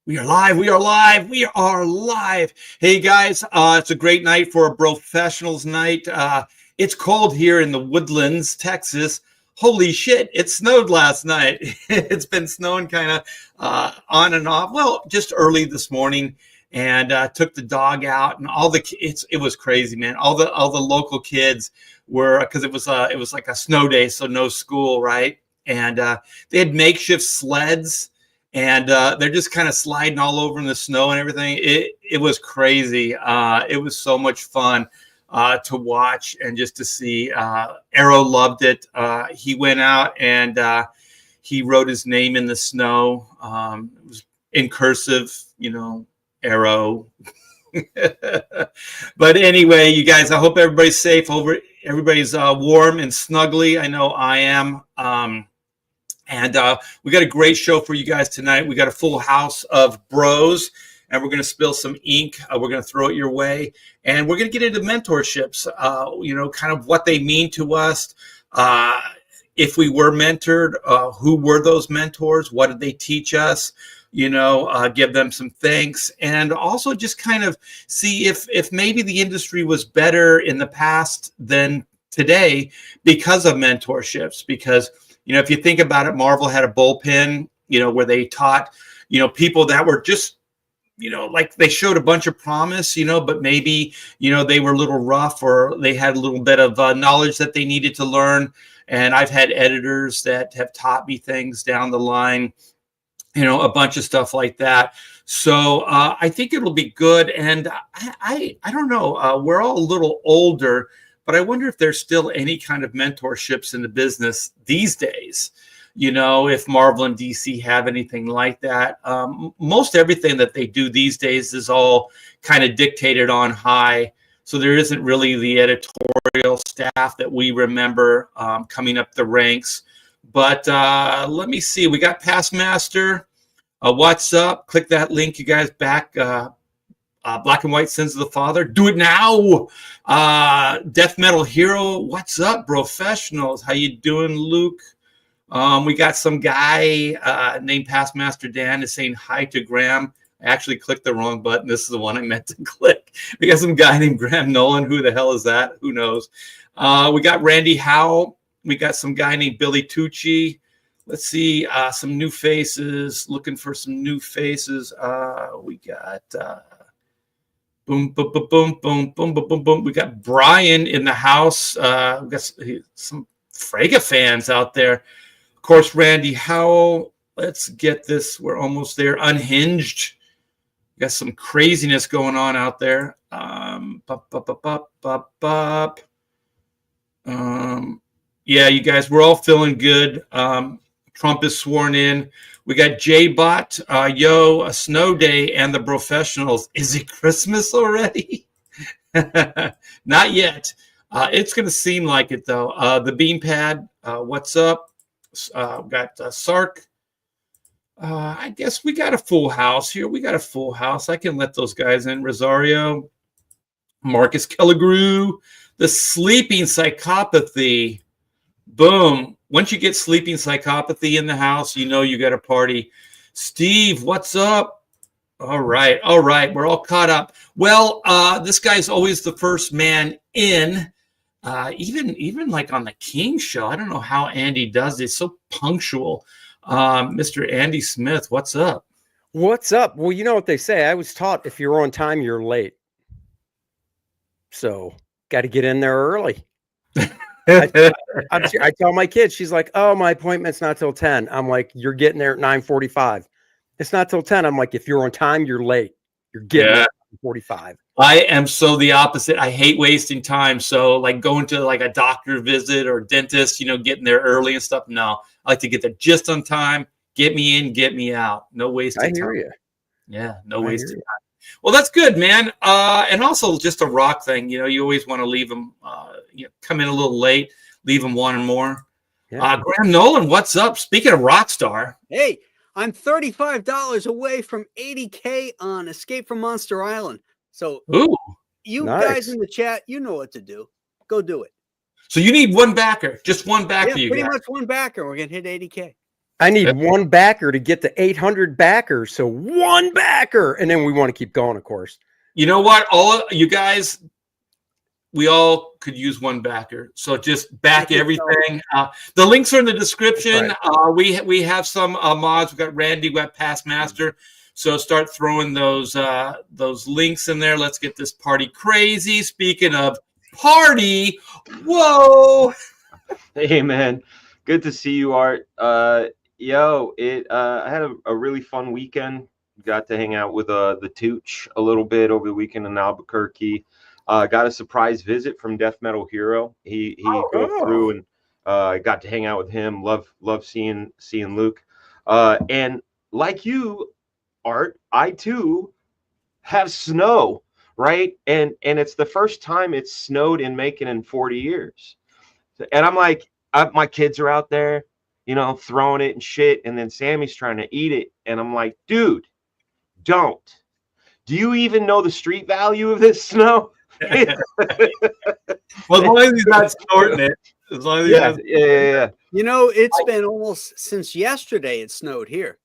We are live. We are live. We are live. Hey guys, it's a great night for a Professionals night. It's cold here in the Woodlands, Texas. Holy shit, it snowed last night. It's been snowing kind of on and off. Well, just early this morning, and took the dog out, and it was crazy, man. All the local kids were, because it was like a snow day, so no school, right? And they had makeshift sleds. And they're just kind of sliding all over in the snow and everything. It was crazy. It was so much fun to watch and just to see. Arrow loved it. He went out and he wrote his name in the snow. It was in cursive, Arrow. But anyway, you guys, I hope everybody's safe. Everybody's warm and snuggly. I know I am. And we got a great show for you guys tonight. We got a full house of bros, and we're going to spill some ink. We're going to throw it your way, and we're going to get into mentorships, kind of what they mean to us. If we were mentored, who were those mentors? What did they teach us? Give them some thanks, and also just kind of see if maybe the industry was better in the past than today because of mentorships. Because if you think about it, Marvel had a bullpen, where they taught, people that were just, like they showed a bunch of promise, but maybe, they were a little rough, or they had a little bit of knowledge that they needed to learn. And I've had editors that have taught me things down the line, a bunch of stuff like that. So I think it'll be good. And I don't know, we're all a little older, but I wonder if there's still any kind of mentorships in the business these days. If Marvel and DC have anything like that. Most everything that they do these days is all kind of dictated on high. So there isn't really the editorial staff that we remember coming up the ranks. But let me see. We got Past Master. What's up? Click that link, you guys, back. Black and White Sins of the Father. Do it now. Death Metal Hero. What's up, Professionals? How you doing, Luke? We got some guy named Past Master Dan is saying hi to Graham. I actually clicked the wrong button. This is the one I meant to click. We got some guy named Graham Nolan. Who the hell is that? Who knows? We got Randy Howe. We got some guy named Billy Tucci. Let's see, some new faces. Looking for some new faces. We got... boom, boom, boom, boom, boom, boom, boom, boom, boom. We got Brian in the house. We got some Frega fans out there. Of course, Randy Howell. Let's get this. We're almost there. Unhinged. We got some craziness going on out there. Yeah, you guys, we're all feeling good. Trump is sworn in. We got J-Bot, a snow day, and the Professionals. Is it Christmas already? Not yet. It's going to seem like it, though. The Bean Pad, what's up? Got Sark. I guess we got a full house here. We got a full house. I can let those guys in. Rosario, Marcus Kelligrew, the Sleeping Psychopathy. Boom. Once you get Sleeping Psychopathy in the house, you got a party. Steve, what's up? All right. We're all caught up. Well, this guy's always the first man in. Even like on the King show. I don't know how Andy does it. So punctual. Mr. Andy Smith, what's up? What's up? Well, you know what they say. I was taught if you're on time, you're late. So got to get in there early. I tell my kids, she's like, oh, my appointment's not till 10. I'm like, you're getting there at 9:45. It's not till 10. I'm like, if you're on time, you're late. You're getting there at 45. I am so the opposite. I hate wasting time. So like going to like a doctor visit or dentist, getting there early and stuff. No, I like to get there just on time. Get me in, get me out. No wasting time. I hear you. Yeah, no wasting time. Well, that's good, man. And also just a rock thing. You always want to leave them, come in a little late, leave them wanting more. Yeah. Graham Nolan, what's up? Speaking of Rockstar. Hey, I'm $35 away from 80K on Escape from Monster Island. So you guys in the chat, you know what to do. Go do it. So you need one backer, just one backer. Yeah, pretty much one backer. We're going to hit 80K. I need one backer to get to 800 backers. So one backer. And then we want to keep going, of course. You know what? All you guys, we all could use one backer. So just back everything. The links are in the description. Right. We have some mods. We've got Randy, we got Past Master. So start throwing those links in there. Let's get this party crazy. Speaking of party, whoa. Hey, man. Good to see you, Art. I had a really fun weekend. Got to hang out with the Tooch a little bit over the weekend in Albuquerque. Got a surprise visit from Death Metal Hero. He drove through and got to hang out with him. Love seeing Luke. And like you, Art, I too have snow, right? And it's the first time it's snowed in Macon in 40 years. And I'm like, my kids are out there, throwing it and shit. And then Sammy's trying to eat it. And I'm like, dude, don't. Do you even know the street value of this snow? Well, as long as he's not snorting it. As long as yeah. It's been almost since yesterday it snowed here.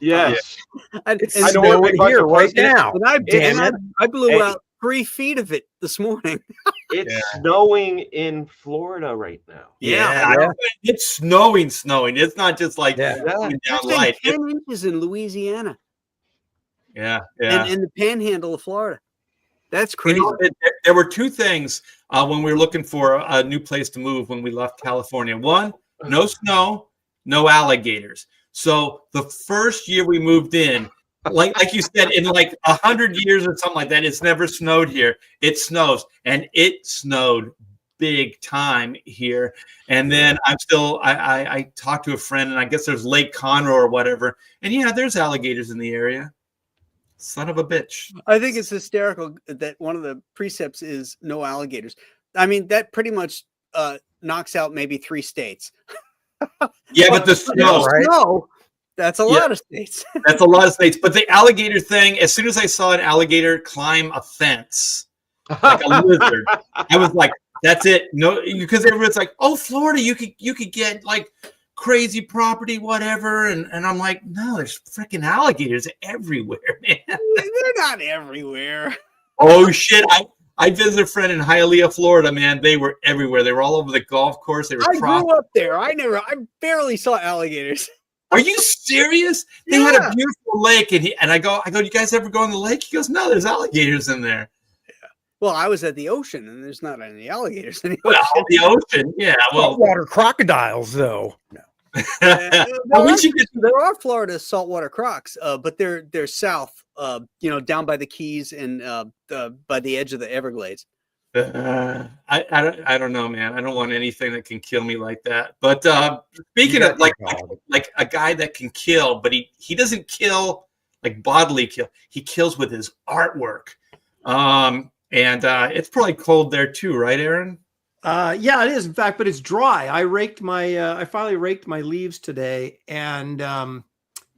Yes. It's snowing here right now. And I blew out 3 feet of it this morning. It's snowing in Florida right now. Yeah. It's snowing. It's not just like down light. 10 inches in Louisiana. Yeah. And the panhandle of Florida. That's crazy. There were 2 things when we were looking for a new place to move when we left California. One, no snow, no alligators. So the first year we moved in, like you said, in like 100 years or something like that, it's never snowed here. It snows, and it snowed big time here. And then I talked to a friend, and I guess there's Lake Conroe or whatever, and there's alligators in the area. Son of a bitch. I think it's hysterical that one of the precepts is no alligators. I mean, that pretty much knocks out maybe 3 states. Yeah, but the snow, right? That's a lot of states. That's a lot of states. But the alligator thing, as soon as I saw an alligator climb a fence like a lizard, I was like, that's it. No, because everyone's like, oh, Florida, you could get like crazy property, whatever. And I'm like, no, there's freaking alligators everywhere, man. They're not everywhere. Oh shit. I visited a friend in Hialeah, Florida, man. They were everywhere. They were all over the golf course. They were grew up there. I barely saw alligators. Are you serious? They had a beautiful lake, and I go, you guys ever go in the lake? He goes, no, there's alligators in there. Yeah. Well, I was at the ocean, and there's not any alligators in the ocean. Well, the ocean, yeah. Well, saltwater crocodiles, though. No. There are Florida saltwater crocs, but they're south, down by the Keys and by the edge of the Everglades. I don't know, man. I don't want anything that can kill me like that. But speaking of like a guy that can kill, but he doesn't kill like bodily kill. He kills with his artwork. And it's probably cold there too, right, Aaron? Yeah, it is. In fact, but it's dry. I finally raked my leaves today, and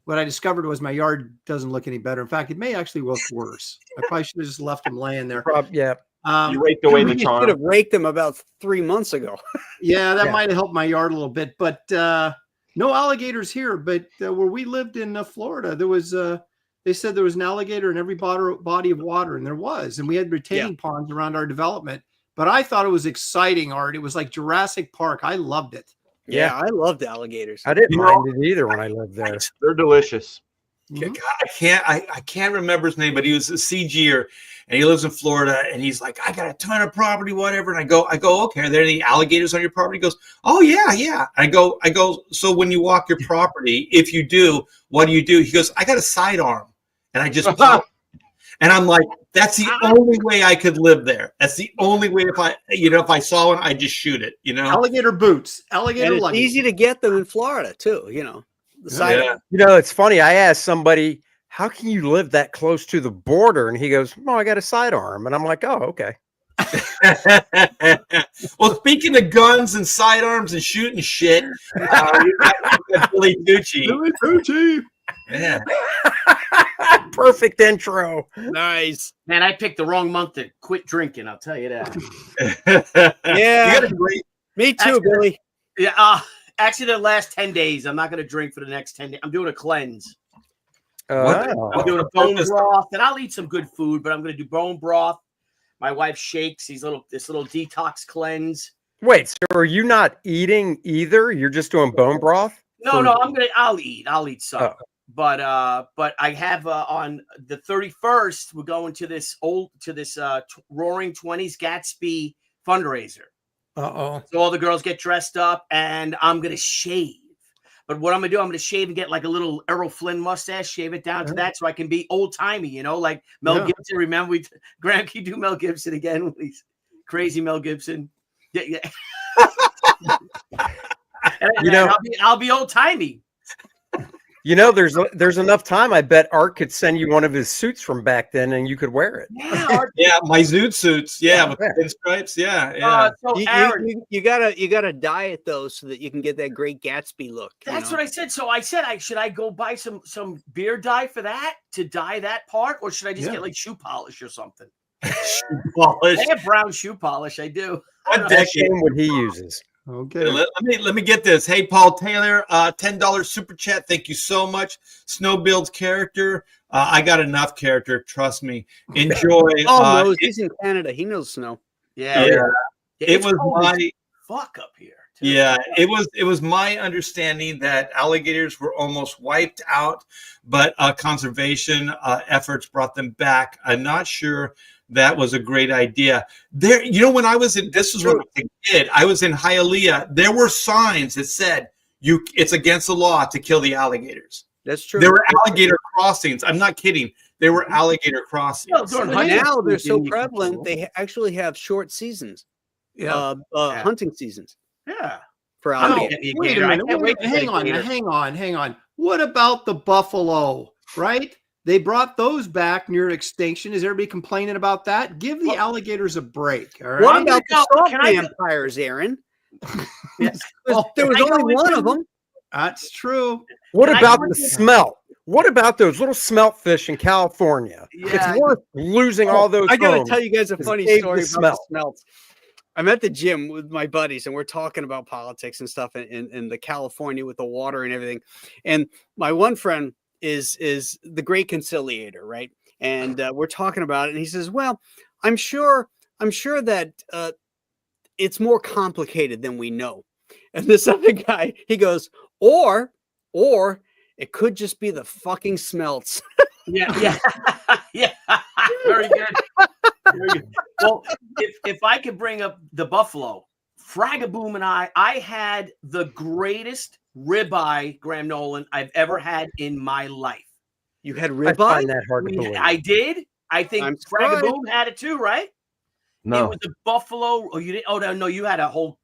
what I discovered was my yard doesn't look any better. In fact, it may actually look worse. I probably should have just left them laying there. Yeah. You raked away the charm. You should have raked them about 3 months ago. Yeah, that might have helped my yard a little bit, but no alligators here. But where we lived in Florida, there was they said there was an alligator in every body of water, and there was, and we had retaining ponds around our development. But I thought it was exciting, Art. It was like Jurassic Park. I loved it. Yeah, I loved alligators. I didn't mind it either when I lived there. They're delicious. God, I can't remember his name, but he was a CG'er, and he lives in Florida. And he's like, I got a ton of property, whatever. And I go, okay, are there any alligators on your property? He goes, oh yeah. I go. So when you walk your property, if you do, what do you do? He goes, I got a sidearm, and I just pop. And I'm like, that's the only way I could live there. That's the only way. If I saw one, I'd just shoot it. Alligator boots, alligator. And it's easy to get them in Florida too. The side. Yeah. It's funny. I asked somebody, how can you live that close to the border? And he goes, "Oh, I got a sidearm." And I'm like, "Oh, okay." Well, speaking of guns and sidearms and shooting shit, Billy Tucci. Yeah. Perfect intro. Nice. Man, I picked the wrong month to quit drinking. I'll tell you that. Yeah. Me too, Billy. Yeah. Actually, the last 10 days, I'm not going to drink for the next 10 days. I'm doing a cleanse. Oh. I'm doing a bone broth, and I'll eat some good food, but I'm going to do bone broth. My wife shakes this little detox cleanse. Wait, so are you not eating either? You're just doing bone broth? No, I'll eat some. Oh. But I have on the 31st, we're going to this Roaring 20s Gatsby fundraiser. Uh-oh. So all the girls get dressed up, and I'm going to shave. But what I'm going to do, I'm going to shave and get like a little Errol Flynn mustache, shave it down to that so I can be old-timey, like Mel Gibson. Remember, Graham, can you do Mel Gibson again? Please? Crazy Mel Gibson. Yeah. and I'll be old-timey. There's enough time. I bet Art could send you one of his suits from back then, and you could wear it. Yeah, my Zoot suits. Yeah, with pinstripes. Yeah. So Aaron, you gotta dye it though, so that you can get that great Gatsby look. That's what I said. So I said, should I go buy some beard dye for that to dye that part, or should I just get like shoe polish or something? Shoe polish. I have brown shoe polish. I do. What decade would he uses? Okay. Let me get this. Hey, Paul Taylor, $10 super chat. Thank you so much. Snowbuild's character. I got enough character. Trust me. Enjoy. Knows he's in Canada. He knows snow. Yeah. It was my fuck up here. Too. Yeah, it was my understanding that alligators were almost wiped out, but conservation efforts brought them back. I'm not sure that was a great idea. There, when I was in, this was when I was a kid, I was in Hialeah. There were signs that said it's against the law to kill the alligators. That's true. There were alligator crossings. I'm not kidding. There were alligator crossings. Now they're so prevalent. They actually have short seasons. Hunting seasons. Yeah. For alligators. Wait a minute. Hang on. What about the buffalo? Right? They brought those back near extinction. Is everybody complaining about that? Give the alligators a break. All right. What about the swamp vampires, Aaron? There was only one of them. That's true. What about the smelt? What about those little smelt fish in California? Yeah. It's worth losing all those. I got to tell you guys a funny story about the smelts. I'm at the gym with my buddies, and we're talking about politics and stuff in the California with the water and everything. And my one friend is the great conciliator, right? And we're talking about it, and he says, "Well, I'm sure that it's more complicated than we know." And this other guy, he goes, "Or it could just be the fucking smelts." Yeah. Very good. Very good. Well, if I could bring up the buffalo, Fragaboom and I had the greatest ribeye, Graham Nolan, I've ever had in my life. You had ribeye? I find that hard to believe. I did. I think Fragaboom had it too, right? No, it was a buffalo. Oh, you didn't? Oh no, you had a whole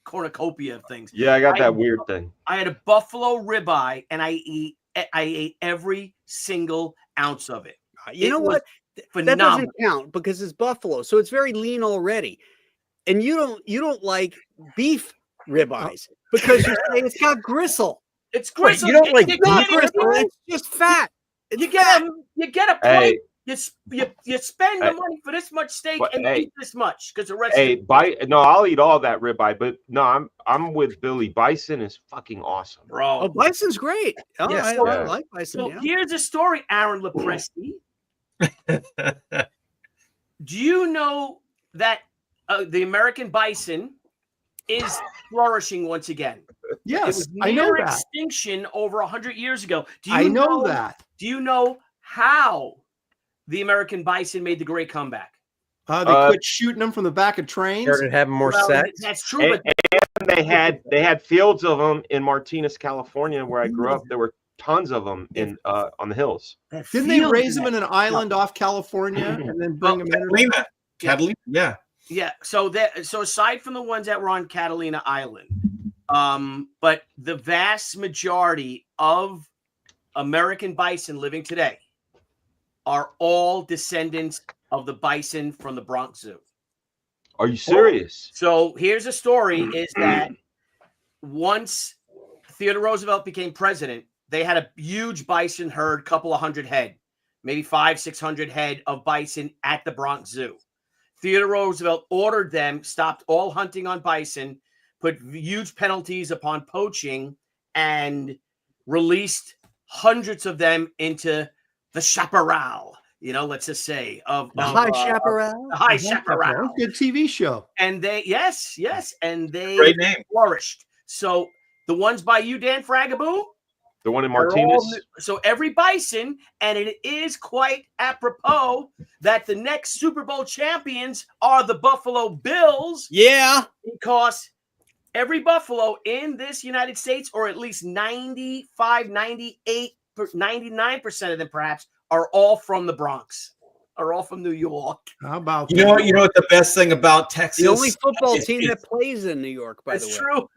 cornucopia of things. Yeah, I got that weird thing. I had a buffalo ribeye, and I ate every single ounce of it. You know what? That doesn't count because it's buffalo, so it's very lean already. And you don't like beef ribeyes because you say it's got gristle. It's gristle. You don't like beef gristle. It's just fat. You get a plate. You spend the money for this much steak and eat this much because the rest. I'll eat all that ribeye, but no, I'm with Billy. Bison is fucking awesome, bro. Oh, bison's great. Oh, yes, I like bison. So here's a story, Aaron Lepresti. Do you know that the American bison is flourishing once again? Yes, I know that. Extinction over 100 years ago. I know that. Do you know how the American bison made the great comeback? They quit shooting them from the back of trains. Started having more sex. That's true. And they had fields of them in Martinez, California, where I grew up. There were tons of them on the hills. Didn't they raise them in an island off California and then bring them in? Catalina, yeah. Yeah. So aside from the ones that were on Catalina Island, but the vast majority of American bison living today are all descendants of the bison from the Bronx Zoo. Are you serious? So here's a story: is that once Theodore Roosevelt became president, they had a huge bison herd, couple of hundred head, maybe 500-600 head of bison at the Bronx Zoo. Theodore Roosevelt ordered them, stopped all hunting on bison, put huge penalties upon poaching and released hundreds of them into the chaparral, let's just say, of High Chaparral. the High Chaparral. Good TV show. And they, yes, and they Great name. flourished. So the ones by you, Dan Fragaboo, The one in they're all Martinez. so every bison, and it is quite apropos that the next Super Bowl champions are the Buffalo Bills, Yeah. because every Buffalo in this United States, or at least 95, 98, 99% of them perhaps, are all from the Bronx, are all from New York. How about You know what the best thing about Texas? The only football is- team that plays in New York, by the way. That's true.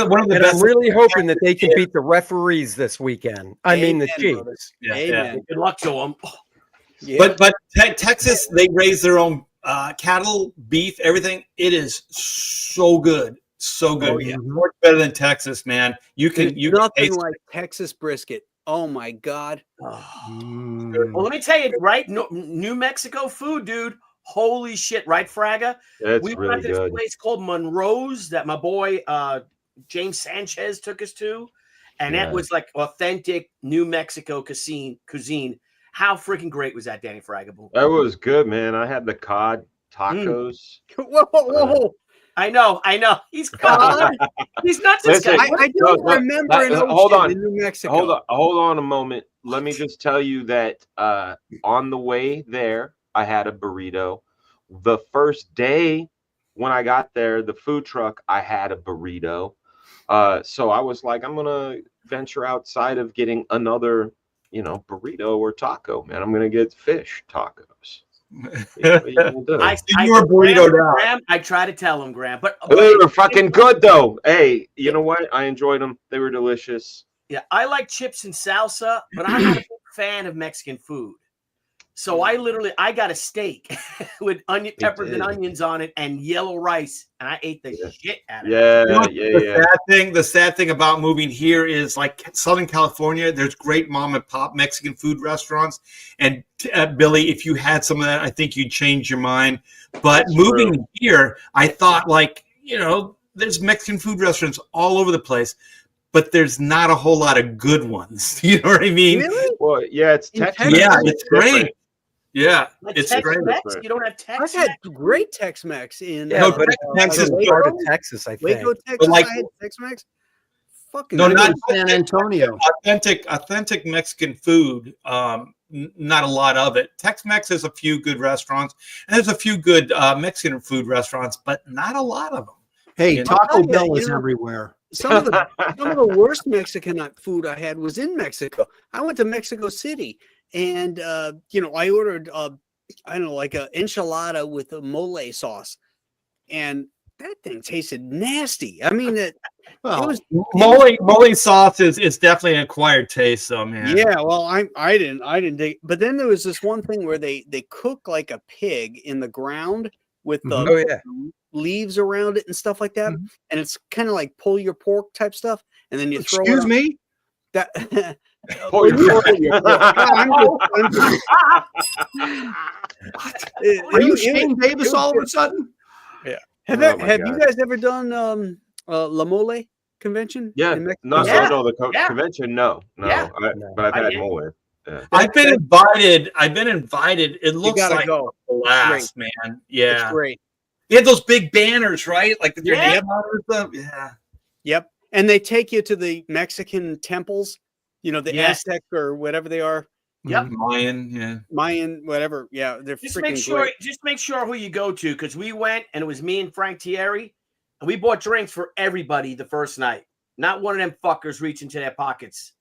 one of the And best I'm really hoping that they can beat the referees this weekend. I mean, the Amen, brother. Chiefs. Yeah, Amen. Good luck to them. Yeah. But Texas, they raise their own cattle, beef, everything. It is so good, so good. Oh, yeah. Much better than Texas, man. You can There's you can nothing taste like Texas brisket. Oh my God. Mm. Well, let me tell you, right? New Mexico food, dude. Holy shit, right, Fraga? That's We really went to this good. place called Monroe's that my boy James Sanchez took us to, and Yeah. that was like authentic New Mexico cuisine. How freaking great was that, Danny Fragable? That was good, man. I had the cod tacos. Whoa. I know. He's God. He's not this Listen, guy. I don't No, remember an ocean hold on. in New Mexico. Hold on a moment. Let me just tell you that on the way there, I had a burrito. The first day when I got there, the food truck, I had a burrito. So I was like, I'm gonna venture outside of getting another, burrito or taco, man. I'm gonna get fish tacos. What are you gonna do? Your burrito down. Graham, I try to tell him, Graham, but They were fucking good though. Hey, you know what? I enjoyed them. They were delicious. yeah, I like chips and salsa, but I'm not a big fan of Mexican food. So I got a steak with peppers and did. onions on it and yellow rice, and I ate the shit out of it. Yeah. The sad thing about moving here is like Southern California, there's great mom and pop Mexican food restaurants. And Billy, if you had some of that, I think you'd change your mind. But That's moving true. here, I thought there's Mexican food restaurants all over the place, but there's not a whole lot of good ones. You know what I mean? Really? Well, yeah, it's In Texas. Texas? Yeah, It's it's great. different. Yeah, Like it's Tex-Mex, great. you don't have I've Tex-Mex. had great Tex-Mex in Yeah, but Texas it's part of Texas, I think. Waco, Texas. like- I had Tex-Mex. Fucking No, good. not San Antonio. authentic Mexican food. Not a lot of it. Tex-Mex has a few good restaurants, and there's a few good Mexican food restaurants, but not a lot of them. Hey, You know? Taco I'll tell you, Bell you is know- everywhere. some of the worst Mexican food I had was in Mexico. I went to Mexico City, and I ordered like a enchilada with a mole sauce, and that thing tasted nasty. I mean, it Well, was Mole sauce is definitely an acquired taste, though, man. yeah. Well, I didn't dig. But then there was this one thing where they cook like a pig in the ground with the Oh, yeah. leaves around it and stuff like that, and it's kind of like pull your pork type stuff, and then you throw excuse it me. that. Pull your pork. Are you Shane Davis all of a sudden? Have Oh my you God. guys ever done La Mole convention? Yeah, in Mexico? no, Yeah. no, the Yeah. convention, no, Yeah. but I've I had did. mole. Yeah. I've been invited. It looks gotta like go. a blast, man. It's Yeah, great. they have those big banners, right? Like with your Yeah. name on it or something. Yeah. Yep. And they take you to the Mexican temples, the Yes. Aztec or whatever they are, Yep. Mayan, yeah. Mayan, whatever. Yeah, they're Just freaking make sure who you go to, because we went and it was me and Frank Thierry, and we bought drinks for everybody the first night. Not one of them fuckers reach into their pockets.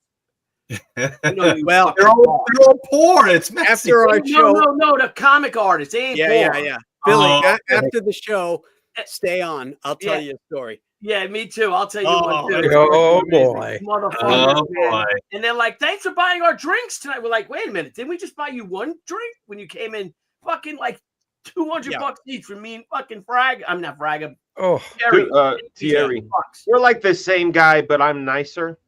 You know, you Well, fucking they're all bar. poor. It's Mexico. After our show, No, the comic artists. They ain't yeah, poor. Billy, Oh, after the show, stay on. I'll tell Yeah. you a story. Yeah, me too. I'll tell you Oh, one too. it's Oh, amazing. boy. Motherfuckers, Oh man. boy. And they're like, thanks for buying our drinks tonight. We're like, wait a minute, didn't we just buy you one drink when you came in? Fucking like $200 Yeah. each for me and fucking Frag. I'm not Frag. Oh, Thierry. Dude, Thierry, $200. we're like the same guy, but I'm nicer.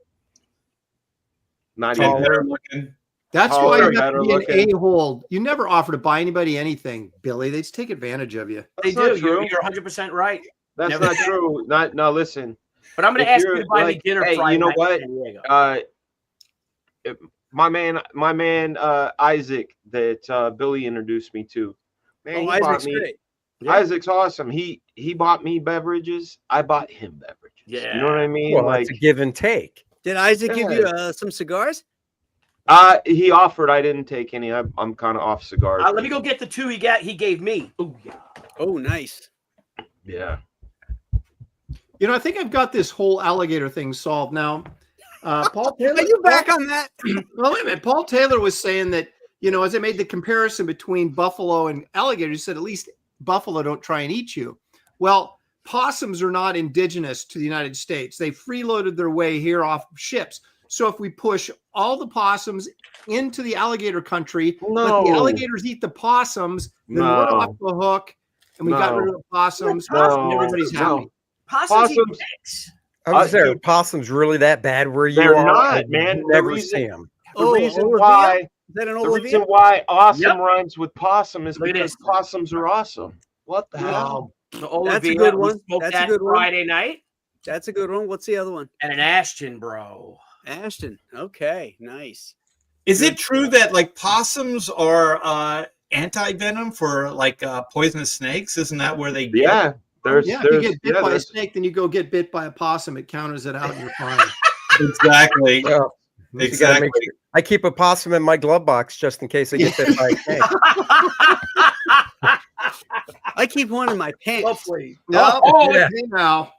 Not Taller even. looking. That's Taller, why you have better to be looking. an a-hole. You never offer to buy anybody anything, Billy. They just take advantage of you. They That's not do. true. You're 100% right. That's Never not did. true. No, listen. But I'm going to If ask you you're, to buy me like, dinner hey, Friday you know night in what? San Diego. My man Isaac that Billy introduced me to. Man, he bought Isaac's me. great. Yeah. Isaac's awesome. He bought me beverages. I bought him beverages. You know what I mean? Well, like it's a give and take. Did Isaac give you Yeah. some cigars? he offered. I didn't take any. I'm kind of off cigars. Let me go get the 2 he gave me. Oh, yeah. Oh, nice. Yeah. You know, I think I've got this whole alligator thing solved now. Paul Taylor, Are you back on that? Well, wait a minute. Paul Taylor was saying that, you know, as I made the comparison between buffalo and alligator, he said at least buffalo don't try and eat you. Well, possums are not indigenous to the United States. They freeloaded their way here off ships. So if we push all the possums into the alligator country, let the alligators eat the possums, then we're off the hook, and we got rid of the possums, and everybody's happy. Possums eat eggs. I was there. Dude, Possums really that bad where you they're are? not, I man. The never reason- see them. The reason why awesome rhymes with possum is Look at because this. possums are awesome. What the hell? The That's a Olivia, good we one. smoked That's a that good one. Friday night. That's a good one. What's the other one? And an Ashton, bro. Ashton. Okay, nice. Is it true that like possums are anti-venom for like poisonous snakes? Isn't that where they get? Yeah. There's, If you get bit by a there's- snake, then you go get bit by a possum. It counters it out and you're fine. Exactly. Yeah. You gotta Exactly. make sure- I keep a possum in my glove box just in case I get bit by a snake. I keep one in my pants. Lovely. No, yeah. okay now.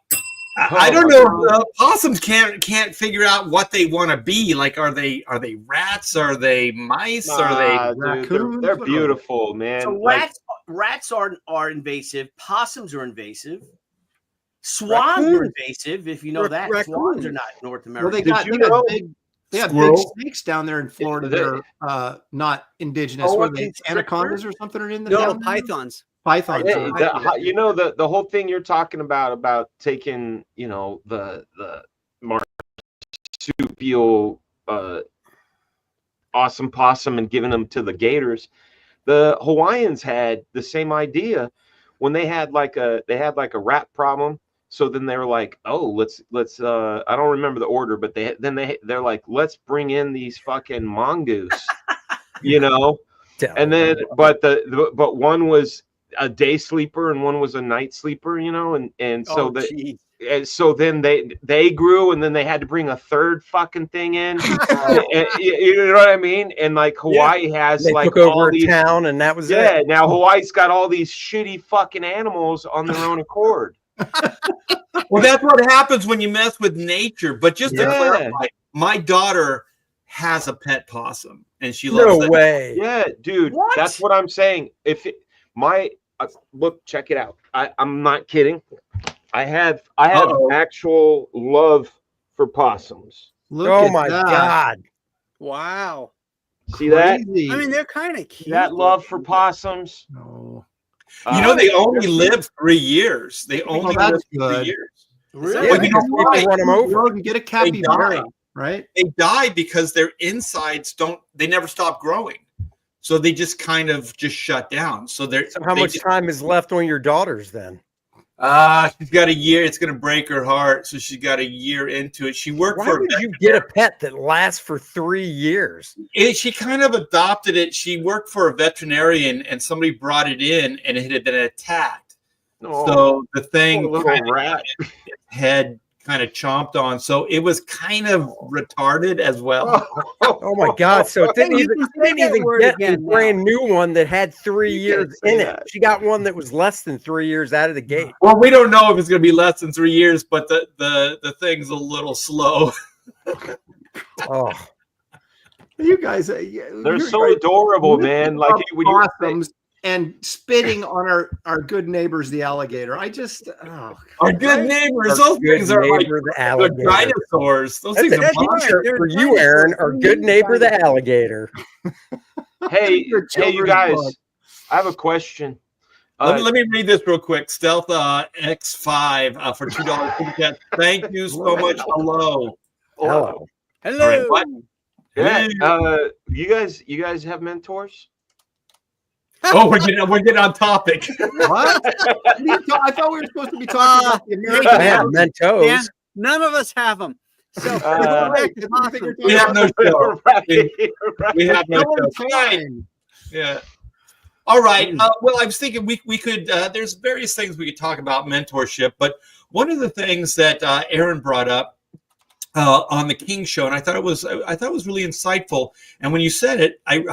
I don't know. Possums can't figure out what they want to be. Like, are they rats? Are they mice? Are they? Nah, dude, raccoons? they're What are beautiful, man. So Like, rats are invasive. Possums are invasive. Swans are invasive. If you know that, swans are not North Well, American. they got big. They have big Squirrel? snakes down there in Florida that are not indigenous. Oh, What are they, constrictor? anacondas or something are in the No, down there? pythons. Pythons. hey, are- you know the whole thing you're talking about taking, you know, the marsupial awesome possum and giving them to the gators. The Hawaiians had the same idea when they had like a rat problem. So then they were like, oh, let's I don't remember the order, but they're like, let's bring in these fucking mongoose, you know. And then but but one was a day sleeper and one was a night sleeper, you know, and so so then they grew, and then they had to bring a third fucking thing in. And, you know what I mean? And like Hawaii has They like took over all a these town, and that was yeah. it. Now Hawaii's got all these shitty fucking animals on their own accord. Well, that's what happens when you mess with nature. But just to Yeah. clarify, my daughter has a pet possum, and she No loves that. way. Yeah, dude, What? that's what I'm saying. If look, check it out. I'm not kidding. I have actual love for possums. Look Oh at my that. God. Wow. See that? Crazy. I mean, they're kind of cute. That love for possums. No. You know, they only they're- live 3 years. They only that's live 3 good. years. Really? Yeah, Well, you know because why? people run them over. You can get a capybara, right? They die because their insides they never stop growing. So they just kind of just shut down. So they're So how much time is left on your daughters then? she's got a year. It's going to break her heart. So she's got a year into it. She worked Why for would you get a pet that lasts for 3 years? she kind of adopted it. She worked for a veterinarian, and somebody brought it in, and it had been attacked. Oh, So the thing poor little kind of rat. its head kind of chomped on. So it was kind of retarded as well. Oh my God! So it didn't You even, can she didn't say that even word get a again now. brand new one that had 3 You years can't say in it. that. She got one that was less than 3 years out of the gate. Well, we don't know if it's going to be less than 3 years, but the thing's a little slow. Oh, You guys, They're so adorable, man. Like when you possums and spitting on our good neighbors, the alligator. I just, Our good neighbors, our those good things are like neighbor, the they're alligator. dinosaurs. Those That's things a are t-shirt They're for you, Aaron. Our good neighbor, the alligator. hey, Your hey, you children's guys, book. I have a question. Let me read this real quick. Stealth X5 for $2. Thank you so much. Hello. Hello. Hello. All right, what? Yeah, you guys have mentors? Oh, we're getting on topic. What? I thought we were supposed to be talking about the American. I have Mentos. Yeah, none of us have them. So Right. We have no show. We have no No show. time. Yeah. All right. Well, I was thinking we could. There's various things we could talk about mentorship, but one of the things that Aaron brought up on the King Show, and I thought it was really insightful. And when you said it, I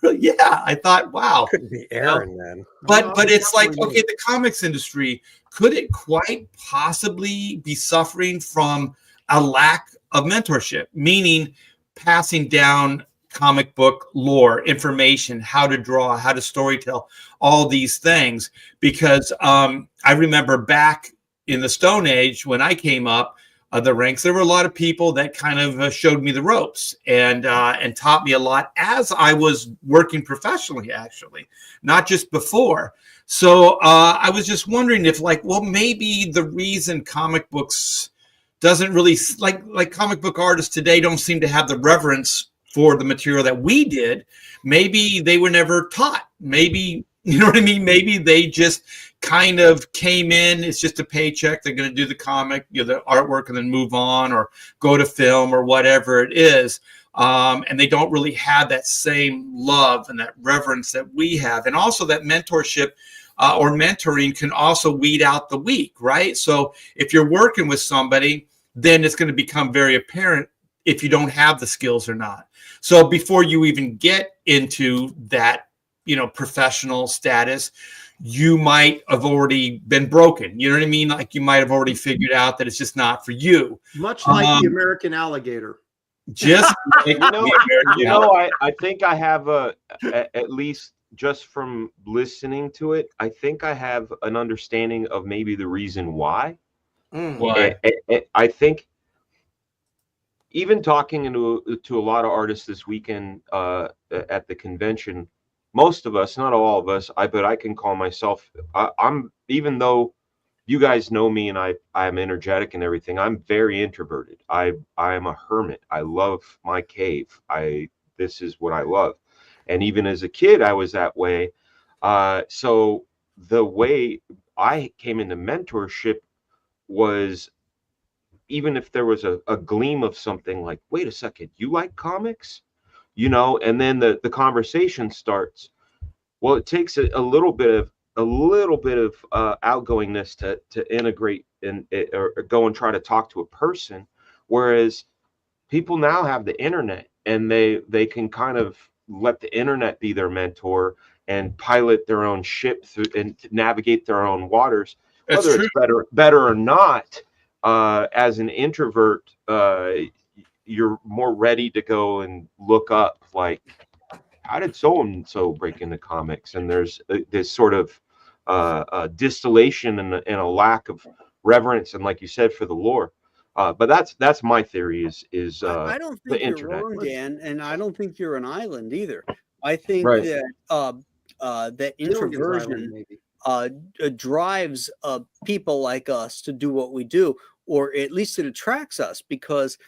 really, I thought, wow, Couldn't be Aaron then. but it's like, okay, the comics industry, could it quite possibly be suffering from a lack of mentorship, meaning passing down comic book lore, information, how to draw, how to storytell, all these things? Because I remember back in the Stone Age when I came up the ranks, there were a lot of people that kind of showed me the ropes and taught me a lot as I was working professionally, actually, not just before. So I was just wondering if, like, well, maybe the reason comic books doesn't really, like comic book artists today don't seem to have the reverence for the material that we did. Maybe they were never taught. Maybe, you know what I mean? Maybe they just kind of came in. It's just a paycheck. They're going to do the comic, the artwork, and then move on or go to film or whatever it is. And they don't really have that same love and that reverence that we have. And also that mentorship or mentoring can also weed out the weak, right? So if you're working with somebody, then it's going to become very apparent if you don't have the skills or not. So before you even get into that, professional status, you might have already been broken. You know what I mean? Like you might have already figured out that it's just not for you. Much like the American alligator. Just like I think I have at least just from listening to it, I think I have an understanding of maybe the reason why. Why? I think even talking to a lot of artists this weekend at the convention, most of us, not all of us, but I can call myself, I'm, even though you guys know me and I'm energetic and everything, I'm very introverted. I am a hermit. I love my cave. This is what I love. And even as a kid, I was that way. So the way I came into mentorship was, even if there was a gleam of something like, wait a second, you like comics? And then the conversation starts. Well, it takes a little bit of outgoingness to integrate or go and try to talk to a person. Whereas people now have the internet and they can kind of let the internet be their mentor and pilot their own ship through and navigate their own waters. That's Whether true. it's better or not, as an introvert, you're more ready to go and look up, like, how did so and so break into comics? And there's this sort of distillation and a lack of reverence, and like you said, for the lore. But that's my theory. Is I don't the think you're internet. wrong, Dan, and I don't think you're an island either. I think Right. that that Gilligan's introversion Island, maybe. drives people like us to do what we do, or at least it attracts us because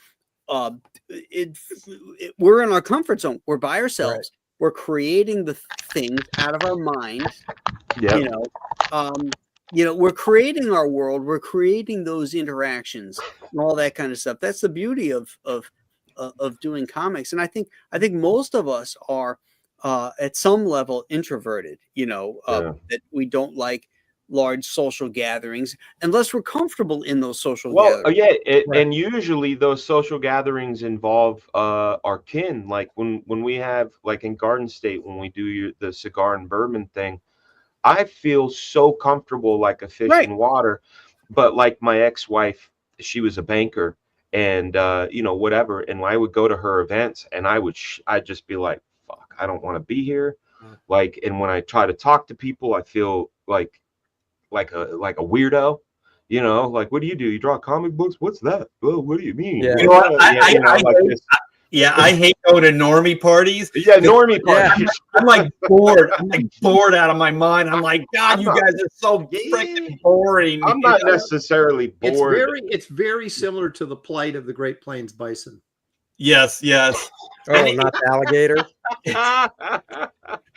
we're in our comfort zone. We're by ourselves. Right. We're creating the things out of our minds. Yeah. We're creating our world. We're creating those interactions and all that kind of stuff. That's the beauty of doing comics. And I think most of us are at some level introverted. That we don't like large social gatherings unless we're comfortable in those social gatherings. And usually those social gatherings involve our kin. Like when we have, like in Garden State, when we do the cigar and bourbon thing, I feel so comfortable, like a fish in water. But like my ex-wife, she was a banker, and whatever, and I would go to her events and I'd just be like, fuck, I don't want to be here. Like, and when I try to talk to people, I feel like a weirdo, like, what do? You draw comic books? What's that? Oh, what do you mean? Yeah. You know what? I hate going to normie parties. Yeah, normie parties. I'm like bored. I'm like bored out of my mind. I'm like, God, you guys are so freaking boring. I'm not necessarily bored. It's very similar to the plight of the Great Plains bison. Yes. Oh, not the alligator.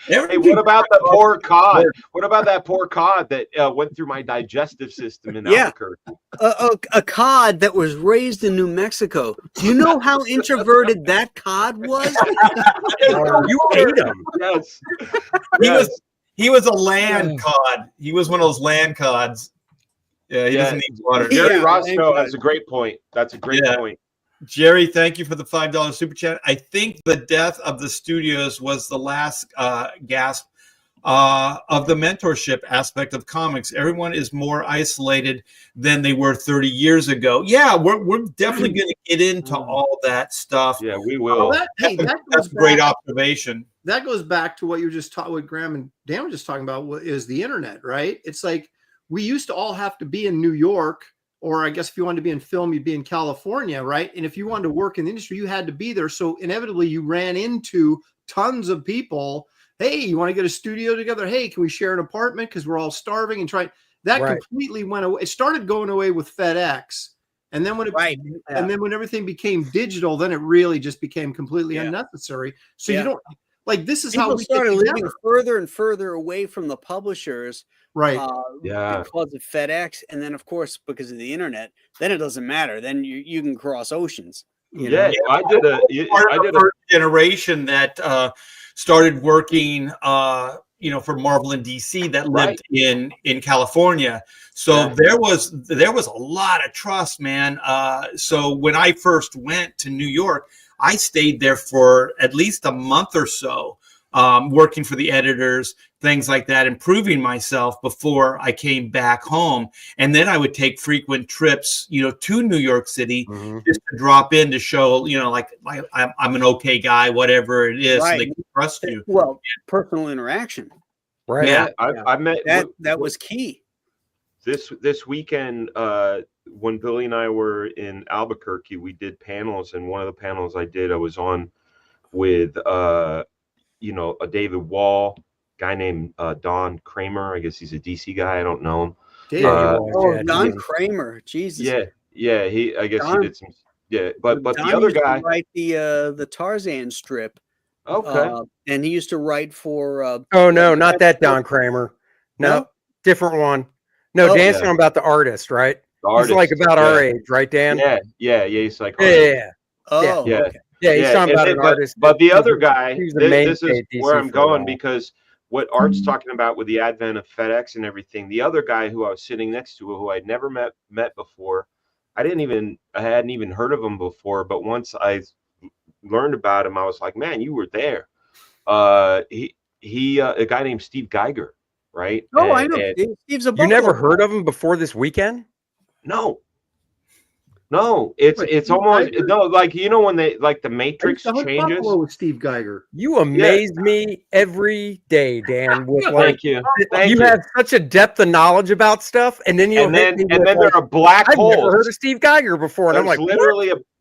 Hey, what about the poor cod? What about that poor cod that went through my digestive system in Albuquerque? A cod that was raised in New Mexico. Do you know how introverted that cod was? You ate him. Yes. He was a land cod. He was one of those land cods. Yeah, he doesn't need water. Jerry Yeah, Roscoe has a great point. That's a great point. Jerry, thank you for the $5 super chat. I think the death of the studios was the last gasp of the mentorship aspect of comics. Everyone is more isolated than they were 30 years ago. Yeah, we're definitely going to get into all that stuff. Yeah, we will. That's a great observation. That goes back to what you just taught, what Graham and Dan were just talking about, what is the internet, right? It's like we used to all have to be in New York, or I guess if you wanted to be in film, you'd be in California, right? And if you wanted to work in the industry, you had to be there. So inevitably you ran into tons of people. Hey, you want to get a studio together? Hey, can we share an apartment? Because we're all starving and trying. That completely went away. It started going away with FedEx. And then when and then when everything became digital, then it really just became completely unnecessary. So you don't like, this is People how we started living further and further away from the publishers, right? Because of FedEx, and then of course because of the internet. Then it doesn't matter. Then you can cross oceans. You know? I did a generation that started working, for Marvel and DC that lived in California. So there was a lot of trust, man. So when I first went to New York, I stayed there for at least a month or so, working for the editors, things like that, improving myself before I came back home. And then I would take frequent trips, to New York City just to drop in to show, like I'm an okay guy, whatever it is, so they can trust you. Well, personal interaction. Right. Yeah. I met that was key. This weekend, when Billy and I were in Albuquerque, we did panels, and one of the panels I was on with a David Wall, guy named Don Kramer. I guess he's a DC guy. I don't know him. Don Kramer. Jesus. Yeah. I guess he did some. Yeah, but Don the other used to guy write the Tarzan strip. Okay. And he used to write for. Oh no, not that Don Kramer. No, different one. No, Dan's talking about the artist, right? He's like about our age, right, Dan? Yeah. He's like yeah. Okay. Yeah, he's talking about an artist. But the other guy, this is where I'm going, because what Art's talking about with the advent of FedEx and everything, the other guy who I was sitting next to, who I'd never met before, I hadn't even heard of him before, but once I learned about him, I was like, man, you were there. He a guy named Steve Geiger, right? Oh, I know. Steve's a You never heard of him before this weekend? No, it's almost like when they the Matrix changes. With Steve Geiger, you amaze me every day, Dan. With Thank you. You have such a depth of knowledge about stuff, and then then there are black holes. I've never heard of Steve Geiger before, and I'm like,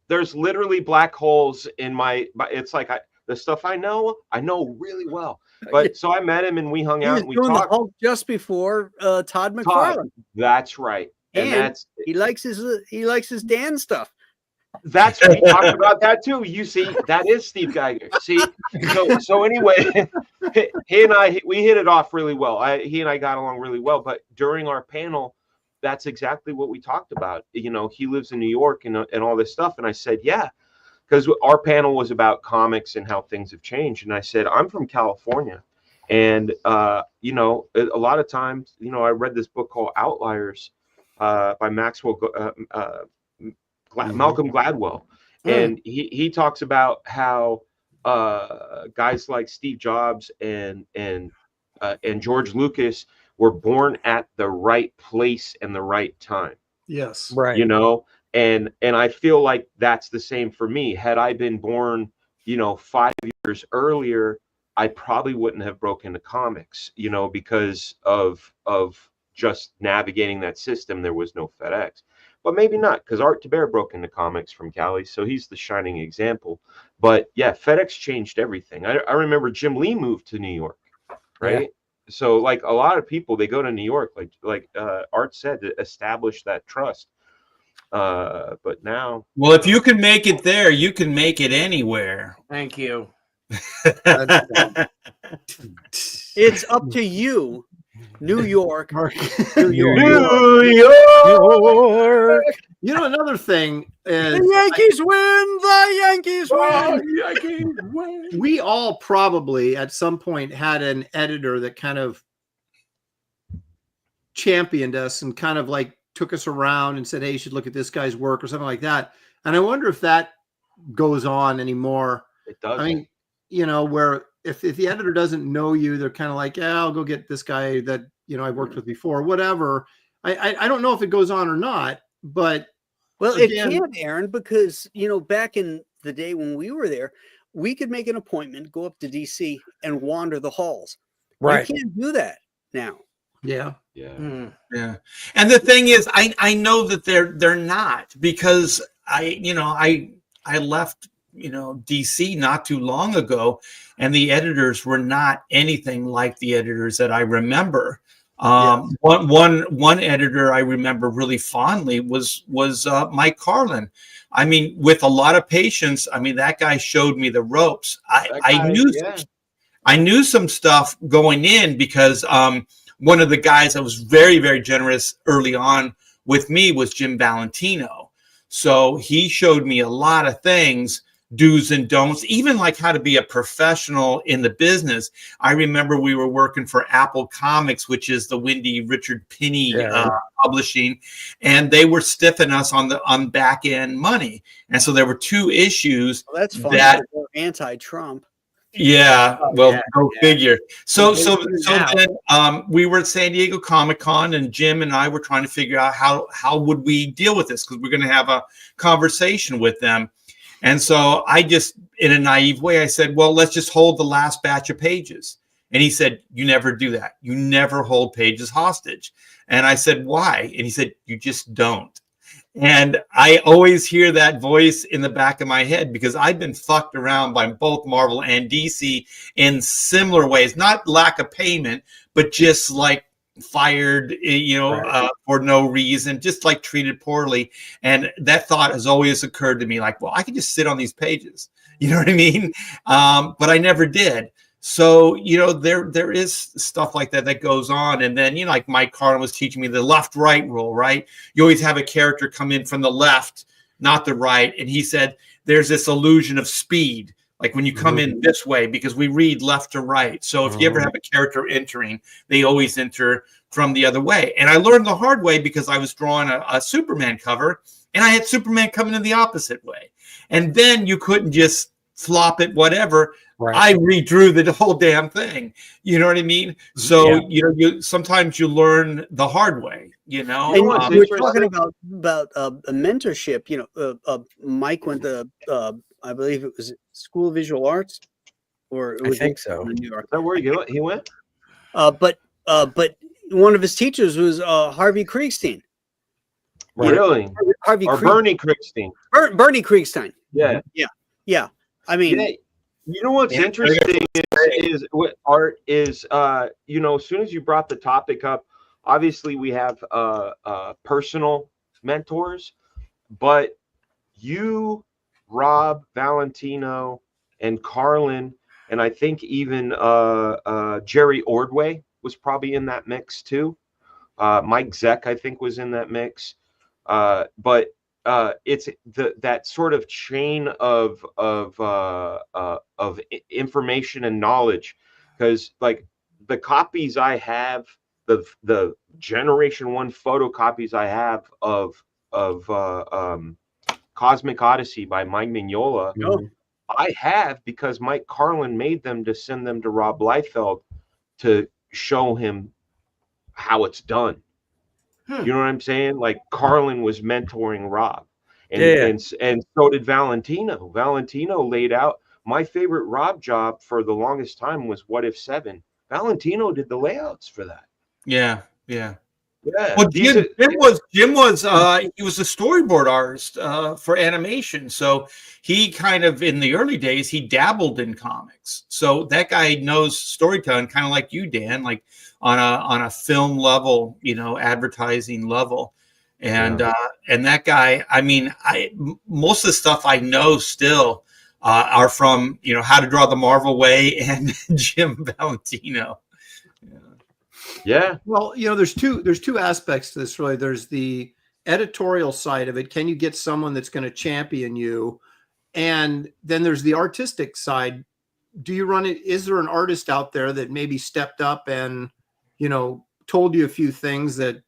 there's literally black holes in my. It's like the stuff I know really well. But so I met him and we hung out and we talked. The Hulk just before Todd McFarlane. That's right. And he likes his Dan stuff. We talked about that too. You see, that is Steve Geiger. See, so anyway, he and I we hit it off really well. He and I got along really well. But during our panel, that's exactly what we talked about. He lives in New York and all this stuff. And I said, yeah, because our panel was about comics and how things have changed. And I said, I'm from California, and a lot of times, I read this book called Outliers. By Malcolm Gladwell, and he talks about how guys like Steve Jobs and George Lucas were born at the right place and the right time. Yes, right. And I feel like that's the same for me. Had I been born, 5 years earlier, I probably wouldn't have broken into comics, because of just navigating that system. There was no FedEx, but maybe not, because Art Taber broke into comics from Cali, so he's the shining example. But yeah, FedEx changed everything. I remember Jim Lee moved to New York, right? Yeah. So like a lot of people, they go to New York, like Art said, to establish that trust. But now, well, if you can make it there, you can make it anywhere. Thank you. It's up to you, New York. New New York. York. You know, another thing is The Yankees win. The Yankees win. we all probably at some point had an editor that kind of championed us and kind of like took us around and said, hey, you should look at this guy's work or something like that. And I wonder if that goes on anymore. It does. I mean, you know, where if the editor doesn't know you, they're kind of like, yeah, I'll go get this guy that, you know, I worked with before, whatever. I don't know if it goes on or not, but Well, again, it can, Aaron, because, you know, back in the day when we were there, we could make an appointment, go up to DC and wander the halls. Right. You can't do that now. yeah. Yeah. Yeah. And the thing is, I know that they're not, because I left, DC not too long ago, and the editors were not anything like the editors that I remember. One editor I remember really fondly was Mike Carlin. I mean, with a lot of patience. I mean, that guy showed me the ropes. I knew some stuff going in, because one of the guys that was very, very generous early on with me was Jim Valentino. So he showed me a lot of things, do's and don'ts, even like how to be a professional in the business. I remember we were working for Apple Comics, which is the Wendy Richard Pinney publishing, and they were stiffing us on back end money. And so there were two issues. Well, that's fun. That anti-Trump. Yeah, go figure. So now. then we were at San Diego Comic-Con, and Jim and I were trying to figure out how would we deal with this, because we're going to have a conversation with them. And so I just, in a naive way, I said, well, let's just hold the last batch of pages. And he said, you never do that. You never hold pages hostage. And I said, why? And he said, you just don't. And I always hear that voice in the back of my head, because I've been fucked around by both Marvel and DC in similar ways, not lack of payment, but just like fired, for no reason, just like treated poorly. And that thought has always occurred to me, like, well, I could just sit on these pages. You know what I mean? But I never did. So, there is stuff like that goes on. And then, like Mike Carlin was teaching me the left-right rule, right? You always have a character come in from the left, not the right. And he said, there's this illusion of speed, like when you come in this way, because we read left to right. So if you ever have a character entering, they always enter from the other way. And I learned the hard way, because I was drawing a Superman cover, and I had Superman coming in the opposite way. And then you couldn't just flop it, whatever. Right. I redrew the whole damn thing. You know what I mean? So, you sometimes you learn the hard way, And we're talking about a mentorship. Mike went to, I believe it was School of Visual Arts, or it was, I think so. In New York. Is that where he went? But one of his teachers was Harvey Kriegstein. Really? Bernie Kriegstein. Bernie Kriegstein. Yeah. I mean, you know what's interesting is what art is. As soon as you brought the topic up, obviously we have personal mentors, but you, Rob, Valentino, and Carlin, and I think even Jerry Ordway was probably in that mix too. Mike Zeck, I think, was in that mix. But it's that sort of chain of information and knowledge, because like the copies I have, the Generation 1 photocopies I have of Cosmic Odyssey by Mike Mignola, I have because Mike Carlin made them to send them to Rob Liefeld to show him how it's done. You know what I'm saying? Like Carlin was mentoring Rob, and so did Valentino. Valentino laid out my favorite Rob job for the longest time was What If 7. Valentino did the layouts for that. Yeah. Well, Jim was he was a storyboard artist for animation. So he kind of, in the early days, he dabbled in comics. So that guy knows storytelling, kind of like you, Dan, like on a film level, advertising level. And that guy, I mean, most of the stuff I know still are from, How to Draw the Marvel Way and Jim Valentino. Yeah. Well, there's two aspects to this, really. There's the editorial side of it. Can you get someone that's going to champion you? And then there's the artistic side. Do you run it? Is there an artist out there that maybe stepped up and, told you a few things that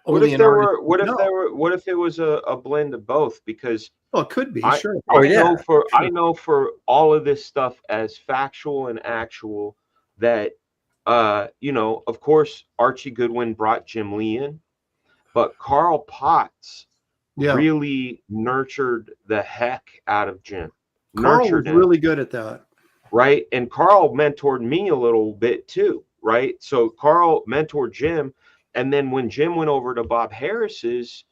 What only if an there artist were? What would if know? there were? What if it was a blend of both? Because Well, it could be, sure. I know for all of this stuff as factual and actual that of course Archie Goodwin brought Jim Lee in, but Carl Potts Yeah. really nurtured the heck out of Jim. Carl was Nurtured him, really good at that. right? And Carl mentored me a little bit too, right? So Carl mentored Jim, and then when Jim went over to Bob Harris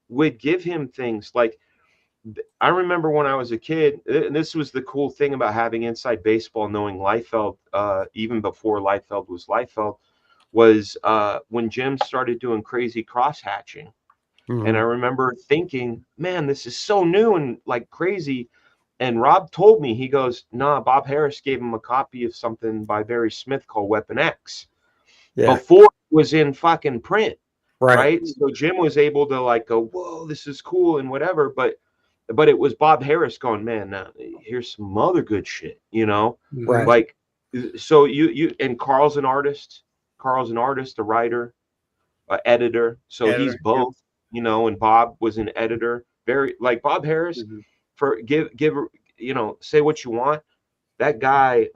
would give him things like, I remember when I was a kid, and this was the cool thing about having inside baseball, knowing Liefeld, even before Liefeld was Liefeld, was when Jim started doing crazy cross hatching. And I remember thinking, man, this is so new and like crazy. And Rob told me, he goes, nah, Bob Harris gave him a copy of something by Barry Smith called Weapon X before it was in fucking print. Right. So Jim was able to like go, whoa, this is cool and whatever. But it was Bob Harris going, man, now here's some other good shit, Right. Like, so you and Carl's an artist, a writer, an editor. So he's both, and Bob was an editor. Very like Bob Harris for give, say what you want. That guy,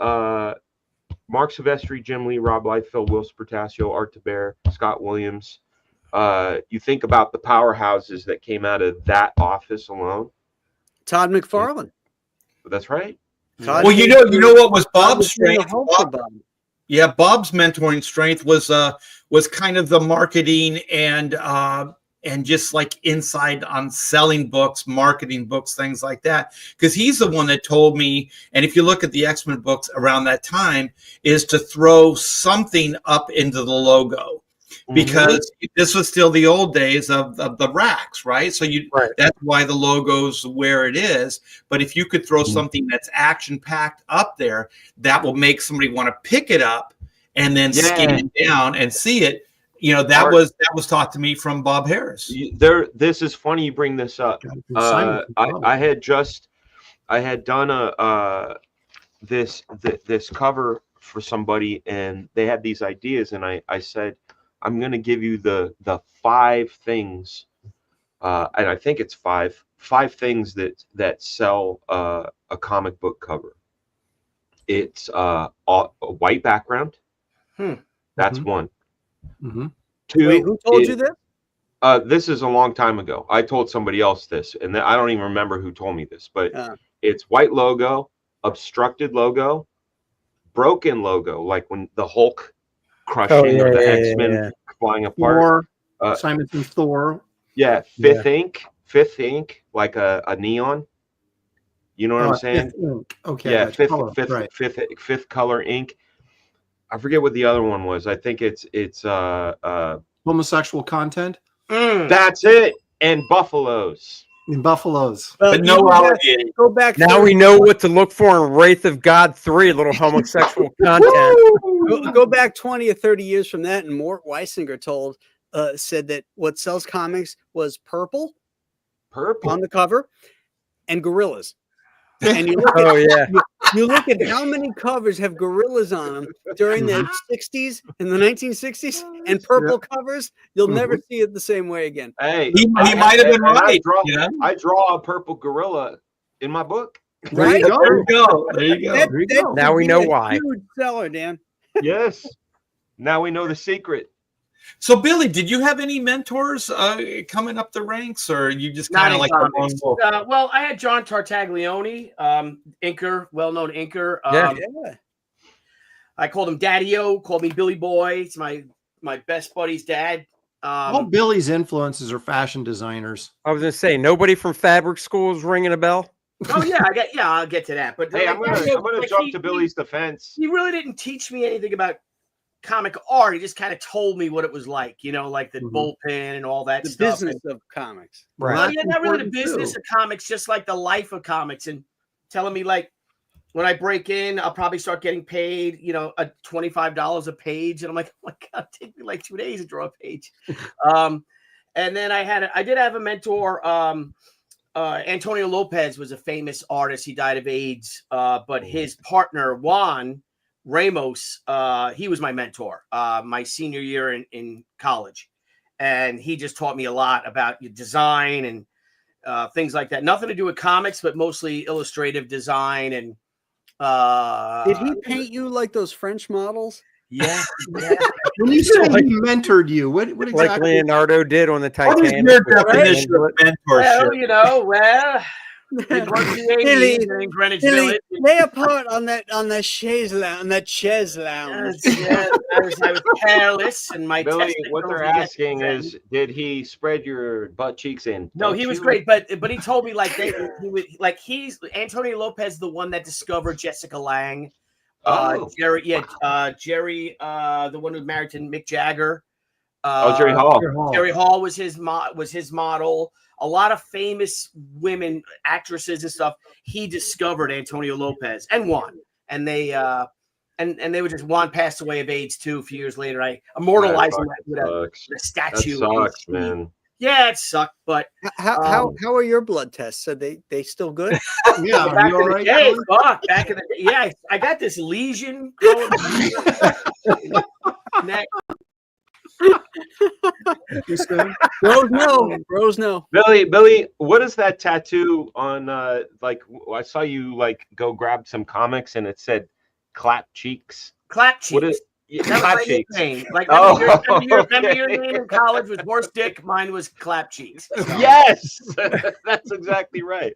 Mark Silvestri, Jim Lee, Rob Liefeld, Will Spertasio, Art DeBear, Scott Williams. You think about the powerhouses that came out of that office alone. Todd McFarlane. That's right. Well, you know what was Bob's strength? Bob's mentoring strength was kind of the marketing and just like inside on selling books, marketing books, things like that. Because he's the one that told me, and if you look at the X-Men books around that time, is to throw something up into the logo. Because this was still the old days of the racks, right? So that's why the logo's where it is. But if you could throw something that's action-packed up there, that will make somebody want to pick it up and then scan it down and see it. That was taught to me from Bob Harris. This is funny you bring this up. I had done this cover for somebody, and they had these ideas, and I said, I'm going to give you the 5 things, and I think it's five things that sell a comic book cover. It's a white background. That's one. 2. Wait, who told you this? This is a long time ago. I told somebody else this, and I don't even remember who told me this, but it's white logo, obstructed logo, broken logo, like when the Hulk crushing of the X-Men flying apart. Thor, Simonson Thor. Yeah, fifth ink, like a neon. You know what I'm saying? Fifth ink. Okay. Yeah, color, fifth color ink. I forget what the other one was. I think it's homosexual content. That's it. And buffaloes. In buffaloes. But no alligator. Go back. Now we know what to look for in Wraith of God 3, a little homosexual content. Go back 20 or 30 years from that, and Mort Weisinger said that what sells comics was purple on the cover and gorillas. And you look you look at how many covers have gorillas on them during the 60s and the 1960s, and purple covers, you'll never see it the same way again. Hey, he might have been right. I draw a purple gorilla in my book. Right? There you go. Now we know why. Huge seller, Dan. Yes. Now we know the secret. So, Billy, did you have any mentors coming up the ranks, or you just kind of like the lone wolf? Well, I had John Tartaglione, inker, well-known inker. I called him Daddy-O, called me Billy Boy. It's my best buddy's dad. All Billy's influences are fashion designers. I was going to say, nobody from fabric school is ringing a bell? Oh, yeah, I'll get to that. But hey, I'm gonna jump to Billy's defense. He really didn't teach me anything about comic art. He just kind of told me what it was like, like the bullpen and all that the stuff. Business of comics. Right. Well, yeah, not really the business of comics, just like the life of comics, and telling me like when I break in, I'll probably start getting paid, you know, $25 a page. And I'm like, oh my God, take me like 2 days to draw a page. And then I did have a mentor. Antonio Lopez was a famous artist. He died of AIDS. But his partner, Juan Ramos, he was my mentor my senior year in college. And he just taught me a lot about design and things like that. Nothing to do with comics, but mostly illustrative design. And did he paint you like those French models? Yeah. When you said he mentored you, what exactly? Like Leonardo did on the What is Titanic. your with definition of mentorship? Well, you know, it was the 80s in Greenwich Village. Lay apart on that chaise lounge. Yes, I was careless, and my Billy, testicles what they're began to asking bend. is, did he spread your butt cheeks in? No, he was great, but he told me like he would like he's Antonio Lopez, the one that discovered Jessica Lange. Jerry, Jerry, the one who married to Mick Jagger. Jerry Hall. Jerry Hall was his model. A lot of famous women, actresses and stuff. He discovered Antonio Lopez and Juan, and they and they were just Juan passed away of AIDS too a few years later. I immortalized him with a statue. That sucks, man. Yeah, it sucked, but how are your blood tests? Are they still good? Yeah, back you in all the right? day, back in the day, yeah, I got this lesion. Neck. Bros no. Billy, what is that tattoo on? Like, I saw you like go grab some comics and it said "clap cheeks." Clap cheeks. What is That clap was my cheeks? nickname. Like, Oh, remember your name in college was Horse Dick. Mine was Clap Cheeks. So. Yes, that's exactly right.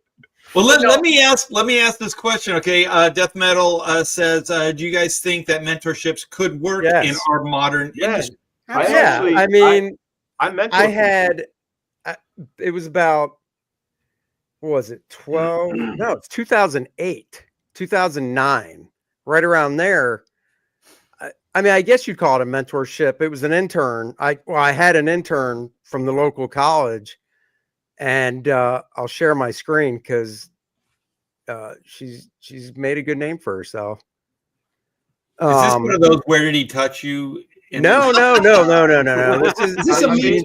Well, let me ask this question, okay? Death Metal says, do you guys think that mentorships could work in our modern industry? I mean, I had it was about, what was it, 12? No, it's 2008, 2009, right around there. I mean, I guess you'd call it a mentorship. It was an intern. I had an intern from the local college, and I'll share my screen because she's made a good name for herself. Is this one of those "Where did he touch you"? No. Is this a she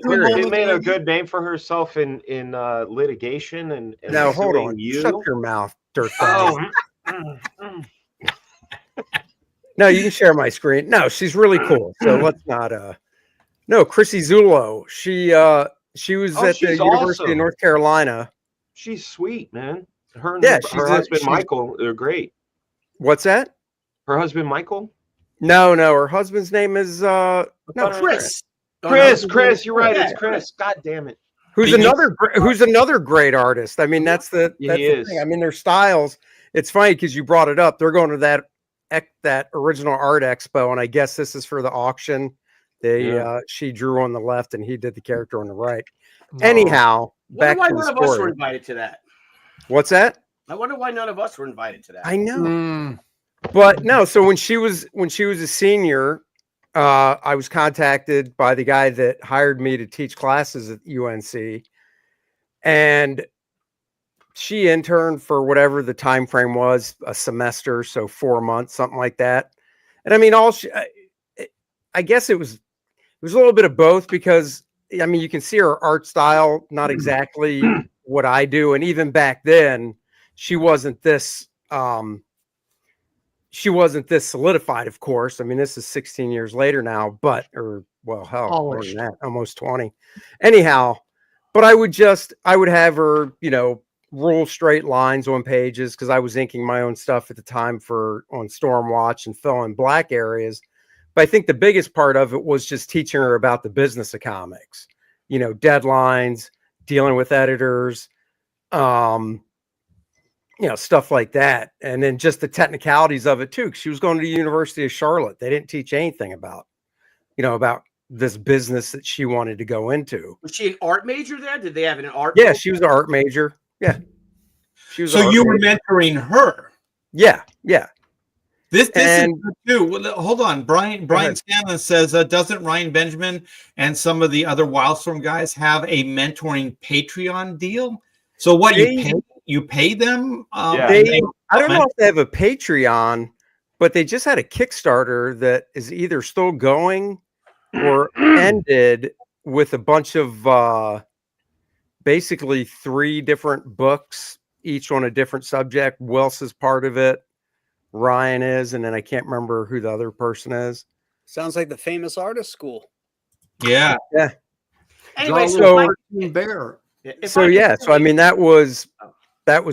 made a good name for herself in litigation and no, hold on. You. Shut your mouth, dirtbag. No, you can share my screen. No, she's really cool. So let's not. No, Chrissy Zullo. She was at the University of North Carolina. She's sweet, man. Her and her husband Michael, they're great. What's that? Her husband Michael? No. Her husband's name is Chris. Chris, you're right. It's Chris. God damn it. Who's another great artist. I mean, that's the thing. I mean, their styles. It's funny because you brought it up. They're going to that original art expo, and I guess this is for the auction. She drew on the left, and he did the character on the right. Oh. Anyhow, back to the story. None of us were invited to that. What's that? I wonder why none of us were invited to that. I know, but no. So when she was a senior, I was contacted by the guy that hired me to teach classes at UNC, and she interned for whatever the time frame was, a semester, so 4 months, something like that. And I mean, I guess it was a little bit of both because I mean, you can see her art style, not exactly what I do, and even back then, she wasn't this solidified, of course. I mean, this is 16 years later now, more than that, almost 20. Anyhow, but I would have her, rule straight lines on pages because I was inking my own stuff at the time on Stormwatch and fill in black areas. But I think the biggest part of it was just teaching her about the business of comics, deadlines, dealing with editors, stuff like that. And then just the technicalities of it too. 'Cause she was going to the University of Charlotte. They didn't teach anything about this business that she wanted to go into. Was she an art major there? Did they have an art? Yeah, she was an art major. Yeah. She was. So you were mentoring her. Yeah. This is too. Well, hold on, Brian Scanlon says, doesn't Ryan Benjamin and some of the other Wildstorm guys have a mentoring Patreon deal? So what you pay them? I don't know if they have a Patreon, but they just had a Kickstarter that is either still going or ended with a bunch of basically 3 different books, each on a different subject. Wells is part of it, Ryan is, and then I can't remember who the other person is. Sounds like the famous artist school. Yeah. Yeah. Anyway, So- Bear. So yeah, so I mean that was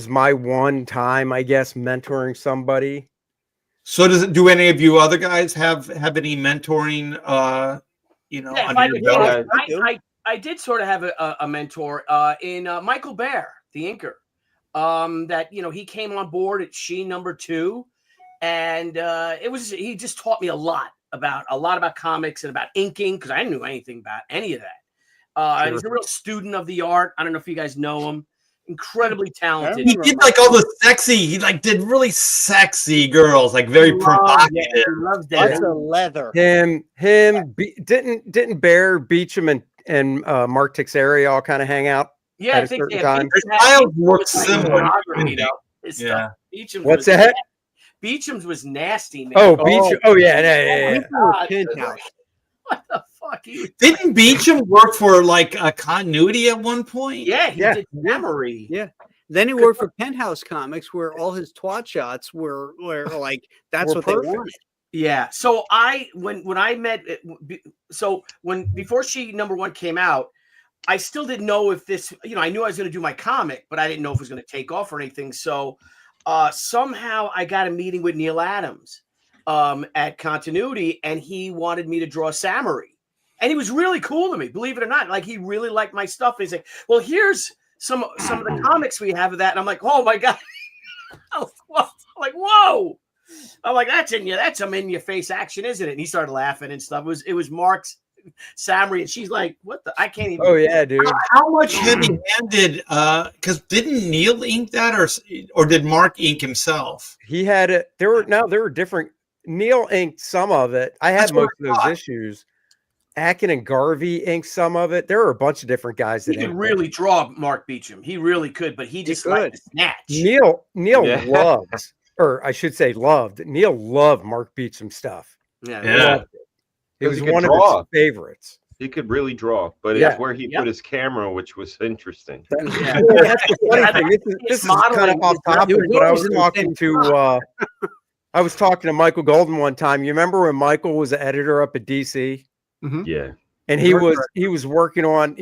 my one time, I guess, mentoring somebody. So do any of you other guys have any mentoring? Yeah, under your belt? I did sort of have a mentor in Michael Bear, the inker. That he came on board at Sheen #2, and he just taught me a lot about comics and about inking, because I didn't know anything about any of that. Sure. He's a real student of the art. I don't know if you guys know him. Incredibly talented. He did like all the sexy. He like did really sexy girls, like very provocative. He loves that. That's a leather. Didn't Bear, Beecham, and Mark Teixeira all kind of hang out? Yeah, at I a think certain yeah, time? Their styles look similar. His Yeah. stuff. Beecham's What's was that? Beecham's was nasty, man. Oh, Beecham. Oh yeah. God, Penthouse. what the fuck? Didn't Beecham work for like a continuity at one point? Yeah, he Yeah. did memory. Yeah. Then he worked for Penthouse Comics, where all his twat shots were like that's Were what perfect. they wanted. Yeah. So when I met, before She #1 came out, I still didn't know if this, I knew I was going to do my comic, but I didn't know if it was going to take off or anything. So somehow I got a meeting with Neil Adams at Continuity, and he wanted me to draw Samurai. And he was really cool to me, believe it or not. Like, he really liked my stuff. And he's like, well, here's some of the comics we have of that. And I'm like, oh my God. I'm like, whoa. I'm like, that's some in your face action, isn't it? And he started laughing and stuff. It was Mark's Samurai, and she's like, what the, I can't even. Oh yeah, dude. How much heavy-handed? Because didn't Neil ink that, or did Mark ink himself? He had it. There were different. Neil inked some of it. I had That's what most I of those thought. issues. Akin and Garvey inked some of it. There were a bunch of different guys He that could inked really draw Mark Beecham. He really could, but he just could. liked to snatch. it. Neil Yeah. loved, or I should say loved. Neil loved Mark Beecham stuff. Yeah. Yeah. Loved it. It 'Cause was he could one draw. of his favorites. He could really draw, but Yeah. it's where he put his camera, which was interesting. Yeah. Well, that's the funny thing. This is kind modeling of off is topic, really but I was awesome. talking to Michael Golden one time. You remember when Michael was the editor up at DC, Yeah. and he was working on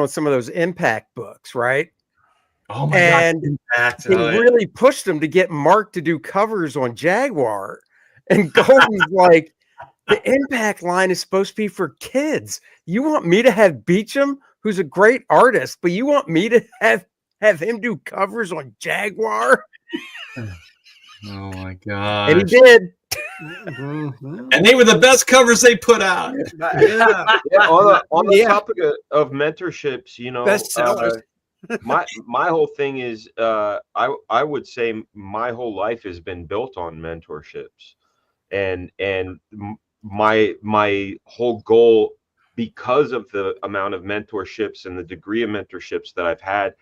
some of those Impact books, right? Oh my And God! Impact. They Oh, yeah. really pushed him to get Mark to do covers on Jaguar, and Golden's like, the Impact line is supposed to be for kids. You want me to have Beecham, who's a great artist, but you want me to have him do covers on Jaguar? Oh my God! And he did. And they were the best covers they put out. Yeah, on the Yeah. topic of mentorships, Best sellers. my whole thing is I would say my whole life has been built on mentorships, and my whole goal, because of the amount of mentorships and the degree of mentorships that I've had,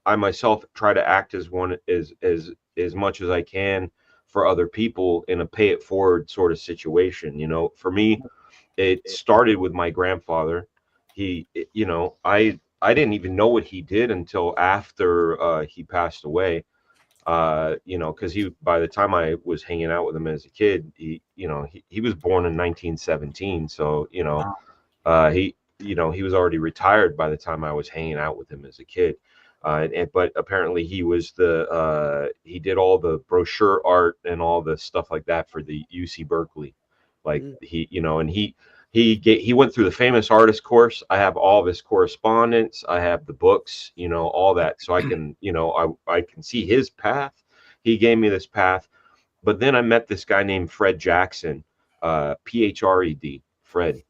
I myself try to act as one as much as I can for other people in a pay it forward sort of situation. For me, it started with my grandfather. He, I didn't even know what he did until after he passed away. Because by the time I was hanging out with him as a kid, he was born in 1917. So, he was already retired by the time I was hanging out with him as a kid. But apparently he was he did all the brochure art and all the stuff like that for the UC Berkeley. Like he went through the famous artist course. I have all of his correspondence. I have the books, all that. So I can, I can see his path. He gave me this path. But then I met this guy named Fred Jackson, Phred, Fred.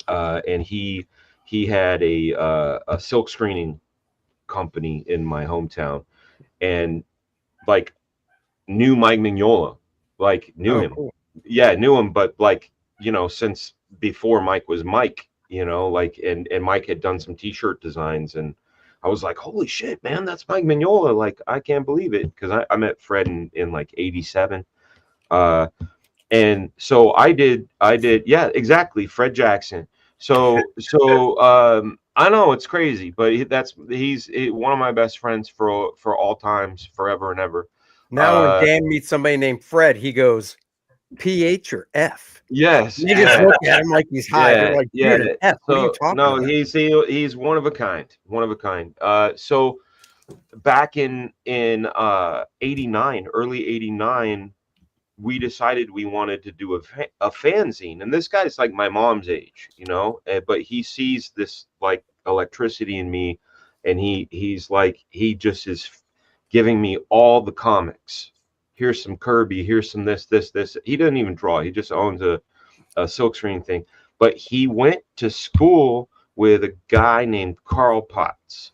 And he had a silk screening company in my hometown, and like knew Mike Mignola, knew him. Cool. Yeah, knew him, but since before Mike was Mike, and Mike had done some t-shirt designs, and I was like, holy shit, man, that's Mike Mignola. Like, I can't believe it. Because I met Fred in like 87. And so I did, yeah, exactly, Fred Jackson. So I know it's crazy, but he's one of my best friends for all times, forever and ever. Now when Dan meets somebody named Fred, he goes, PH or F? Yes. They just look at him like he's high. They're like, dude, an F. What are you talking about? He's one of a kind. One of a kind. So back in 89, early 89, we decided we wanted to do a fanzine, and this guy's like my mom's age, you know, but he sees this like electricity in me, and he's like, he just is giving me all the comics. Here's some Kirby, here's some this. He doesn't even draw, he just owns a silkscreen thing, but he went to school with a guy named Carl Potts.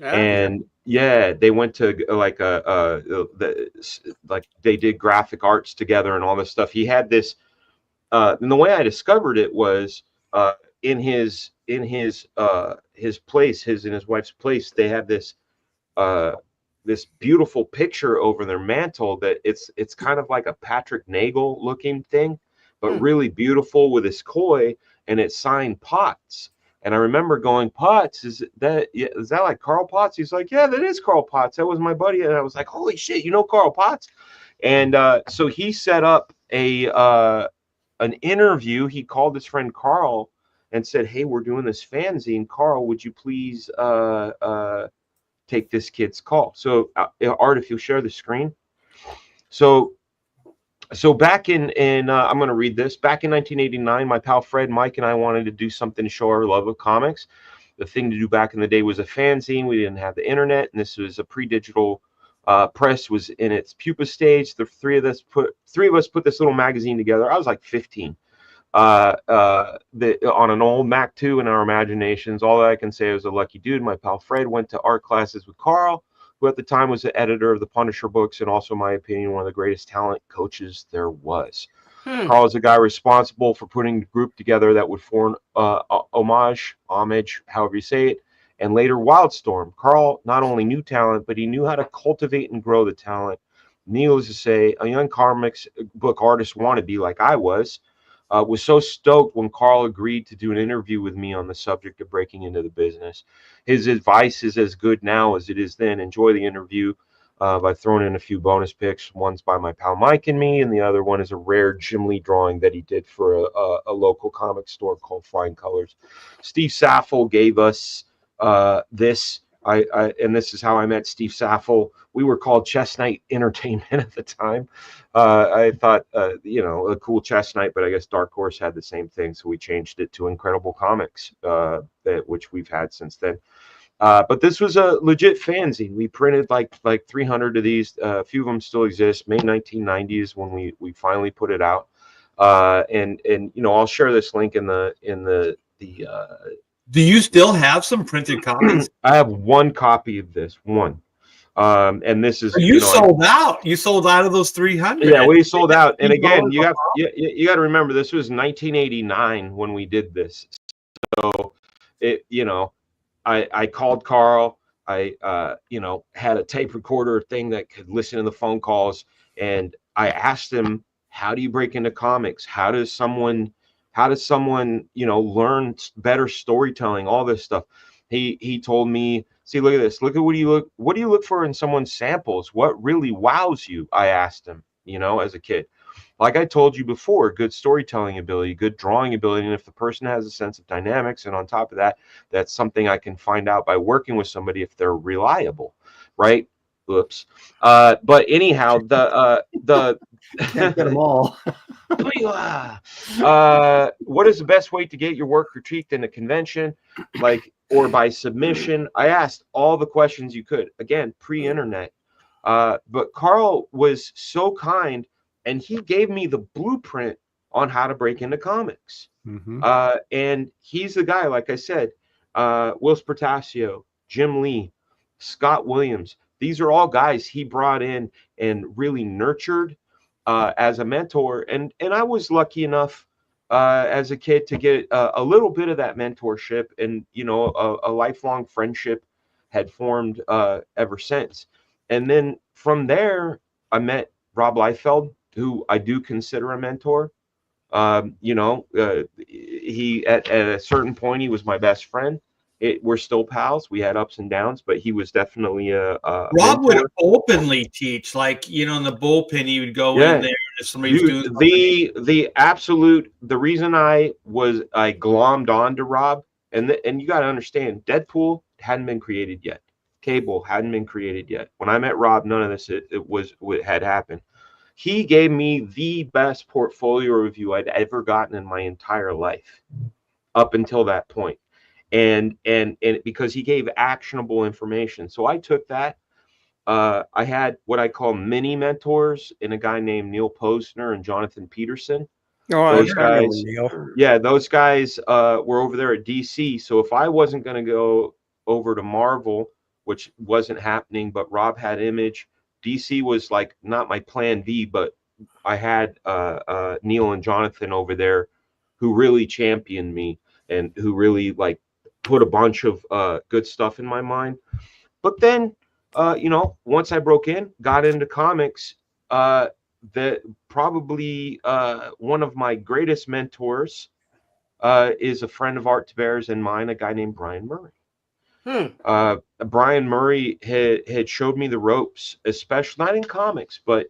And yeah, they went to like like they did graphic arts together and all this stuff. He had this, and the way I discovered it was in his place, his and his wife's place. They had this this beautiful picture over their mantle that it's kind of like a Patrick Nagel looking thing, but really beautiful with his koi, and it's signed Potts. And I remember going, Potts, is that like Carl Potts? He's like, yeah, that is Carl Potts. That was my buddy. And I was like, holy shit, you know Carl Potts? And so he set up an interview. He called his friend Carl and said, hey, we're doing this fanzine. Carl, would you please take this kid's call? So Art, if you'll share the screen. So back in I'm going to read this. Back in 1989, my pal Fred, Mike, and I wanted to do something to show our love of comics. The thing to do back in the day was a fanzine. We didn't have the internet, and this was a pre-digital press was in its pupa stage. The three of us put this little magazine together. I was like 15. On an old Mac 2 in our imaginations. All that I can say is a lucky dude. My pal Fred went to art classes with Carl, who at the time was the editor of the Punisher books and also, in my opinion, one of the greatest talent coaches there was. Carl is a guy responsible for putting the group together that would form homage, however you say it, and later Wildstorm. Carl not only knew talent, but he knew how to cultivate and grow the talent. Needless to say, a young comics book artist wannabe like I was so stoked when Carl agreed to do an interview with me on the subject of breaking into the business. His advice is as good now as it is then. Enjoy the interview by throwing in a few bonus picks. One's by my pal Mike and me, and the other one is a rare Jim Lee drawing that he did for a local comic store called Flying Colors. Steve Saffel gave us this. And this is how I met Steve Saffel. We were called Chess Night Entertainment at the time. I thought, a cool chess night, but I guess Dark Horse had the same thing, so we changed it to Incredible Comics, which we've had since then. But this was a legit fanzine. We printed like 300 of these. A few of them still exist. May 1990s when we finally put it out. And I'll share this link in the Do you still have some printed copies? I have one copy of this, one. And this is sold out. You sold out of those 300. Yeah, we sold out. And again, you got to remember, this was 1989 when we did this. So I called Carl. I had a tape recorder thing that could listen to the phone calls, and I asked him, how do you break into comics? How does someone learn better storytelling, all this stuff? He told me, see, look at this. Look at what do you look for in someone's samples? What really wows you? I asked him, as a kid. Like I told you before, good storytelling ability, good drawing ability. And if the person has a sense of dynamics, and on top of that, that's something I can find out by working with somebody if they're reliable, right? Oops. But anyhow, the can't get them all. What is the best way to get your work critiqued in a convention, or by submission? I asked all the questions you could. Again, pre-internet. But Carl was so kind, and he gave me the blueprint on how to break into comics. Mm-hmm. And he's the guy, like I said, Will Spartasio, Jim Lee, Scott Williams. These are all guys he brought in and really nurtured as a mentor. And I was lucky enough as a kid to get a little bit of that mentorship, and a lifelong friendship had formed ever since. And then from there, I met Rob Liefeld, who I do consider a mentor. He at a certain point, he was my best friend. We're still pals. We had ups and downs, but he was definitely a Rob mentor. would openly teach, like, in the bullpen, he would go in there if somebody was doing something. The reason I glommed on to Rob, and you got to understand, Deadpool hadn't been created yet. Cable hadn't been created yet. When I met Rob, none of this had happened. He gave me the best portfolio review I'd ever gotten in my entire life up until that point. And because he gave actionable information. So I took that. I had what I call mini mentors in a guy named Neil Posner and Jonathan Peterson. Those guys were over there at DC. So if I wasn't going to go over to Marvel, which wasn't happening, but Rob had Image, DC was like not my plan B, but I had Neil and Jonathan over there who really championed me and who really like put a bunch of good stuff in my mind. But then, once I broke in, got into comics, that probably one of my greatest mentors is a friend of Art Tavares and mine, a guy named Brian Murray. Brian Murray had showed me the ropes, especially not in comics, but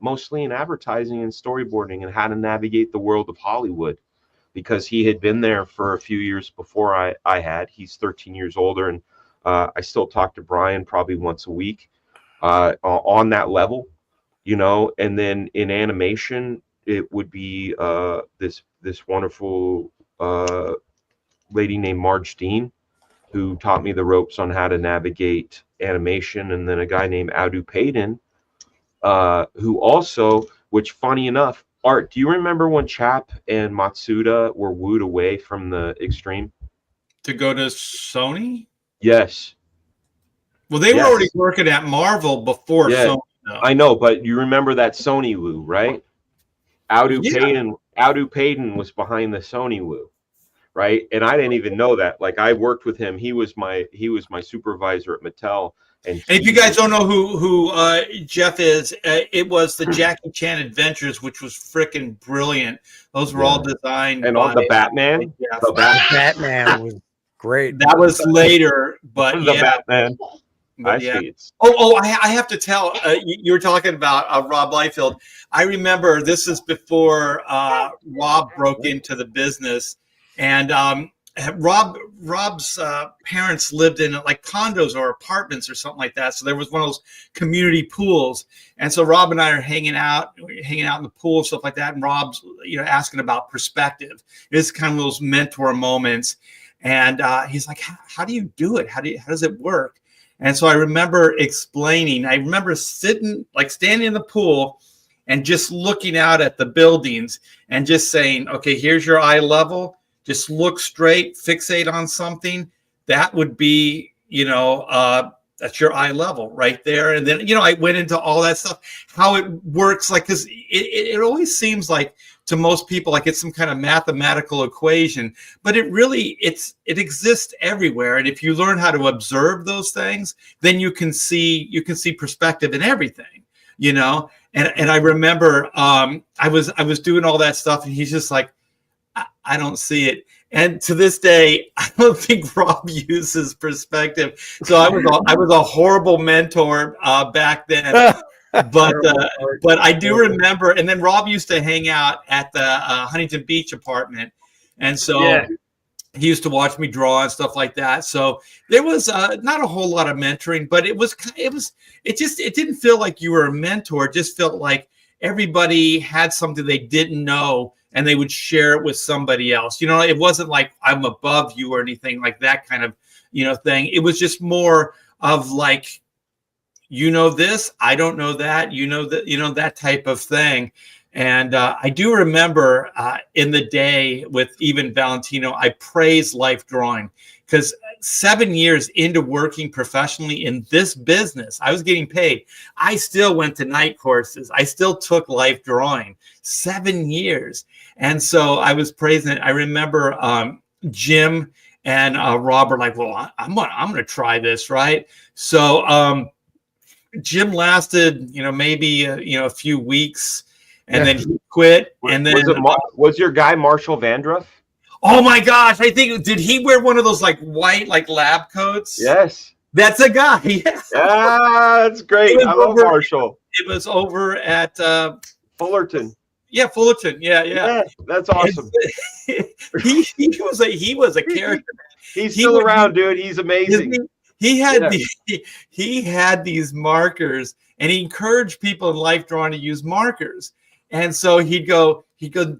mostly in advertising and storyboarding and how to navigate the world of Hollywood, because he had been there for a few years before I had. He's 13 years older, and I still talk to Brian probably once a week on that level, and then in animation, it would be this wonderful lady named Marge Dean, who taught me the ropes on how to navigate animation, and then a guy named Adu Payton, who also, which funny enough, Art, do you remember when Chap and Matsuda were wooed away from the Extreme? To go to Sony? Yes. Well, they were already working at Marvel before Sony. Though. I know, but you remember that Sony woo, right? Adu Payton was behind the Sony woo. Right, and I didn't even know that. Like, I worked with him. He was my supervisor at Mattel. And if you guys don't know who Jeff is, it was the Jackie Chan Adventures, which was freaking brilliant. Those were all designed. And by the Batman. The Batman was great. That was later, but the Batman. But I have to tell. You were talking about Rob Liefeld. I remember this is before Rob broke into the business. And Rob's parents lived in like condos or apartments or something like that. So there was one of those community pools. And so Rob and I are hanging out in the pool, stuff like that. And Rob's, asking about perspective. It's kind of those mentor moments. And he's like, how do you do it? How does it work? And so I remember explaining. I remember standing in the pool and just looking out at the buildings and just saying, okay, here's your eye level. Just look straight, fixate on something. That would be, that's your eye level right there. And then, I went into all that stuff, how it works, like, because it always seems like to most people, like it's some kind of mathematical equation, but it exists everywhere. And if you learn how to observe those things, then you can see perspective in everything, And I remember I was doing all that stuff, and he's just like, I don't see it. And to this day, I don't think Rob uses perspective. So I was a horrible mentor back then. But I do remember. And then Rob used to hang out at the Huntington Beach apartment, and so he used to watch me draw and stuff like that. So there was not a whole lot of mentoring, but it didn't feel like you were a mentor. It just felt like everybody had something they didn't know, and they would share it with somebody else. It wasn't like I'm above you or anything like that kind of, thing. It was just more of like, this, I don't know that, that, that type of thing. And I do remember in the day with even Valentino, I praised Life Drawing, because 7 years into working professionally in this business, I was getting paid. I still went to night courses. I still took Life Drawing. 7 years. And so I was praising it. I remember Jim and Rob are like, well, I'm gonna try this, right? So Jim lasted, maybe a few weeks, and then he quit. And then was your guy Marshall Vandruff? Oh my gosh, I think did he wear one of those like white like lab coats? Yes. That's a guy. Yeah. That's great. I love Marshall. It was over at Fullerton. Yeah, Fullerton. Yeah. That's awesome. He was a character. He's still around, dude. He's amazing. He had these markers, and he encouraged people in life drawing to use markers. And so he'd go,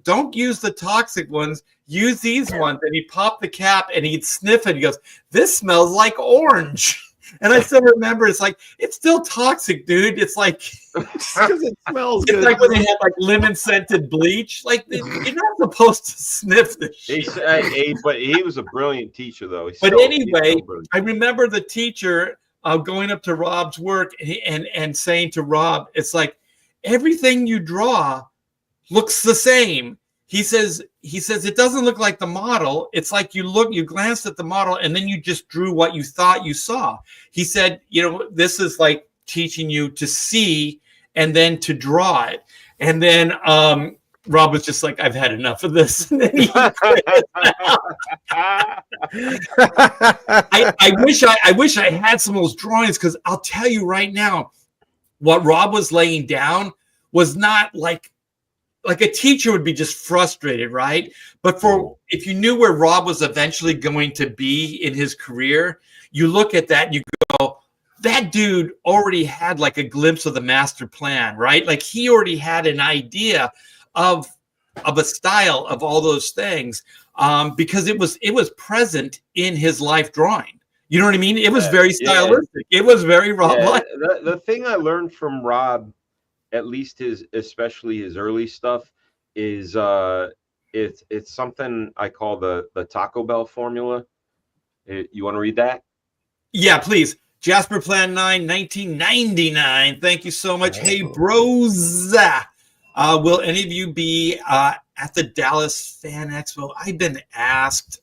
don't use the toxic ones, use these ones. And he'd pop the cap and he'd sniff it. He goes, this smells like orange. And I still remember, it's like, it's still toxic, dude. It's like, because it smells it's good. like when they had like lemon scented bleach. Like, you're not supposed to sniff this shit. But he was a brilliant teacher, though. Anyway, I remember the teacher going up to Rob's work and saying to Rob, it's like, everything you draw looks the same. He says it doesn't look like the model. It's like you glanced at the model and then you just drew what you thought you saw. He said, this is like teaching you to see and then to draw it. And then Rob was just like, I've had enough of this. And then he I wish I had some of those drawings, because I'll tell you right now, what Rob was laying down was not like a teacher would be just frustrated, right? But if you knew where Rob was eventually going to be in his career, you look at that and you go, that dude already had like a glimpse of the master plan, right? Like he already had an idea of a style of all those things, because it was present in his life drawing. You know what I mean? It was very stylistic. Yeah. It was very Rob-like. The thing I learned from Rob, at least especially his early stuff, is it's something I call the Taco Bell formula. You want to read that? Yeah, please. Jasper Plan 9, 1999. Thank you so much. Hey, bros. Will any of you be at the Dallas Fan Expo? I've been asked.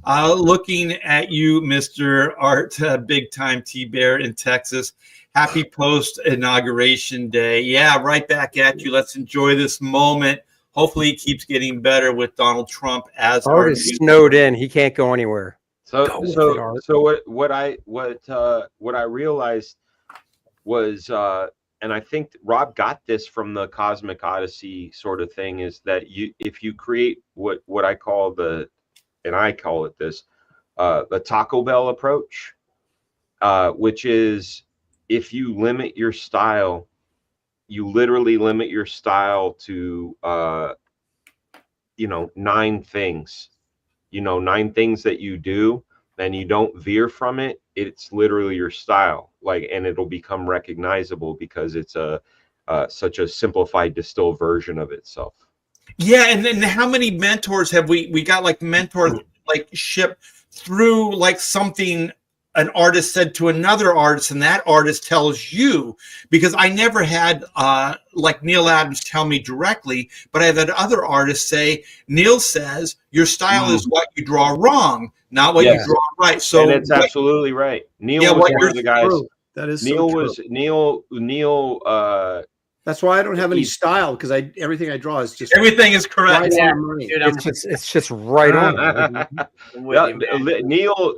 Looking at you, Mr. Art, Big Time T-Bear in Texas. Happy post-inauguration day. Yeah, right back at you. Let's enjoy this moment. Hopefully it keeps getting better with Donald Trump as Art is snowed in. He can't go anywhere. So what I realized was, and I think Rob got this from the Cosmic Odyssey sort of thing, is that if you create what I call the Taco Bell approach, which is, if you limit your style, you literally limit your style to 9 things. 9 things that you do, and you don't veer from it. It's literally your style, and it'll become recognizable because it's such a simplified, distilled version of itself. Yeah, and then how many mentors have we got? Like mentors shipped through something an artist said to another artist, and that artist tells you, because I never had Neil Adams tell me directly, but I've had other artists say, Neil says your style is what you draw wrong, not what you draw right. So, and it's absolutely right. Neil was one of the guys. That is Neil so was true. Neil. That's why I don't have any style, because everything I draw is just everything is correct. Right it's just right on. Neil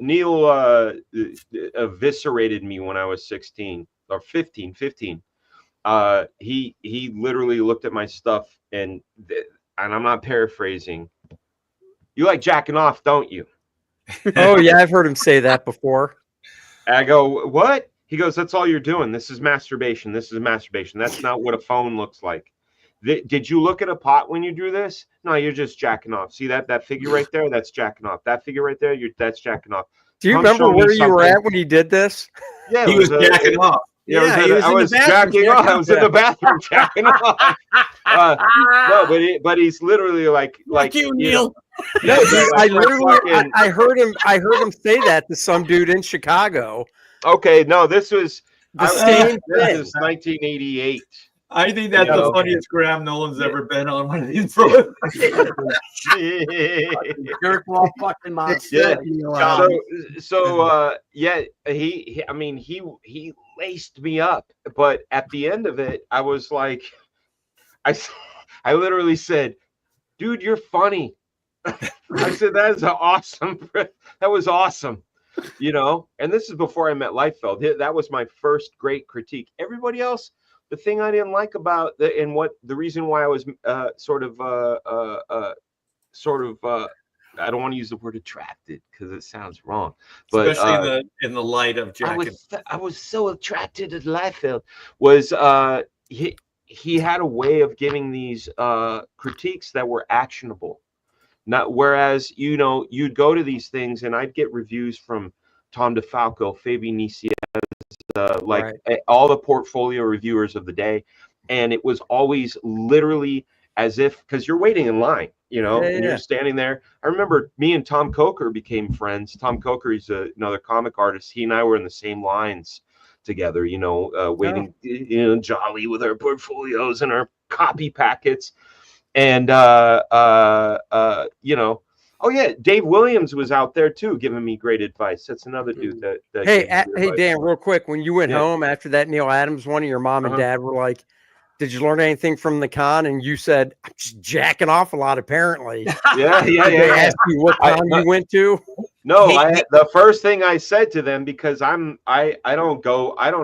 eviscerated me when I was 16 or 15. He literally looked at my stuff and I'm not paraphrasing. You like jacking off, don't you? Oh yeah, I've heard him say that before. I go, what? He goes, that's all you're doing. This is masturbation. This is masturbation. That's not what a phone looks like. Did you look at a pot when you drew this? No, you're just jacking off. See that figure right there? That's jacking off. That figure right there, that's jacking off. Do you remember where you were at when he did this? Yeah, he was jacking off. Yeah, I was jacking off. I was in the bathroom jacking off. No, but he's literally like you, Neil. No, I heard him say that to some dude in Chicago. Okay, no, this was the same thing. This is 1988. I think that's You the know? funniest Graham Nolan's ever been on one of these programs. Jerk off fucking monster. Yeah. Neil So, Adams. yeah, he I mean, he laced me up, but at the end of it, I was like, I, s- I literally said, dude, you're funny. I said, that is awesome. That was awesome. You know, and this is before I met Liefeld. That was my first great critique. Everybody else, the thing I didn't like about and what the reason why I was I don't want to use the word attracted because it sounds wrong, but Especially in the light of Jack. I was so attracted to Liefeld was he had a way of giving these critiques that were actionable. Not whereas, you know, you'd go to these things and I'd get reviews from Tom DeFalco, Fabian Niciez, all the portfolio reviewers of the day, and it was always literally as if, because you're waiting in line, you know, and you're standing there. I remember me and Tom Coker became friends. Tom Coker, he's another comic artist. He and I were in the same lines together, you know, waiting, you know, jolly with our portfolios and our copy packets. And you know, oh yeah, Dave Williams was out there too, giving me great advice. That's another dude that Hey, gave me good hey, advice. Dan, real quick, when you went home after that Neil Adams one, your mom and dad were like, "Did you learn anything from the con?" And you said, "I'm just jacking off a lotght, apparently." Yeah. They asked you what con you went to. No, the first thing I said to them, because I don't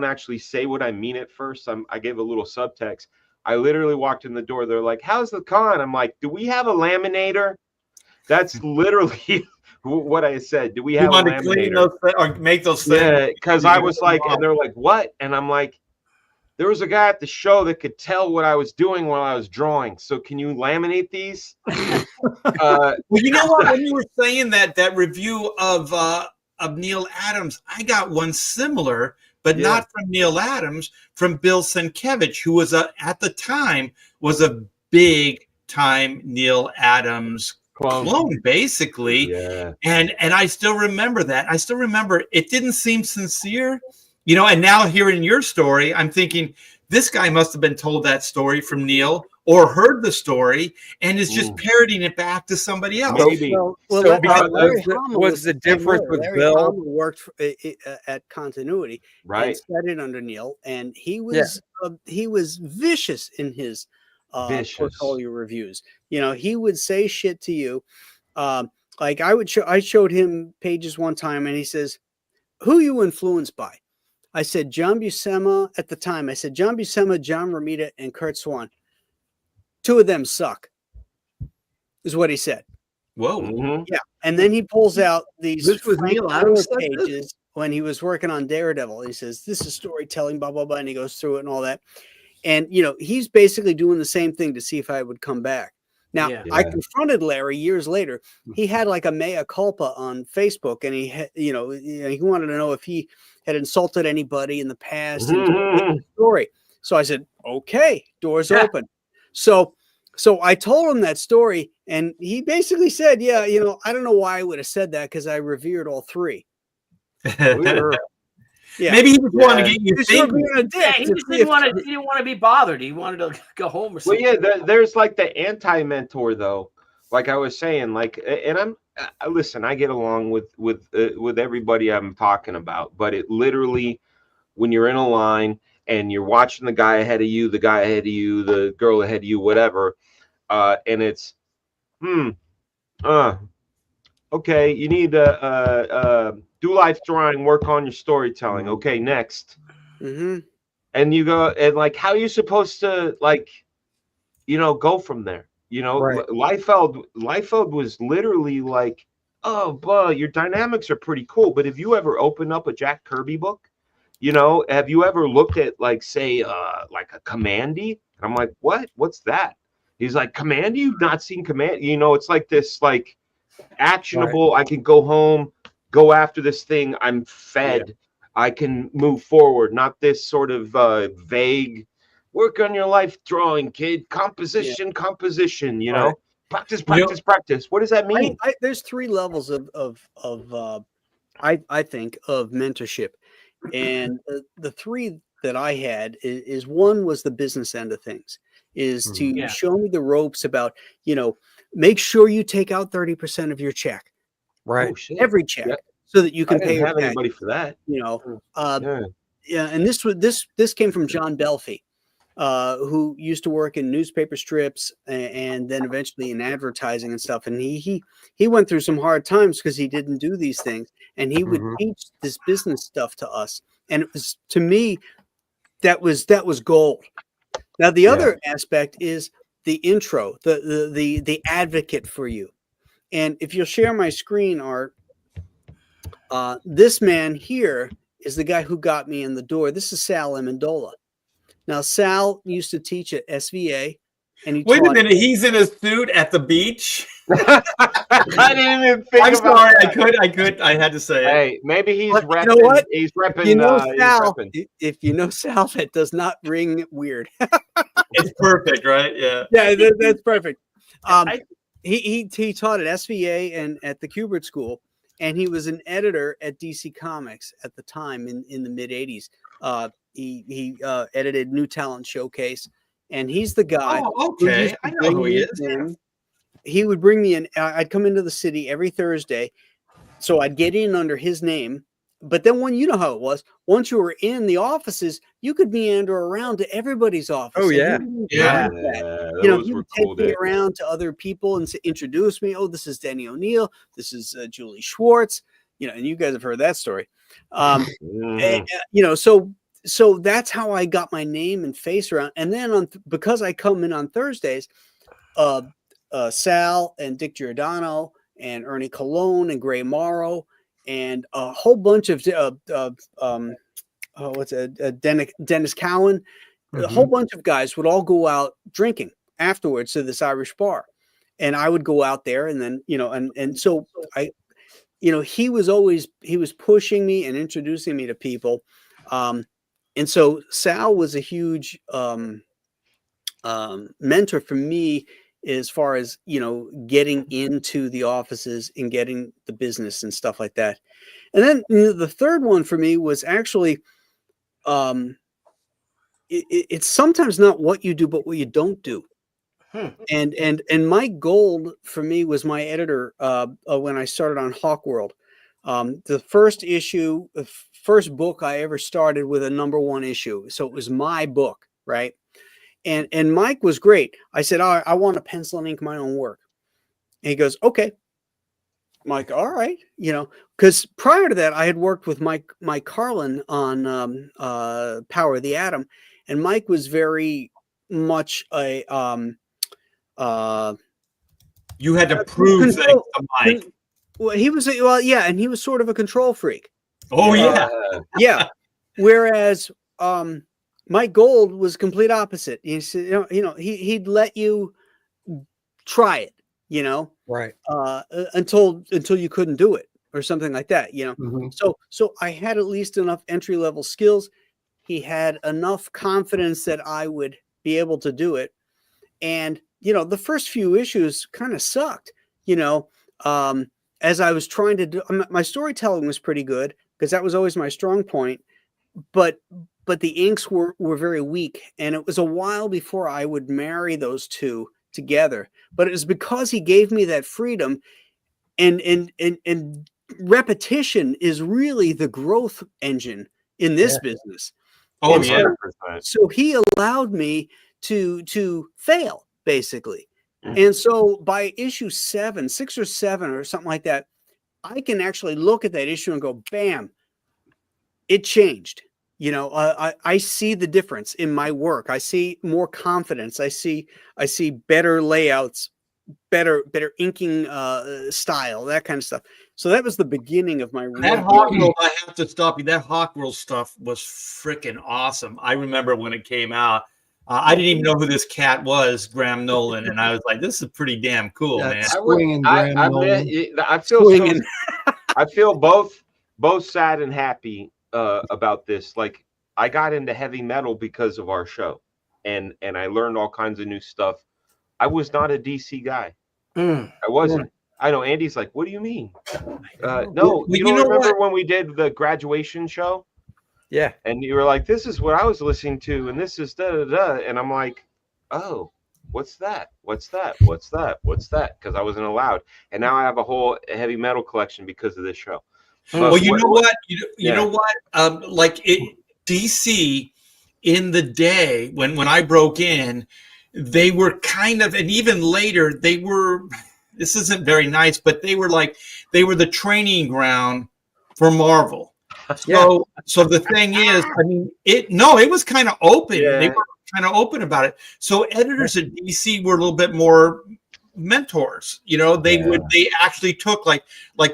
actually say what I mean at first. I gave a little subtext. I literally walked in the door. They're like, "How's the con?" I'm like, "Do we have a laminator?" That's literally what I said. Do we have a laminator? Clean those or make those things? Yeah, because I was like, and they're like, "What?" And I'm like, there was a guy at the show that could tell what I was doing while I was drawing. So can you laminate these? Well, you know what? When you were saying that review of Neil Adams, I got one similar, but not from Neil Adams, from Bill Sienkiewicz, who was at the time was a big time Neil Adams clone basically. Yeah. And I still remember that. I still remember it didn't seem sincere, you know, and now hearing your story, I'm thinking this guy must have been told that story from Neil or heard the story and is just parroting it back to somebody else. Maybe. Was the difference with Larry Bill? Hama worked at Continuity, Right. and studied under Neil, and he was vicious in his portfolio reviews. You know, he would say shit to you. Like I showed him pages one time, and he says, "Who you influenced by?" I said, John Buscema at the time. I said, John Buscema, John Romita, and Kurt Swan. Two of them suck, is what he said. Whoa. Mm-hmm. Yeah. And then he pulls out these This was Neil Adams pages when he was working on Daredevil. He says, this is storytelling, blah, blah, blah. And he goes through it and all that. And, you know, he's basically doing the same thing to see if I would come back. Now, I confronted Larry years later. He had like a mea culpa on Facebook, and he wanted to know if he had insulted anybody in the past and the story. So I said, okay, doors open. So I told him that story, and he basically said, yeah, you know, I don't know why I would have said that because I revered all three. Yeah. Maybe he just wanted to get you thinking. He just didn't want to be bothered. He wanted to go home or something. Well, yeah, there's like the anti-mentor though. Like I was saying, like, and listen, I get along with everybody I'm talking about, but it literally, when you're in a line and you're watching the guy ahead of you, the guy ahead of you, the girl ahead of you, whatever, and it's, okay, you need to do life drawing, work on your storytelling. Okay, next. And you go, and like, how are you supposed to, like, you know, go from there? You know, Liefeld was literally like, oh, but your dynamics are pretty cool. But have you ever opened up a Jack Kirby book? You know, have you ever looked at, like, say, like a Commandy? And I'm like, what? What's that? He's like, Commandy? You've not seen Command? You know, it's like this, like, actionable. I can go home, go after this thing. I'm fed. I can move forward. Not this sort of vague, work on your life drawing, kid. Composition. You know, practice. What does that mean? There's three levels I think of mentorship, and the three that I had is one was the business end of things, is to Yeah. show me the ropes about, make sure you take out 30% of your check, Right. Oh shit. every check, Yeah. so that you I can pay didn't your have tax, anybody for that. Yeah. yeah. And this came from John Belfi, who used to work in newspaper strips and then eventually in advertising and stuff. And he went through some hard times because he didn't do these things, and he would teach this business stuff to us. And it was, to me, that was gold. Now the other aspect is the intro, the advocate for you. And if you'll share my screen, Art, this man here is the guy who got me in the door. This is Sal Amendola. Now, Sal used to teach at SVA, and he Wait a taught. minute, he's in a suit at the beach. I didn't even think I'm about sorry, that. I had to say it. Hey, maybe he's But repping. you know what? He's repping. You know, he's Sal. repping. If you know Sal, that does not ring weird. It's perfect, right? Yeah. Yeah, that's perfect. I- He taught at SVA and at the Kubert School, and he was an editor at DC Comics at the time in the mid '80s. He edited New Talent Showcase, and he's the guy. Oh, who okay. used to I know bring who he me is. in. He would bring me in. I'd come into the city every Thursday, so I'd get in under his name. But then, you know how it was. Once you were in the offices, you could meander around to everybody's office. Oh, and yeah. he would Yeah. enjoy that. Those He were would take cool me days. around to other people and introduce me. Oh, this is Denny O'Neil. This is Julie Schwartz. And you guys have heard that story. Mhm. So that's how I got my name and face around. And then because I come in on Thursdays, Sal and Dick Giordano and Ernie Colon and Gray Morrow and a whole bunch of Dennis Cowan, a whole bunch of guys would all go out drinking afterwards to this Irish bar, and I would go out there, and then and so I, he was pushing me and introducing me to people, and so Sal was a huge mentor for me as far as getting into the offices and getting the business and stuff like that. And then the third one for me was actually it's sometimes not what you do but what you don't do. And my goal for me was my editor when I started on Hawk World. The first book I ever started with a #1 issue, so it was my book, right? And Mike was great. I said, I want to pencil and ink my own work. And he goes, okay. I'm like, all right, because prior to that, I had worked with Mike Carlin on Power of the Atom, and Mike was very much a You had to prove things to Mike. Well, he was and he was sort of a control freak. Oh yeah. Yeah. Whereas Mike Gold was complete opposite. He said, he'd let you try it, Right. Until you couldn't do it or something like that, Mhm. So I had at least enough entry level skills. He had enough confidence that I would be able to do it. And, the first few issues kind of sucked, as I was trying to do. My storytelling was pretty good because that was always my strong point, but the inks were very weak. And it was a while before I would marry those two together. But it was because he gave me that freedom, and repetition is really the growth engine in this business. Oh And yeah. so he allowed me to fail, basically. And so by issue 6 or 7 or something like that, I can actually look at that issue and go, bam, it changed. I see the difference in my work. I see more confidence. I see better layouts, better inking style, that kind of stuff. So that was the beginning of my That Hawk World, I have to stop you. That Hawk World stuff was freaking awesome. I remember when it came out. I didn't even know who this cat was, Graham Nolan, and I was like, "This is pretty damn cool, man." I feel both sad and happy about this. Like, I got into heavy metal because of our show, and I learned all kinds of new stuff. I was not a DC guy. I wasn't. I know Andy's like, what do you mean? No, Well, you don't remember when we did the graduation show? Yeah. And you were like, this is what I was listening to, and this is da da da. And I'm like, oh, what's that? What's that? What's that? What's that? Because I wasn't allowed. And now I have a whole heavy metal collection because of this show. But Well, you know what? You know what? DC in the day when I broke in, they were kind of, and even later, they were, this isn't very nice, but they were the training ground for Marvel. So the thing is, I mean, it was kind of open. Yeah. They were kind of open about it. So editors at DC were a little bit more mentors. They actually took, like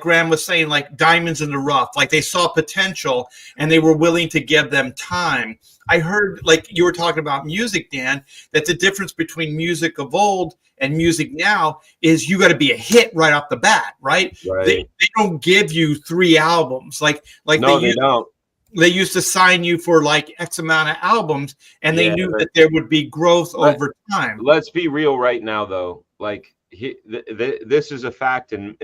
Graham was saying, like diamonds in the rough. Like they saw potential and they were willing to give them time. I heard, like you were talking about music, Dan, that the difference between music of old and music now is you got to be a hit right off the bat, right? They don't give you 3 albums like no, they don't. They used to sign you for like X amount of albums, and they knew that there would be growth over time. Let's be real right now, though. Like this is a fact, and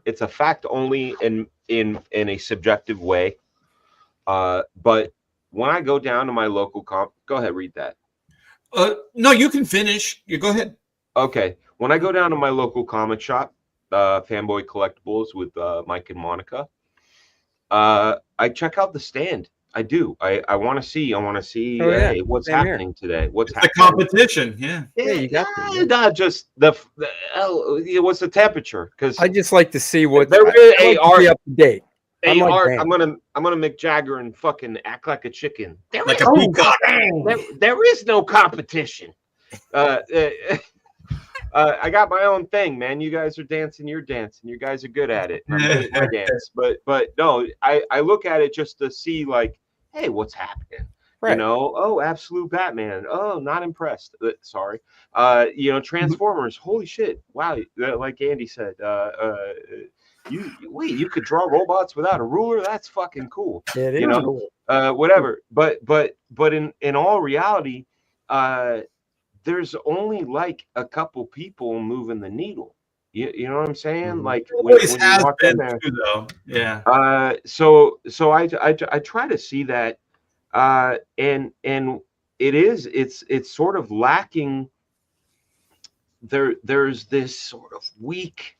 it's a fact only in a subjective way. But when I go down to my local go ahead, read that. No, you can finish. You go ahead. Okay. When I go down to my local comic shop, Fanboy Collectibles with Mike and Monica, I check out the stand. I do. I want to see. Hey, what's happening today? What's happening? The competition. Yeah. You got not just what's the temperature? Because I just like to see what they're really up to date. Hey, Art, I'm gonna Mick Jagger and fucking act like a chicken. Like a peacock. There is no competition. I got my own thing, man. You guys are dancing, you're dancing. You guys are good at it. I'm good at my dance. But no, I look at it just to see, like, hey, what's happening? Right. Oh, Absolute Batman. Oh, not impressed. Sorry. Transformers. Holy shit. Wow. Like Andy said, you could draw robots without a ruler. That's fucking cool. It is cool. Whatever. But in all reality, there's only like a couple people moving the needle. You know what I'm saying? Like when you walk in there, too, though. Yeah. So I try to see that, and it's sort of lacking. There's this sort of weak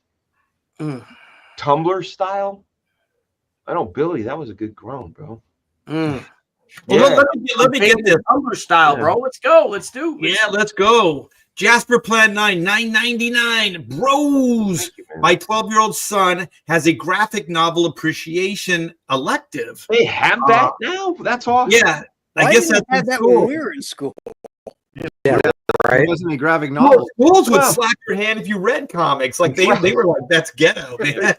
Tumblr style. I know, Billy, that was a good groan, bro. Well, let me get this Tumblr style, bro. Let's go. Let's go. Jasper Plan 9, $9.99. Bros. My 12-year-old son has a graphic novel appreciation elective. They have that now? That's awesome. Yeah. I guess that's that when we were in school. Yeah, right. It wasn't a graphic novel. Schools would slap your hand if you read comics. Like they were like, that's ghetto. Yes.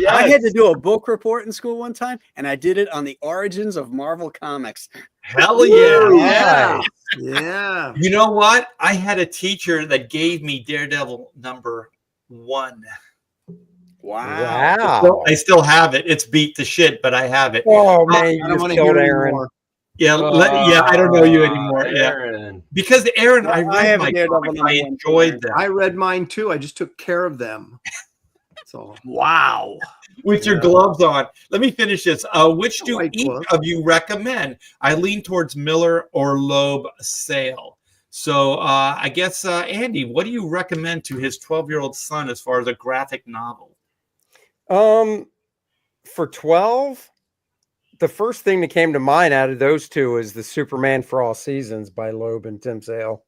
I had to do a book report in school one time, and I did it on the origins of Marvel Comics. Hell yeah. Yeah. Yeah. You know what? I had a teacher that gave me Daredevil #1. Wow. I still have it. It's beat to shit, but I have it. Oh man, you I don't just want to killed hear Aaron. anymore. Yeah, I don't know you anymore. Aaron. Yeah, because Aaron, I read have my a Daredevil comics. I #1 enjoyed them. I read mine too. I just took care of them. That's all. Wow. With your gloves on. Let me finish this. Which do White each gloves. of you recommend? I lean towards Miller or Loeb Sale. So I guess, Andy, what do you recommend to his 12-year-old son as far as a graphic novel? For 12, the first thing that came to mind out of those two is the Superman for All Seasons by Loeb and Tim Sale.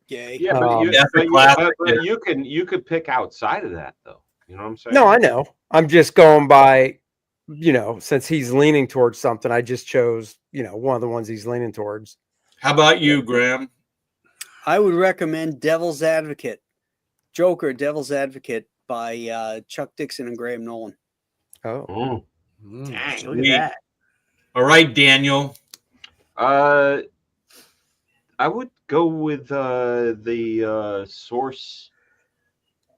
Yay. Yeah, but, That's a classic, but you could pick outside of that, though. You know what I'm saying? No, I know. I'm just going by, since he's leaning towards something, I just chose, one of the ones he's leaning towards. How about you, Graham? I would recommend Devil's Advocate, Joker, Devil's Advocate by Chuck Dixon and Graham Nolan. Oh. Dang, look at that. All right, Daniel. I would go with the source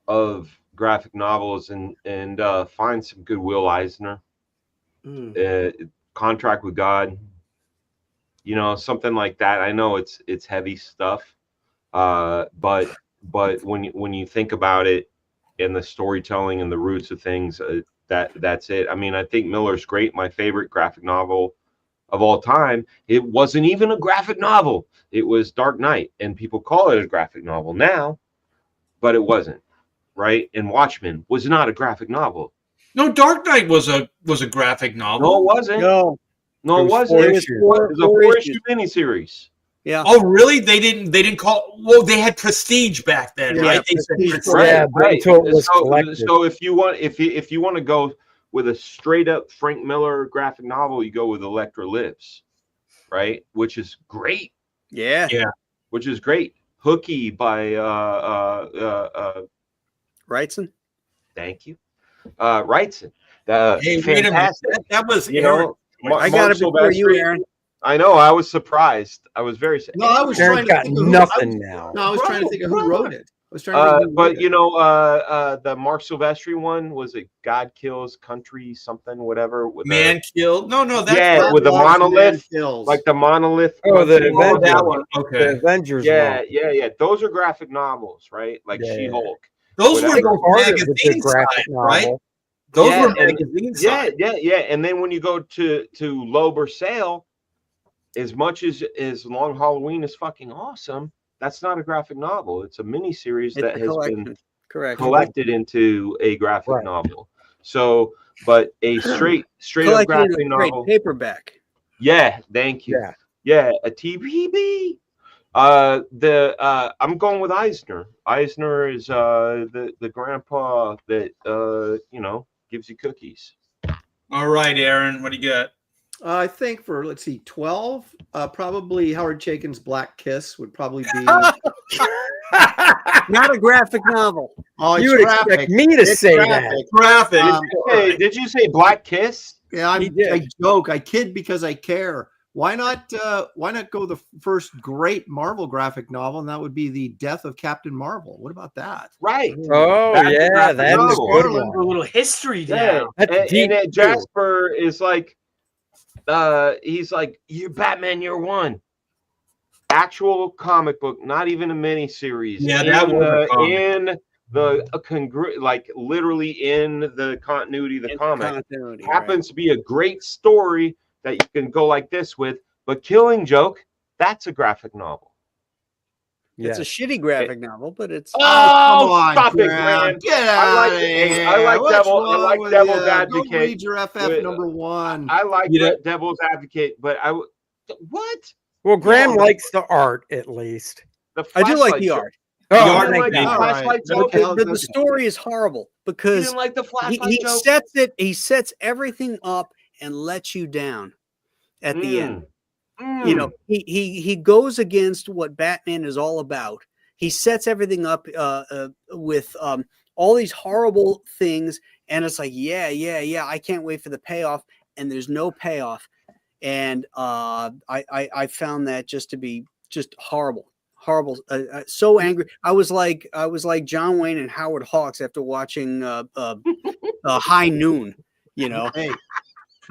of graphic novels and find some good Will Eisner. Contract with God. Something like that. I know it's heavy stuff, but when you think about it and the storytelling and the roots of things, That's it. I mean, I think Miller's great. My favorite graphic novel of all time. It wasn't even a graphic novel. It was Dark Knight, and people call it a graphic novel now, but it wasn't, right? And Watchmen was not a graphic novel. No, Dark Knight was a graphic novel. No, it wasn't. No, No, it wasn't. four It issues. was a four-issue miniseries. Yeah. Oh, really? They didn't call. Well, they had Prestige back then, Yeah, right? They said Prestige. Prestige. Yeah, but until it was So, collected. so if you want to go with a straight up Frank Miller graphic novel, you go with Electra Lives, right? Which is great. Yeah. Yeah. Which is great. Hooky by Wrightson. thank you. Wrightson. Hey, wait a minute. Fantastic. That was You Aaron. know, I got it before you, Silvestri. Aaron. I know. I was surprised. I was very sad. No, I was Aaron's trying to got think of nothing now. No, I was trying to think of who wrote it. I was trying to think of who But wrote you it. know, the Mark Silvestri one was it God Kills Country something whatever with Man killed. No, that's yeah, God with the Loves Man monolith, Kills. like the monolith. Oh, the country. Oh, Avengers. that one. The Okay. Avengers. Yeah, one. yeah. Those are graphic novels, right? Like Yeah. She-Hulk. Those were Whatever. those Started with the magazine graphic side, right? novel. Those Yeah, were and- magazine Yeah, side. yeah. And then when you go to Loeb or Sale, as much as Long Halloween is fucking awesome, that's not a graphic novel. It's a mini series It's that a has collection. been Correct. collected into a graphic Right. novel. So, but a straight up Collected graphic into a great novel. paperback. Yeah, thank you. Yeah. Yeah, a TPB. I'm going with Eisner. Eisner is the grandpa that gives you cookies. All right, Aaron. What do you got? I think for let's see, 12, probably Howard Chaykin's Black Kiss would probably be. Not a graphic novel. Oh, it's You would graphic. expect me to It's say graphic. that. Graphic. Hey, did you say Black Kiss? Yeah, He did. I joke. I kid because I care. Why not go the first great Marvel graphic novel, and that would be the Death of Captain Marvel. What about that? Right. Oh, That's a yeah, graphic that's a novel. good A one. little history Yeah. down. That's And deep, then too. Jasper is like, he's like, "You're Batman, you're one." Actual comic book, not even a mini series. Yeah, that was a comic. in the like literally in the continuity of the comic. Continuity, Happens to be a great story that you can go like this with, but Killing Joke, that's a graphic novel. right. It's a Yes. shitty graphic novel, but it's Oh, come on, stop it, Graham. man. Get I out like- of hey, here. I like What's Devil- I wrong like with Devil's you? Advocate Go read your FF with- number one. I like You know- Devil's Advocate, but what? Well, Graham Yeah. likes the art at least. The I do like flashlight the joke. art. Oh, You art didn't thank like the God. All right. flashlight Okay, joke? I'll- The story is horrible You because didn't like the flashlight he joke? sets it. He sets everything up and lets you down at the end. You know, he goes against what Batman is all about. He sets everything up with all these horrible things, and it's like, yeah, I can't wait for the payoff, and there's no payoff, and I found that just to be just horrible, so angry. I was like John Wayne and Howard Hawks after watching High Noon. You know, Hey.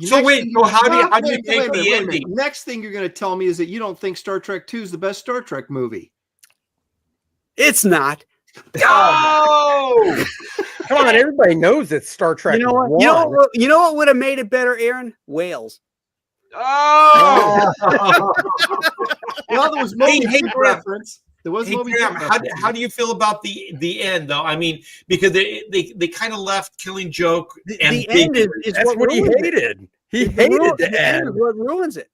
So Next wait, thing so how do you wait, take wait a the minute. ending? Next thing you're going to tell me is that you don't think Star Trek 2 is the best Star Trek movie. it's not. No! Come on, everybody knows it's Star Trek. You know what? 1. You know what would have made it better, Aaron? Whales. Oh! Well, there was Moby Hey, Dick Graham. reference. There was Hey, Moby Graham, Dick how reference. do you feel about the end though? I mean, because they kind of left Killing Joke and The end is That's what he ruins it. hated. He The ru- hated the the end is end. what ruins it.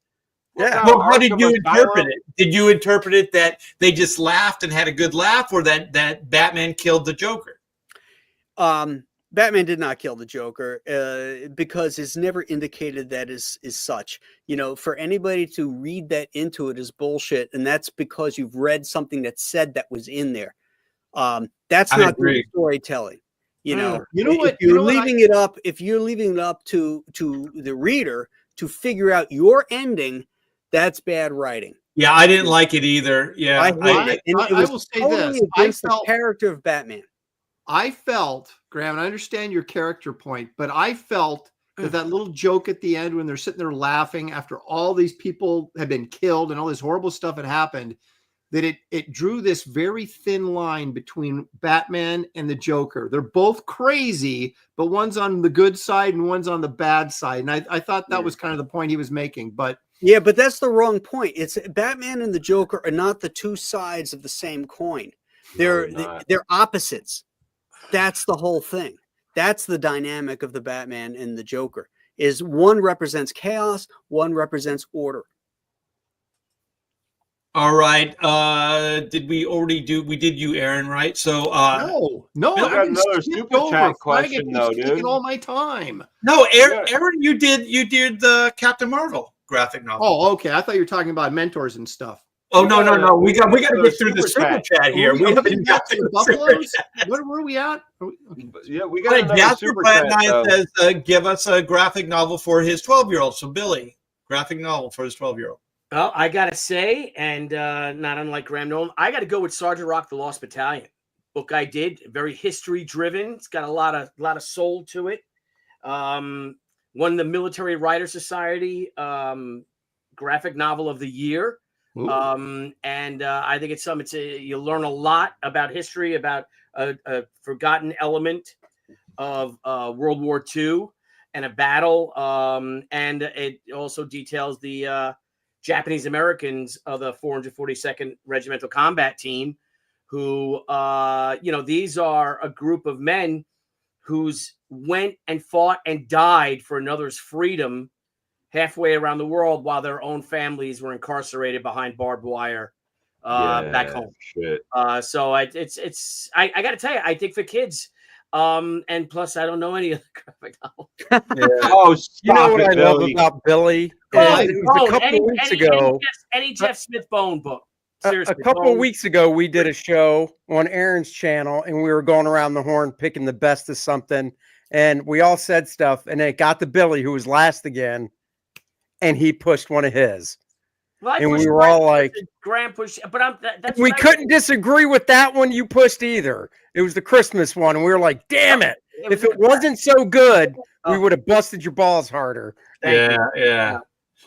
Yeah. Well, how did Arkham you Asylum? interpret it? Did you interpret it that they just laughed and had a good laugh, or that Batman killed the Joker? Batman did not kill the Joker because it's never indicated that is such. You know, for anybody to read that into it is bullshit, and that's because you've read something that said that was in there. That's I not agree. good storytelling. You know, You know what- If you're you know what leaving it up, if you're leaving it up to the reader to figure out your ending, that's bad writing. Yeah, I didn't like it either. Yeah, I hate it. And it I was will say totally this. I against the felt, character of Batman. Graham, and I understand your character point, but I felt that little joke at the end when they're sitting there laughing after all these people had been killed and all this horrible stuff had happened, that it drew this very thin line between Batman and the Joker. They're both crazy, but one's on the good side and one's on the bad side. And I thought that was kind of the point he was making. But yeah, but that's the wrong point. It's Batman and the Joker are not the two sides of the same coin. They're opposites. That's the whole thing. That's the dynamic of the Batman and the Joker. Is one represents chaos, one represents order. All right. Did we already do? We did you, Aaron, right? So no, I got another super chat question though, dude. All my time. No, Aaron, you did the Captain Marvel graphic novel. Oh, okay. I thought you were talking about mentors and stuff. Oh no. We got to get through the super chat here. We haven't got to the Buffaloes. Where are we at? Yeah, we got another Jasper super chat. says, give us a graphic novel for his 12-year-old. So Billy, graphic novel for his 12-year-old. Well, I gotta say, and not unlike Graham Nolan, I got to go with Sergeant Rock: The Lost Battalion. Book I did, very history driven. It's got a lot of soul to it. Won the Military Writers Society graphic novel of the year. And I think you learn a lot about history, about a forgotten element of World War II and a battle. And it also details the Japanese Americans of the 442nd Regimental Combat Team, who, these are a group of men who's went and fought and died for another's freedom halfway around the world while their own families were incarcerated behind barbed wire back home. Shit. So I got to tell you, I think for kids, and plus I don't know any of the graphic novels. Oh, You know what I love Billy. about Billy? It was a couple of weeks ago. Any Jeff Smith Bone book. A Seriously, couple of weeks ago, we did a show on Aaron's channel, and we were going around the horn picking the best of something, and we all said stuff, and it got to Billy, who was last again, and he pushed one of his. Well, and we were all like, Graham pushed, but that's we couldn't disagree with that one you pushed either. It was the Christmas one, and we were like, damn it. If it wasn't so good, we would have busted your balls harder. Yeah.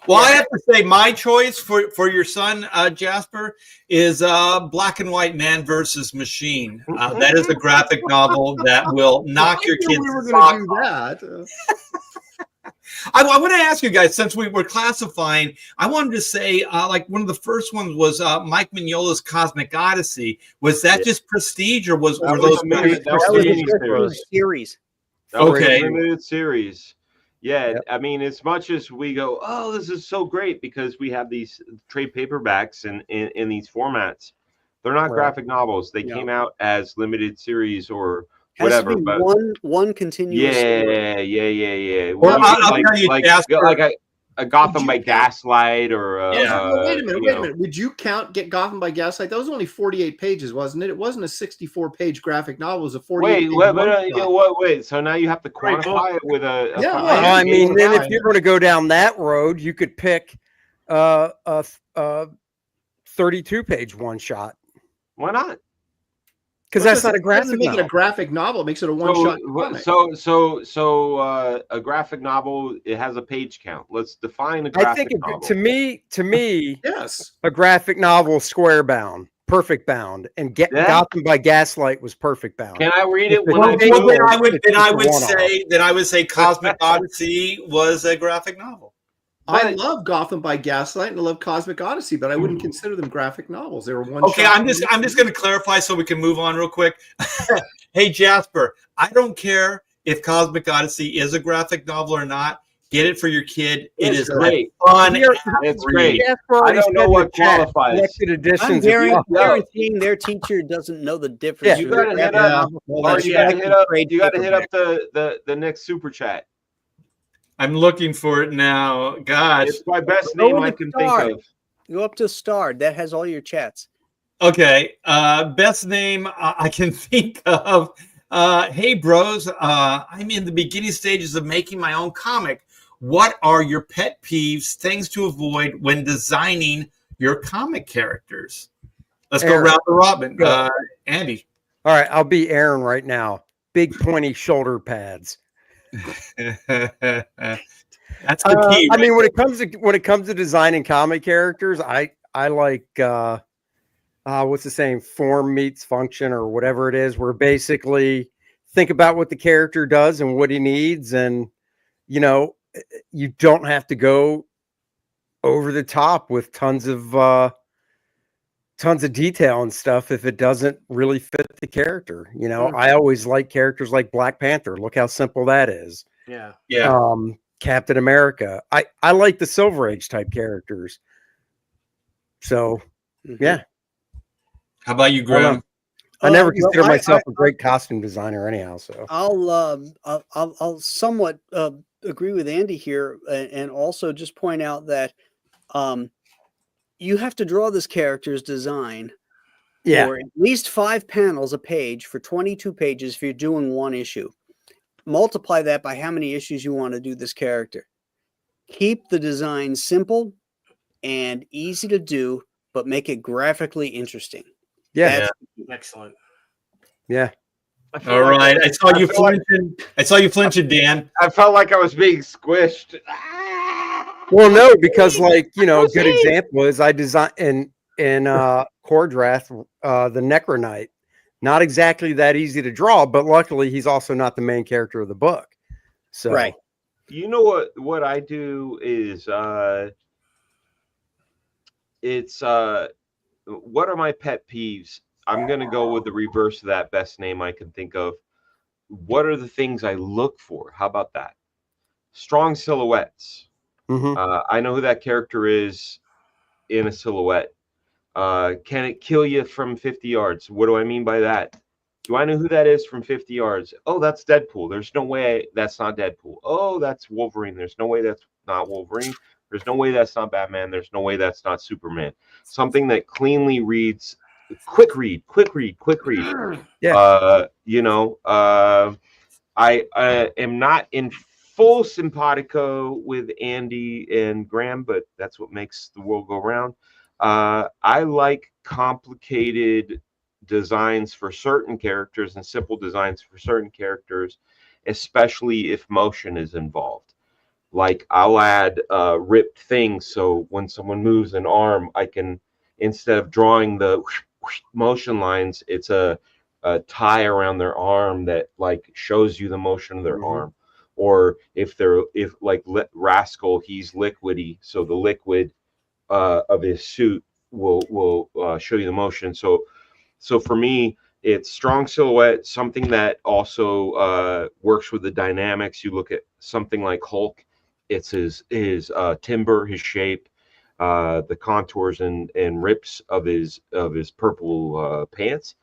Well, I have to say my choice for your son, Jasper, is Black and White Man versus Machine. That is a graphic novel that will knock your kids' We were socks going to do off. that. I want to ask you guys, since we were classifying, I wanted to say, like one of the first ones was Mike Mignola's Cosmic Odyssey. Was that just prestige, or were those? That was a series. That was Okay. a limited series. Yeah, I mean, as much as we go, oh, this is so great because we have these trade paperbacks in these formats, they're not graphic novels. They came out as limited series or whatever. But one continuous story. Yeah. Well, I'll like, tell you, like, Jasper, like a Gotham by Gaslight or wait a minute. Would you get Gotham by Gaslight? That was only 48 pages, wasn't it? It wasn't a 64-page graphic novel. It was a 48. Wait. So now you have to quantify it with a I mean, then if you're going to go down that road, you could pick a 32-page one shot. Why not? Because that's not a graphic novel. It doesn't make it a graphic novel. It makes it a one-shot comic. So a graphic novel, it has a page count. Let's define a graphic novel. To me, yes, a graphic novel, square bound, perfect bound, and Gotham by Gaslight was perfect bound. Can I read it? Then I would say Cosmic Odyssey was a graphic novel. I love Gotham by Gaslight and I love Cosmic Odyssey, but I wouldn't consider them graphic novels. They were one. Okay, I'm just going to clarify so we can move on real quick. Hey Jasper, I don't care if Cosmic Odyssey is a graphic novel or not. Get it for your kid. It is great. Fun. It's great. I don't know what qualifies. I'm guaranteeing their teacher doesn't know the difference. Yeah, you got to hit up. You got to hit up the next super chat. I'm looking for it now. Gosh, it's my best name I can think of. Go up to Star. That has all your chats. Okay. Best name I can think of. Hey, bros. I'm in the beginning stages of making my own comic. What are your pet peeves, things to avoid when designing your comic characters? Let's go round the robin. Andy. All right. I'll be Aaron right now. Big pointy shoulder pads. That's the key. I mean, when it comes to designing comic characters, I like what's the saying? Form meets function or whatever it is, where basically think about what the character does and what he needs. And, you know, you don't have to go over the top with tons of detail and stuff if it doesn't really fit the character. You know, I always like characters like Black Panther. Look how simple that is. Yeah. Yeah. Captain America. I like the Silver Age type characters. So yeah. How about you, I don't Graham? know. I never Well, consider myself a great costume designer anyhow. So I'll somewhat agree with Andy here, and also just point out that you have to draw this character's design yeah. for at least 5 panels a page for 22 pages if you're doing one issue. Multiply that by how many issues you want to do this character. Keep the design simple and easy to do, but make it graphically interesting. Yeah. That's Excellent. Yeah. All right. I saw you flinching. I saw you flinching, Dan. I felt like I was being squished. Well, no, because like, you know, a good example is I designed in Core Draft, the Necro Knight. Not exactly that easy to draw, but luckily he's also not the main character of the book. So right. You know what I do is it's what are my pet peeves? I'm gonna go with the reverse of that, best name I can think of. What are the things I look for? How about that? Strong silhouettes. I know who that character is in a silhouette. Can it kill you from 50 yards? What do I mean by that? Do I know who that is from 50 yards? Oh, that's Deadpool. There's no way that's not Deadpool. Oh, that's Wolverine. There's no way that's not Wolverine. There's no way that's not Batman. There's no way that's not Superman. Something that cleanly reads, quick read. yeah. I am not in full simpatico with Andy and Graham, but that's what makes the world go round. I like complicated designs for certain characters and simple designs for certain characters, especially if motion is involved. Like I'll add ripped things, so when someone moves an arm, I can, instead of drawing the motion lines, it's a tie around their arm that like shows you the motion of their arm. Or if Rascal, he's liquidy, so the liquid of his suit will show you the motion. So for me, it's strong silhouette, something that also works with the dynamics. You look at something like Hulk, it's his timber, his shape, the contours and rips of his purple pants.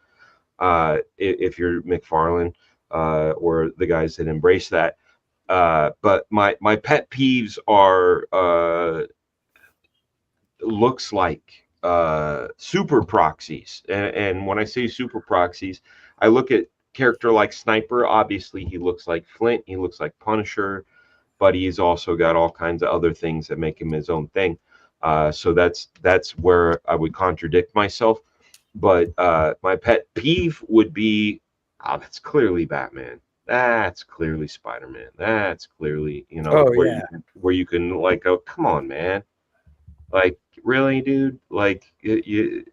If you're McFarlane or the guys that embrace that. But my pet peeves are looks like super proxies. And when I say super proxies, I look at character like Sniper. Obviously, he looks like Flint. He looks like Punisher. But he's also got all kinds of other things that make him his own thing. So that's where I would contradict myself. But my pet peeve would be, oh, that's clearly Batman. That's clearly Spider-Man. That's clearly, where you can like go, come on, man. Like, really, dude? Like, you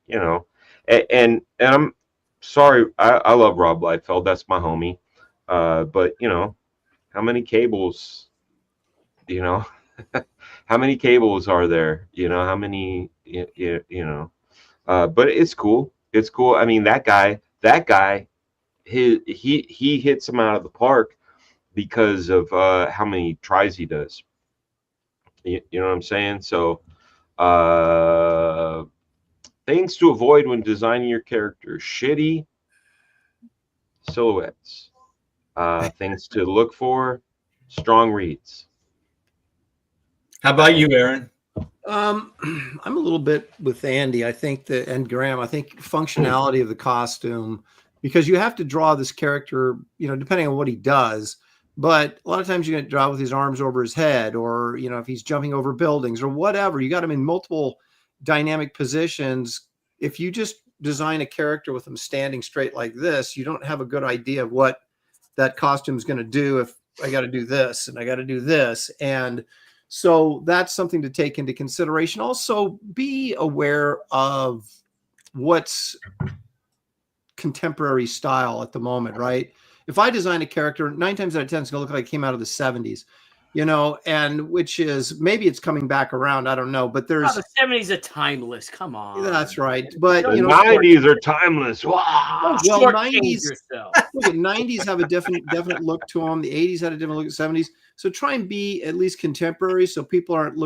know, and I'm sorry. I love Rob Liefeld. That's my homie. But how many cables, how many cables are there? How many, but it's cool. It's cool. I mean, that guy, he hits him out of the park because of how many tries he does. You know what I'm saying? So, things to avoid when designing your character: shitty silhouettes. Things to look for: strong reads. How about you, Aaron? I'm a little bit with Andy. I think that, and Graham, I think functionality of the costume, because you have to draw this character, depending on what he does. But a lot of times you're going to draw with his arms over his head, or, if he's jumping over buildings or whatever, you got him in multiple dynamic positions. If you just design a character with him standing straight like this, you don't have a good idea of what that costume is going to do. If I got to do this and I got to do this. And so that's something to take into consideration. Also, be aware of what's contemporary style at the moment, right? If I design a character, 9 times out of 10, it's going to look like it came out of the 70s, you know, and which is maybe it's coming back around. I don't know, but there's the 70s are timeless. Come on. that's right. But The you know, 90s are timeless. Wow. Don't well, shortchange 90s yourself. look at 90s have a definite look to them. The 80s had a different look. 70s. So try and be at least contemporary, so people aren't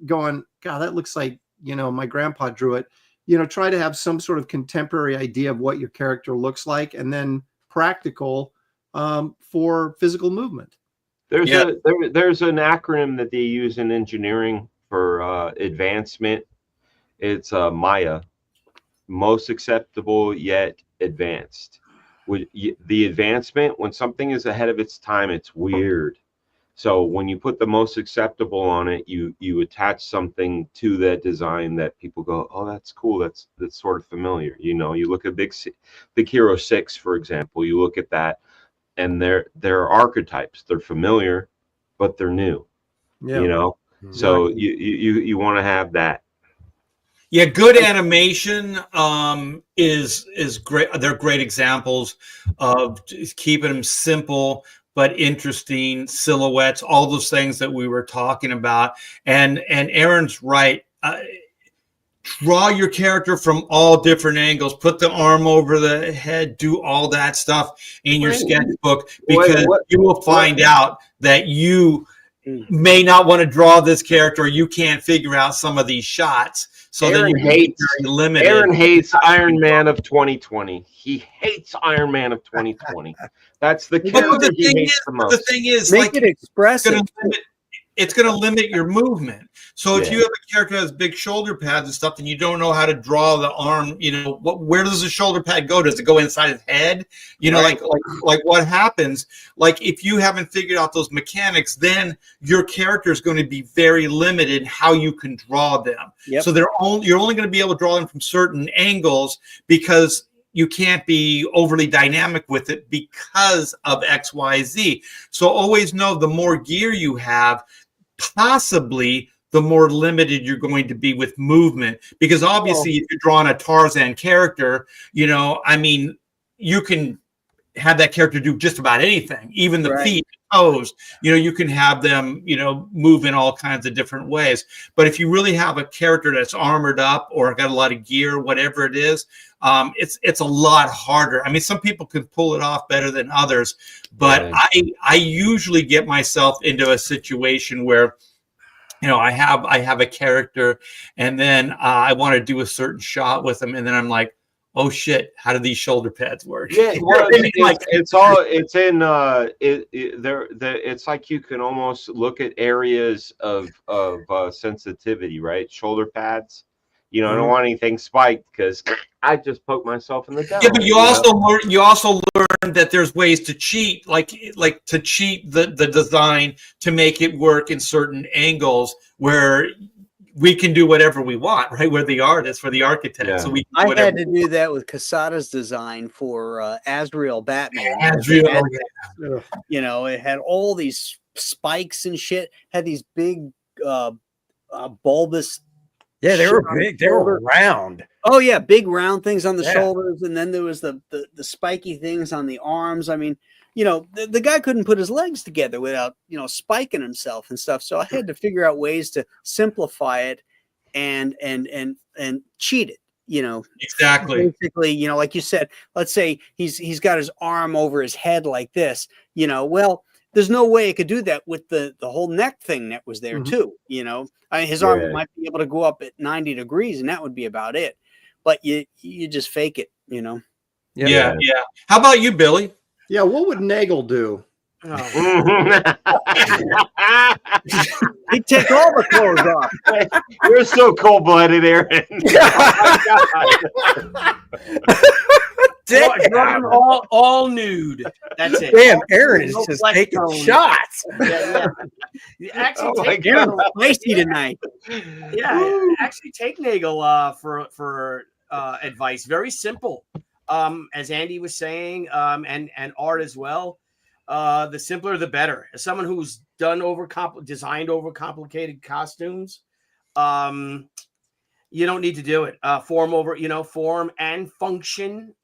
going, God, that looks like, you know, my grandpa drew it. You know, try to have some sort of contemporary idea of what your character looks like, and then practical for physical movement. There's an acronym that they use in engineering for advancement. It's Maya, most acceptable yet advanced. The advancement, when something is ahead of its time, it's weird. So when you put the most acceptable on it, you attach something to that design that people go, oh, that's cool. That's sort of familiar. You know, you look at Big Hero 6, for example. You look at that, and they're archetypes. They're familiar, but they're new. Yeah. You know, so you want to have that. Yeah, good animation is great. They're great examples of just keeping them simple but interesting silhouettes. All those things that we were talking about. And Aaron's right. Draw your character from all different angles. Put the arm over the head. Do all that stuff in your sketchbook, because you will find out that you may not want to draw this character, or you can't figure out some of these shots. So Aaron then you're very limited. Aaron hates Iron Man of 2020. He hates Iron Man of 2020. That's the character he hates the most. The thing is, Make it expressive. It's going to limit your movement. So if you have a character that has big shoulder pads and stuff, and you don't know how to draw the arm, you know, where does the shoulder pad go? Does it go inside his head? You know, like what happens? Like if you haven't figured out those mechanics, then your character is going to be very limited how you can draw them. Yep. So you're only going to be able to draw them from certain angles, because you can't be overly dynamic with it because of X, Y, Z. So always know the more gear you have, possibly the more limited you're going to be with movement, because obviously if you're drawing a Tarzan character, you know, I mean, you can have that character do just about anything, even the feet, toes, you know, you can have them, you know, move in all kinds of different ways. But if you really have a character that's armored up or got a lot of gear, whatever it is, it's a lot harder. I mean, some people can pull it off better than others, but I usually get myself into a situation where, you know, I have a character, and then I want to do a certain shot with them, and then I'm like, oh shit, how do these shoulder pads work? Yeah, well, it's like you can almost look at areas of sensitivity, right? Shoulder pads. You know, I don't want anything spiked because I just poked myself in the dome. Yeah, but you also learn that there's ways to cheat, like to cheat the design to make it work in certain angles where we can do whatever we want, right? We're the artists, we're the architect. Yeah. So we I had to do that with Casada's design for Azrael Batman. Azrael, you know, it had all these spikes and shit, had these big bulbous. Yeah, they were big. They were round. Oh yeah, big round things on the shoulders, and then there was the spiky things on the arms. I mean, you know, the guy couldn't put his legs together without, you know, spiking himself and stuff. So I had to figure out ways to simplify it and cheat it. You know, exactly. Basically, you know, like you said, let's say he's got his arm over his head like this. You know, well, there's no way it could do that with the whole neck thing that was there too. You know, his arm might be able to go up at 90 degrees, and that would be about it. But you just fake it, you know. Yeah. How about you, Billy? Yeah, what would Nagel do? He'd take all the clothes off. You're so cold-blooded, Aaron. Damn. all nude. That's it. Damn, Aaron is just taking shots. Actually, spicy tonight. Yeah, actually, take Nagel for advice. Very simple. As Andy was saying, and Art as well. The simpler, the better. As someone who's designed overcomplicated costumes, you don't need to do it. Form and function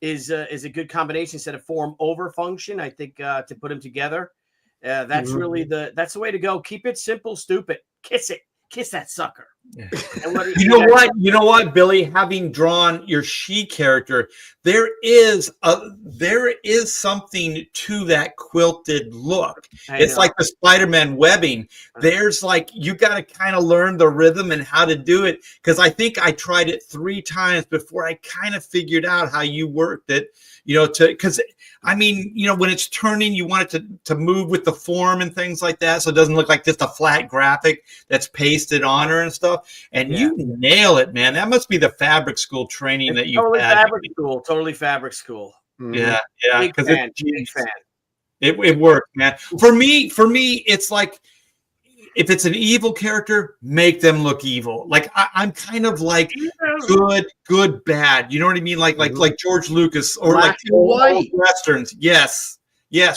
is a good combination instead of form over function. I think to put them together, that's really that's the way to go. Keep it simple, stupid. Kiss that sucker. You know what, Billy? Having drawn your she character, there is something to that quilted look. It's like the Spider-Man webbing. There's like, you got to kind of learn the rhythm and how to do it. Because I think I tried it 3 times before I kind of figured out how you worked it. Because I mean, when it's turning, you want it to move with the form and things like that, so it doesn't look like just a flat graphic that's pasted on her and stuff. And you nail it, man. That must be the fabric school training that you've had. Totally fabric school. Yeah. Big fan. It worked, man. For me, it's like, if it's an evil character, make them look evil. Like I'm kind of like good, bad. You know what I mean? Like George Lucas or Black like old westerns. Yes,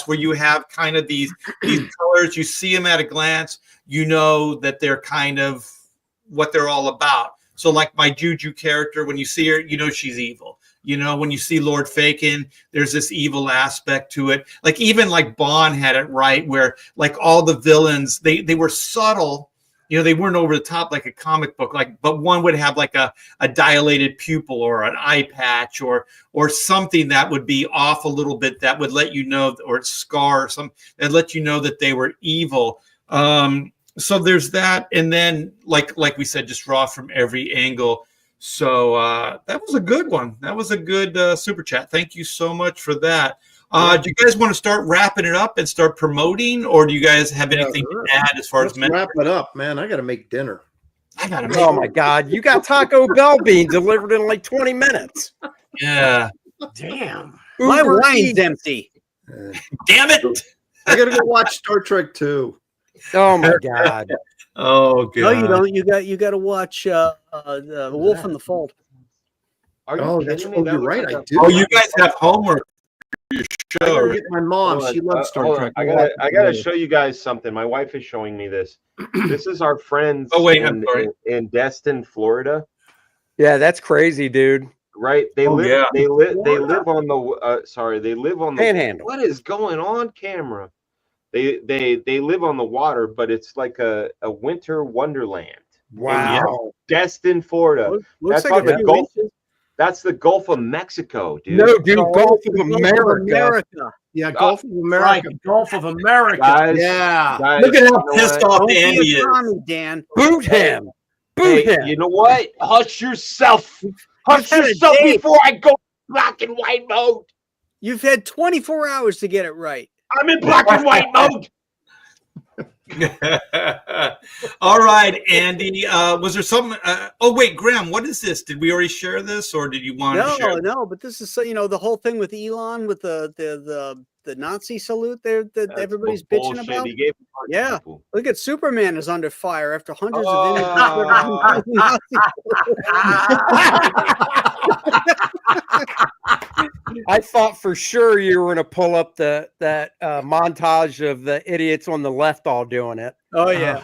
where you have kind of these colors. You see them at a glance. You know that they're kind of what they're all about. So like my Juju character, when you see her, you know she's evil. When you see Lord Fagin, there's this evil aspect to it. Like even like Bond had it right, where like all the villains, they were subtle. They weren't over the top like a comic book. But one would have like a dilated pupil or an eye patch or something that would be off a little bit, that would let you know, or a scar or something that let you know that they were evil. So there's that, and then like we said, just draw from every angle. So that was a good one. That was a good super chat. Thank you so much for that. Do you guys want to start wrapping it up and start promoting, or do you guys have anything to add as far as wrap it up, man? I got to make dinner. Oh my God, you got Taco Bell being delivered in like 20 minutes. Yeah. Damn. My wine's empty. Damn it. I got to go watch Star Trek 2. Oh my God. Oh God. No, you don't. You got to watch the Wolf in the Fold. That's you're right. I do. Oh, you guys have homework for your I show. gotta get my mom. She loves Star Trek. I gotta show you guys something. My wife is showing me this. This is our friends in Destin, Florida. Yeah, that's crazy, dude. Right? They live on the Panhandle. What is going on, camera? They live on the water, but it's like a winter wonderland. Wow. Destin, Florida. Looks like the Gulf. That's the Gulf of Mexico, dude. No, dude, Gulf of America. Yeah, Gulf of America. Right, Gulf of America. Guys, Look at how pissed off Don't be Andy a is. Tommy, Dan. Boot him. Boot him. You know what? Hush yourself. Hush had a yourself date. before I go black and white mode. You've had 24 hours to get it right. I'm in black and white mode. All right, Andy. Was there something? Oh wait, Graham. What is this? Did we already share this, or did you want to share? No. But this is the whole thing with Elon with the Nazi salute there that everybody's bitching about. Yeah, look at Superman is under fire after hundreds of I thought for sure you were going to pull up that montage of the idiots on the left all doing it. Oh yeah.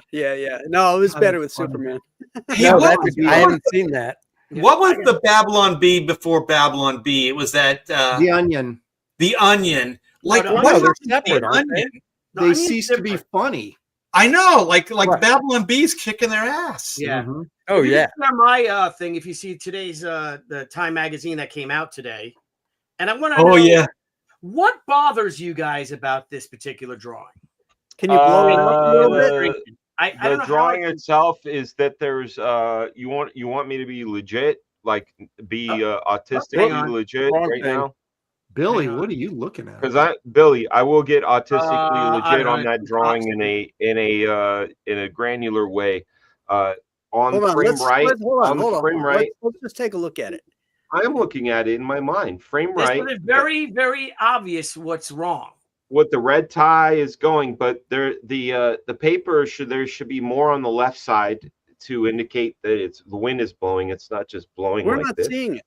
No, it was better with Superman. Hey, I haven't seen that. What was the Babylon Bee before Babylon Bee? It was that The Onion. The Onion. Like they're separate, aren't they? They cease to be funny. I know, like Babylon Bee's kicking their ass. Yeah. Mm-hmm. Oh yeah. On my thing, if you see today's the Time magazine that came out today, and I want to know what bothers you guys about this particular drawing? Can you blow it up a little bit? I don't know The drawing itself is that there's you want me to be legit, like be autistically legit right now. Billy, what are you looking at? Because I will get autistically legit on that drawing in a granular way. On the frame right. Let's just take a look at it. I am looking at it in my mind. Frame right. It's very, very obvious what's wrong. What the red tie is going, but the paper should be more on the left side to indicate that the wind is blowing. It's not just blowing. We're like not this. seeing it.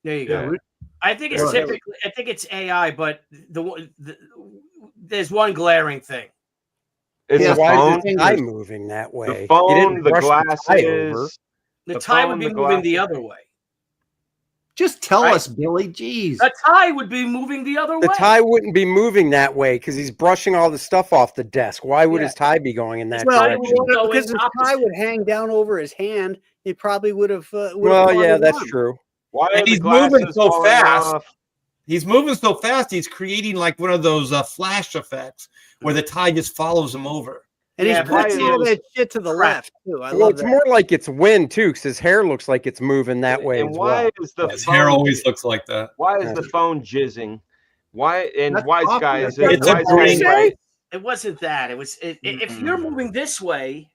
There you go. I think it's typically. I think it's AI, but there's one glaring thing. It's Yeah, the why phone. is his eye moving that way? The He phone, didn't the brush the tie over. glasses. The The tie would phone, be the moving the glasses. other way. Just tell Right. us, Billy. Jeez. The tie would be moving the other The way. tie wouldn't be moving that way because he's brushing all the stuff off the desk. Why would Yeah. his tie be going in that Well, direction? Going because his tie opposite. would hang down over his hand, it probably would have. Well, yeah, that's true. Why And are the he's moving glasses so falling fast. off? He's moving so fast. He's creating like one of those flash effects where the tie just follows him over. And Yeah, he's but putting why all is- that shit to the Crap. left too. I Well, love it's that. more like it's wind too, because his hair looks like it's moving that way And as why well. is the His phone? hair always looks like that. Why is the phone jizzing? Why and That's wise popular. guys? It's a wise brain. guys, right? It wasn't that. It was if you're moving this way,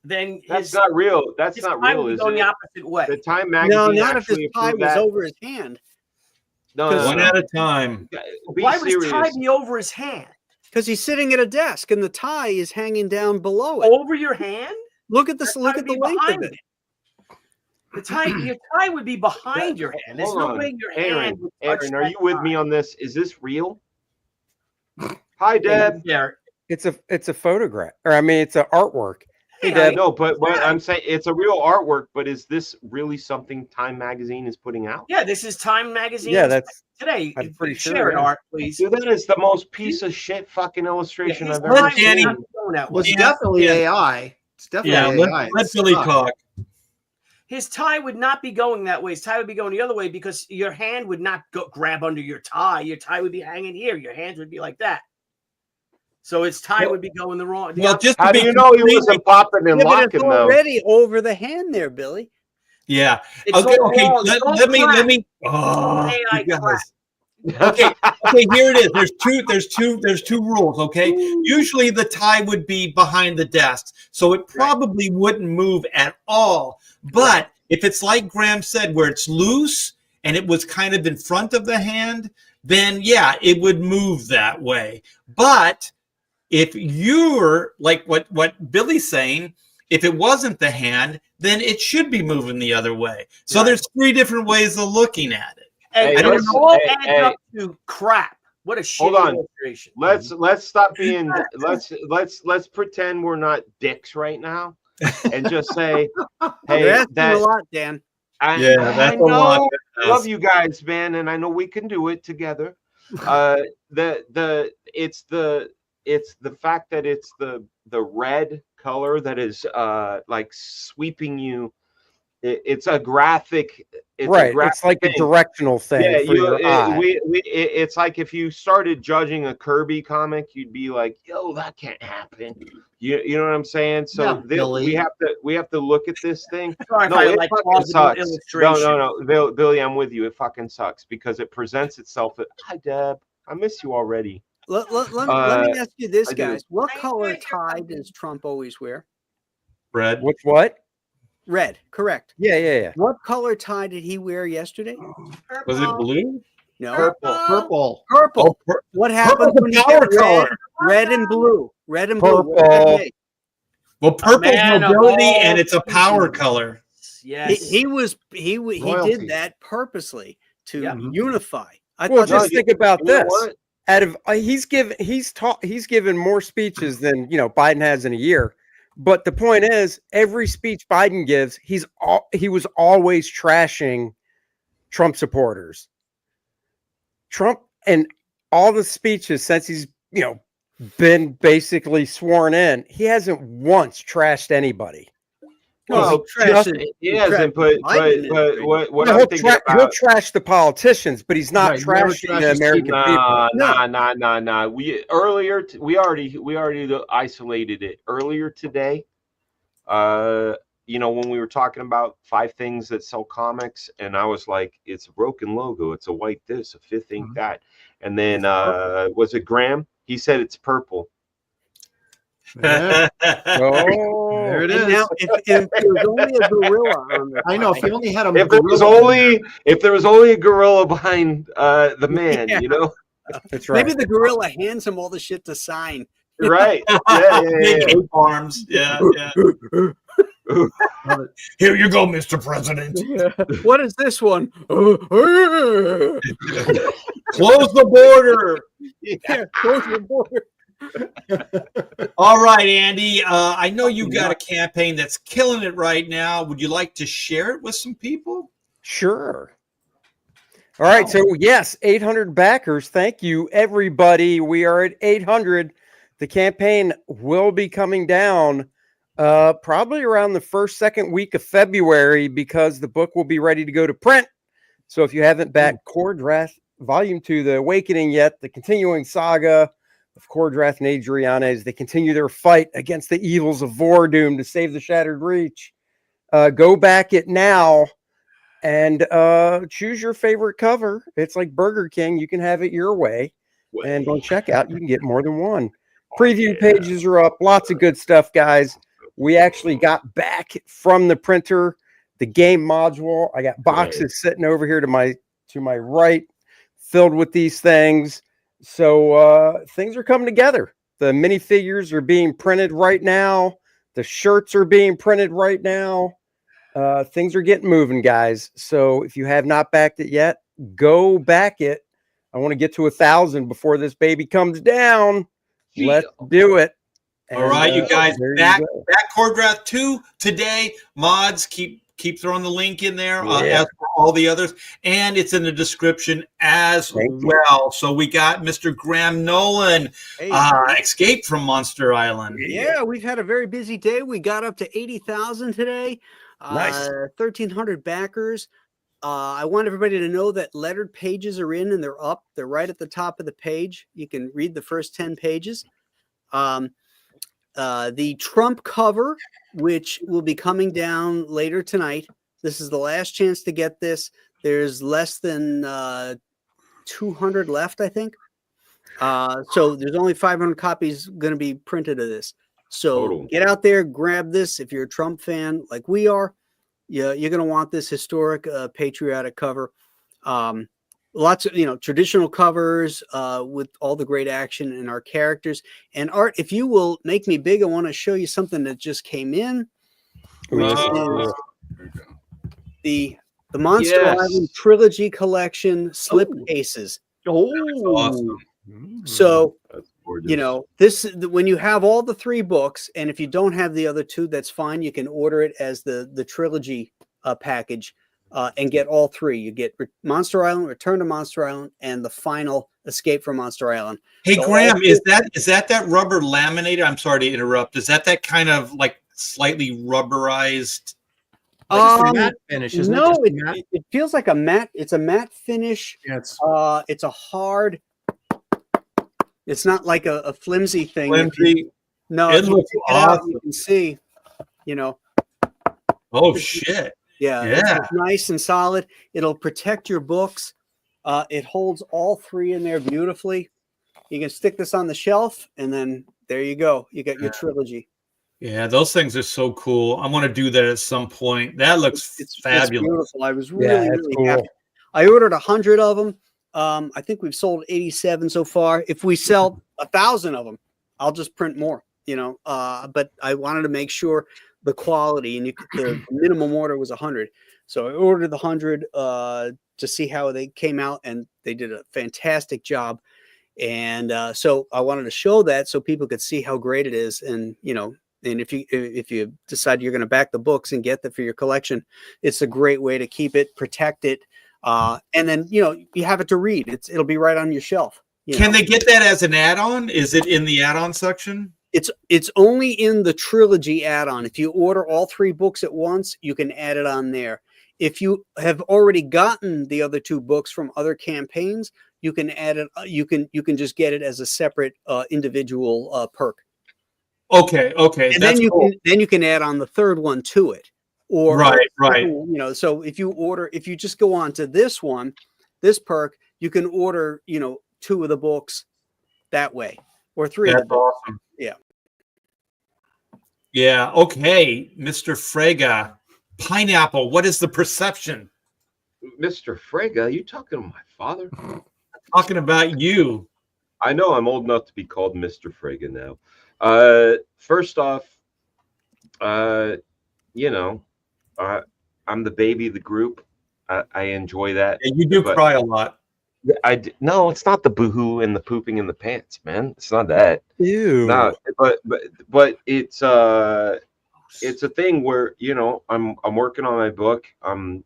then That's his, not real. That's his not tie real, would be is going the it? opposite way. The Time magazine No, not if his actually tie approved was that. over his hand. No, One at a time. Be Why would his tie serious. be over his hand? Because he's sitting at a desk and the tie is hanging down below it. Over your hand? Look at Your this. tie Look would at the be length of behind it. The tie, your tie would be behind your hand. There's Hold no on. way your hand Aaron, would touch Aaron, are that you with tie. me on this? Is this real? Hi, Deb. There. It's a photograph, or I mean, it's an artwork. Hey, Hey, Deb. No, but Yeah. I'm saying it's a real artwork. But is this really something Time magazine is putting out? Yeah, this is Time Magazine. Yeah, that's today. I'm pretty Share sure, it, yeah. Art, please. Dude, that is the most piece of shit fucking illustration his I've tie ever would Danny- not seen. be going that Well, way. it's Yeah, definitely yeah. AI. It's definitely Yeah, AI. let It Billy sucks. talk. His tie would not be going that way. His tie would be going the other way because your hand would not go grab under your tie. Your tie would be hanging here. Your hands would be like that. So his tie Well- would be going the wrong. the Well, opposite- just to How be do you know he completely- wasn't popping and Yeah, but it's locking though? already over the hand there, Billy. Yeah. It's Okay. all Okay. wrong. Let It's all me. crap. Let me. Oh, AI you guys. crap. Okay. Okay. Here it is. There's two rules. Okay. Usually the tie would be behind the desk, so it probably wouldn't move at all. But if it's like Graham said, where it's loose and it was kind of in front of the hand, then yeah, it would move that way. But if you're like what Billy's saying, if it wasn't the hand, then it should be moving the other way. So Right. there's three different ways of looking at it. And Hey, it listen, all hey, adds hey. up to crap. What a Hold shitty on. illustration. Let's stop being let's pretend we're not dicks right now and just say, You're hey, asking a that lot, Dan. I that's a know, lot. love you guys, man, and I know we can do it together. It's the fact that it's the red color that is like sweeping you. It's a graphic. It's a right. graphic It's like thing. a directional thing Yeah, for your eye. it's like if you started judging a Kirby comic, you'd be like, "Yo, that can't happen." You know what I'm saying? So Yeah, Billy. we have to look at this thing. Sorry if No, I it like fucking plausible sucks. illustration. No, Billy, I'm with you. It fucking sucks because it presents itself. Hi, Deb. I miss you already. Let me ask you this, I do. guys. What color tie does Trump always wear? Red. Which what? Red, correct. Yeah. What color tie did he wear yesterday? Was it blue? No, Purple. purple. Oh, What happens purple's when a you power get color. red and blue? Red and blue. What does that Purple. make? Well, purple's man of mobility all and it's a power seasons. color. Yes. He Royalty. did that purposely to Yeah. unify. I Well, thought just that- think about You know this. what? Out of he's given more speeches than Biden has in a year. But the point is, every speech Biden gives, he was always trashing Trump supporters. Trump and all the speeches since he's been basically sworn in, he hasn't once trashed anybody. Well, he trashed it. he hasn't, but what No, I'm thinking he'll about. trash the politicians, but he's not Right, never trashing the trashes American people. Nah. We already isolated it earlier today. When we were talking about 5 things that sell comics, and I was like, it's a broken logo, it's a white this, a fifth ink that, and then was it Graham? He said it's purple. Yeah, Oh, there it And is. now, if there's only a gorilla on the I know. If you only had a If there was only a gorilla behind the man, Yeah. that's right. maybe the gorilla hands him all the shit to sign. right? Yeah. Big ape arms. Yeah. Here you go, Mr. President. What is this one? Close the border. Yeah, close the border. All right, Andy. I know you got a campaign that's killing it right now. Would you like to share it with some people? Sure. All right. So yes, 800 backers. Thank you, everybody. We are at 800. The campaign will be coming down probably around the second week of February, because the book will be ready to go to print. So if you haven't backed Kordrath Volume 2, The Awakening yet, the continuing saga of Kordrath and Adriana as they continue their fight against the evils of Vordoom to save the Shattered Reach, go back it now and choose your favorite cover. It's like Burger King. You can have it your way. And on checkout, you can get more than one. Preview pages are up. Lots of good stuff, guys. We actually got back from the printer the game module. I got boxes sitting over here to my right, filled with these things. So things are coming together. The minifigures are being printed right now. The shirts are being printed right now. Things are getting moving, guys. So if you have not backed it yet, go back it. I want to get to 1,000 before this baby comes down. Let's do it. All right, you guys, back Kordrath 2 today. Mods, keep throwing the link in there as for all the others, and it's in the description as well. So we got Mr. Graham Nolan, Escape from Monster Island. Yeah, we've had a very busy day. We got up to 80,000 today. Nice. 1,300 backers. I want everybody to know that lettered pages are in and they're up. They're right at the top of the page. You can read the first 10 pages. The Trump cover, which will be coming down later tonight. This is the last chance to get this. There's less than 200 left, I think. So there's only 500 copies going to be printed of this. So get out there, grab this. If you're a Trump fan like we are, you're going to want this historic patriotic cover. Lots of, traditional covers with all the great action and our characters. And Art, if you will make me big, I want to show you something that just came in. Which is the Monster Island Trilogy Collection slip cases. That's awesome. So, this, when you have all the 3 books, and if you don't have the other 2, that's fine. You can order it as the trilogy package. And get all 3. You get Monster Island, Return to Monster Island, and the final Escape from Monster Island. Hey, so Graham, is that rubber laminated? I'm sorry to interrupt. Is that kind of like slightly rubberized? Like matte finish, isn't it? It feels like a matte. It's a matte finish. Yes. It's a hard. It's not like a flimsy thing. No, it looks awesome. You can see. Oh shit. Yeah, it's nice and solid. It'll protect your books. It holds all 3 in there beautifully. You can stick this on the shelf, and then there you go. You got your trilogy. Yeah, those things are so cool. I want to do that at some point. That looks fabulous. It's beautiful. I was really happy. I ordered 100 of them. I think we've sold 87 so far. If we sell 1,000 of them, I'll just print more. But I wanted to make sure the quality, and the minimum order was 100. So I ordered the 100 to see how they came out, and they did a fantastic job. And so I wanted to show that so people could see how great it is. And, and if you decide you're going to back the books and get them for your collection, it's a great way to keep it, protect it. And then, you have it to read. It'll be right on your shelf. Can they get that as an add-on? Is it in the add-on section? It's only in the trilogy add-on. If you order all 3 books at once, you can add it on there. If you have already gotten the other 2 books from other campaigns, you can add it. You can just get it as a separate individual perk. Okay. And then you can add on the 3rd one to it. Or right. So if you just go on to this perk, you can order 2 of the books that way, or 3 of the books. Awesome. Yeah. Yeah. Okay, Mr. Frega, pineapple. What is the perception? Mr. Frega, you talking to my father? Talking about you. I know I'm old enough to be called Mr. Frega now. First off, I'm the baby of the group. I enjoy that. Yeah, you do cry a lot. No, it's not the boohoo and the pooping in the pants, man. It's not that. Ew. No, but it's a thing where, you know, I'm working on my book. I'm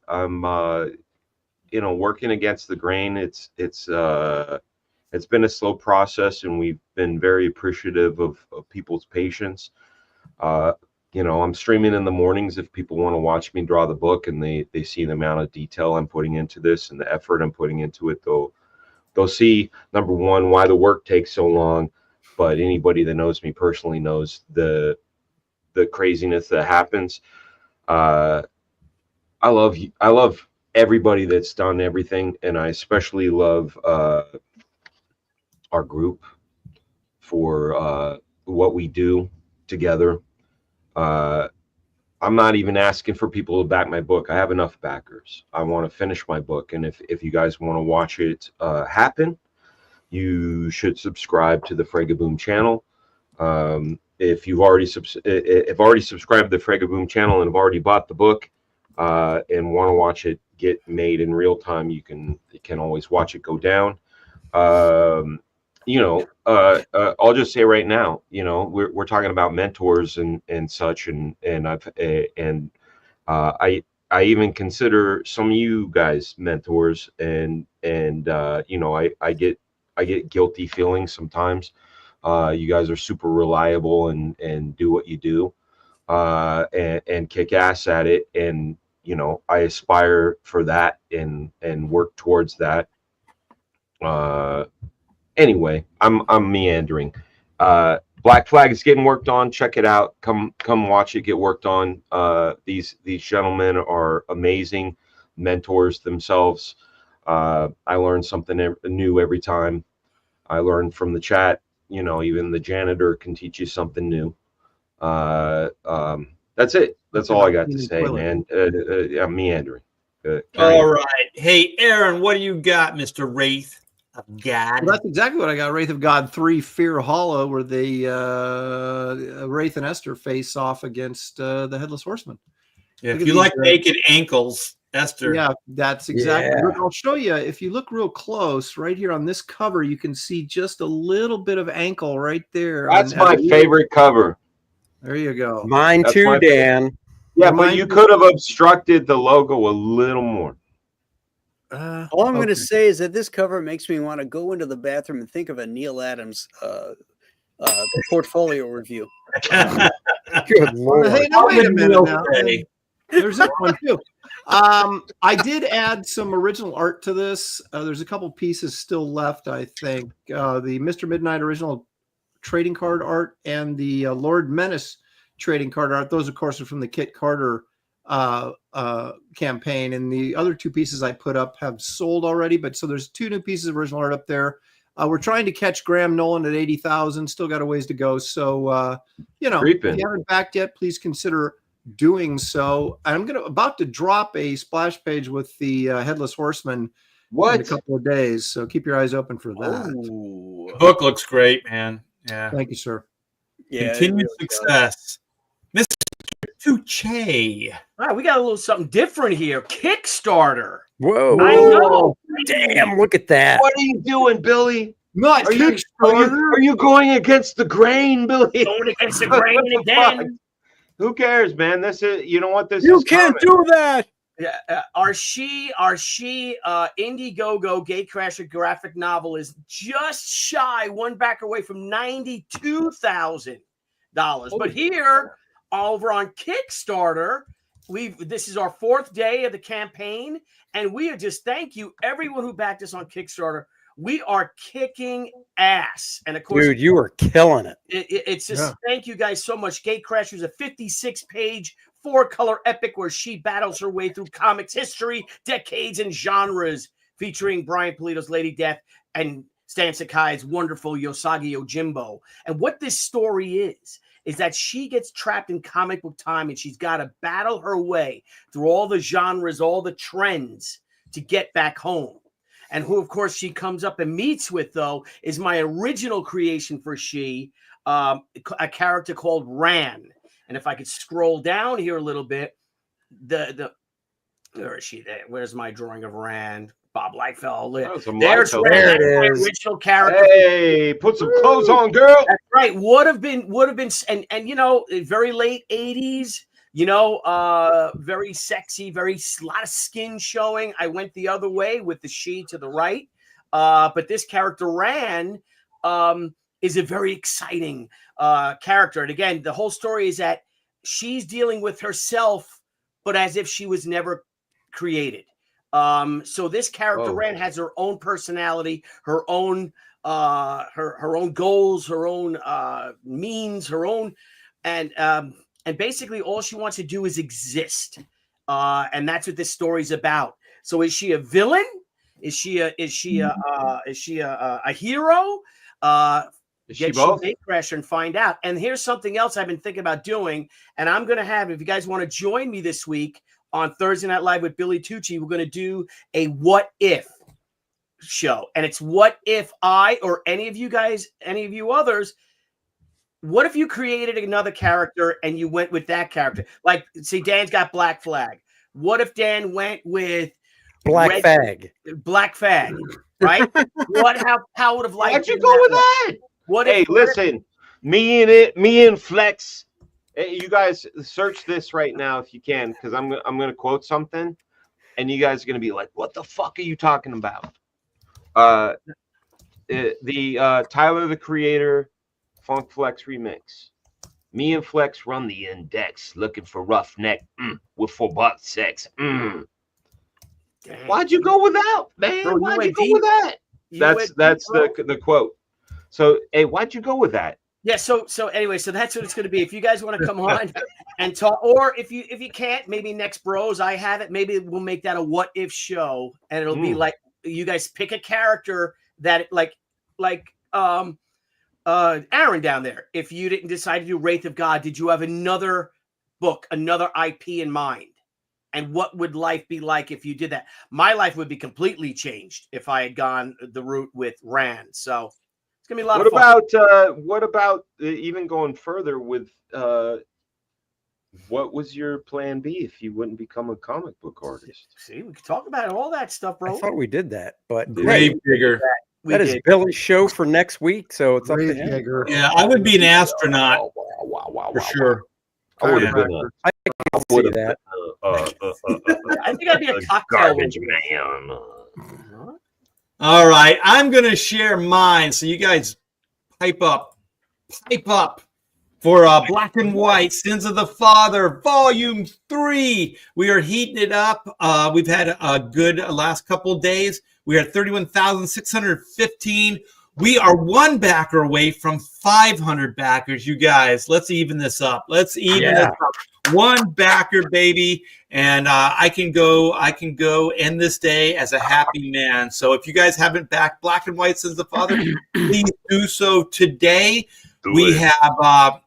you know, working against the grain. It's been a slow process, and we've been very appreciative of people's patience. Uh, you know, I'm streaming in the mornings if people want to watch me draw the book, and they see the amount of detail I'm putting into this and the effort I'm putting into it. They'll see, number one, why the work takes so long. But anybody that knows me personally knows the craziness that happens. I love everybody that's done everything, and I especially love our group for what we do together. Uh, I'm not even asking for people to back my book. I have enough backers. I want to finish my book, and if you guys want to watch it happen, you should subscribe to the Fregaboom channel. If you've already subscribed to the Fregaboom channel and have already bought the book and want to watch it get made in real time, you can always watch it go down. You know, I'll just say right now, you know, we're talking about mentors and such, and I even consider some of you guys mentors, and you know, I get guilty feelings sometimes. You guys are super reliable and do what you do, and kick ass at it, and you know, I aspire for that and work towards that. Anyway, I'm meandering. Black Flag is getting worked on. Check it out. Come watch it get worked on. These gentlemen are amazing mentors themselves. I learn something new every time. I learn from the chat. You know, even the janitor can teach you something new. That's it. That's all I got to say, man. I'm meandering. All right. Hey, Aaron, what do you got, Mr. Wraith of God? Well, that's exactly what I got. Wraith of God 3, Fear Hollow, where they Wraith and Esther face off against the Headless Horseman. Yeah, if you like naked ankles, Esther. Yeah, that's exactly. Look, I'll show you. If you look real close, right here on this cover, you can see just a little bit of ankle right there. That's my favorite cover. There you go. Mine too, Dan. Yeah, but you could have obstructed the logo a little more. All I'm going to say is that this cover makes me want to go into the bathroom and think of a Neil Adams portfolio review. Good Lord. Hey, now wait a minute now. There's this one too. I did add some original art to this. There's a couple pieces still left, I think. The Mr. Midnight original trading card art and the Lord Menace trading card art. Those, of course, are from the Kit Carter campaign. And the other two pieces I put up have sold already. But so there's two new pieces of original art up there. We're trying to catch Graham Nolan at 80,000. Still got a ways to go. So, you know, if you haven't backed yet, please consider doing so. I'm about to drop a splash page with the Headless Horseman in a couple of days. So keep your eyes open for that. Ooh. The book looks great, man. Yeah. Thank you, sir. Yeah, continued really success. Mr. Tucci. All right, we got a little something different here. Kickstarter. Whoa. I know. Damn, look at that. What are you doing, Billy? Not are you going against the grain, Billy? Going against the grain again. Who cares, man? This is, you know what, this you is can't do that. Yeah, Indiegogo Gatecrasher graphic novel is just shy, one back away from $92,000. But here, over on Kickstarter, this is our 4th day of the campaign, and we are just thank you everyone who backed us on Kickstarter. We are kicking ass, and of course, dude, you are killing it. It's just thank you guys so much. Gatecrasher is a 56-page 4-color epic where she battles her way through comics history, decades, and genres, featuring Brian Pulido's Lady Death and Stan Sakai's wonderful Yosagi Yojimbo. And what this story is that she gets trapped in comic book time, and she's got to battle her way through all the genres, all the trends to get back home. And who, of course, she comes up and meets with, though, is my original creation for a character called Ran. And if I could scroll down here a little bit, where is she there? Where's my drawing of Rand? Bob Liefeld. That was some There's Liefeld. Ren, There it my is. original character. Hey, put some clothes on, girl. That's right. Would have been, and you know, very late 80s. You know, very sexy, lot of skin showing. I went the other way with the she to the right. But this character Ran is a very exciting character. And again, the whole story is that she's dealing with herself, but as if she was never created. So this character Ran has her own personality, her own her own goals, her own means, her own, and basically all she wants to do is exist. And that's what this story's about. So is she a villain? Is she a hero? Is she both? Crash and find out. And here's something else I've been thinking about doing, and I'm going to have, if you guys want to join me this week on Thursday Night Live with Billy Tucci, we're going to do a what if show. And it's what if I, or any of you guys, any of you others, what if you created another character and you went with that character? Like, see, Dan's got Black Flag. What if Dan went with Black Fag, right? How would have liked? Why'd you go with that? Listen, me and Flex. Hey, you guys search this right now if you can, because I'm gonna quote something, and you guys are gonna be like, "What the fuck are you talking about?" The Tyler the Creator Funk Flex remix. Me and Flex run the index, looking for roughneck with full butt sex. Why'd you go with that, man? Bro, why'd you go with that? That's the quote. So, hey, why'd you go with that? Yeah. So anyway, so that's what it's going to be. If you guys want to come on and talk, or if you can't, maybe next Bros, I have it. Maybe we'll make that a what if show, and it'll be like you guys pick a character that like Aaron down there. If you didn't decide to do Wraith of God, did you have another book, another IP in mind? And what would life be like if you did that? My life would be completely changed if I had gone the route with Rand. So it's gonna be a lot of fun. What about even going further with what was your plan B if you wouldn't become a comic book artist? See, we could talk about all that stuff, bro. I thought we did that, but Grave digger. That is Billy's show for next week, so it's up to him. Digger. Yeah, I would be an astronaut for sure. I would have been I can see that. I think I'd be a cocktail garbage man. All right, I'm going to share mine. So you guys pipe up for Black and White, Sins of the Father, Volume 3. We are heating it up. We've had a good last couple of days. We are at 31,615. We are one backer away from 500 backers, you guys. Let's even this up. This up. One backer, baby, and I can go end this day as a happy man. So if you guys haven't backed Black and White Sins of the Father, please do so today. We have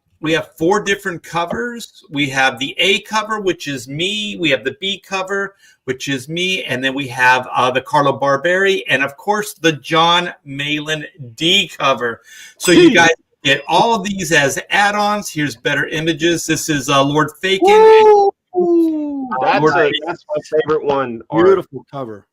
4 different covers. We have the A cover, which is me. We have the B cover, which is me. And then we have the Carlo Barberi. And, of course, the John Malin D cover. So you guys get all of these as add-ons. Here's better images. This is Lord Fakin. That's my favorite one. Beautiful cover.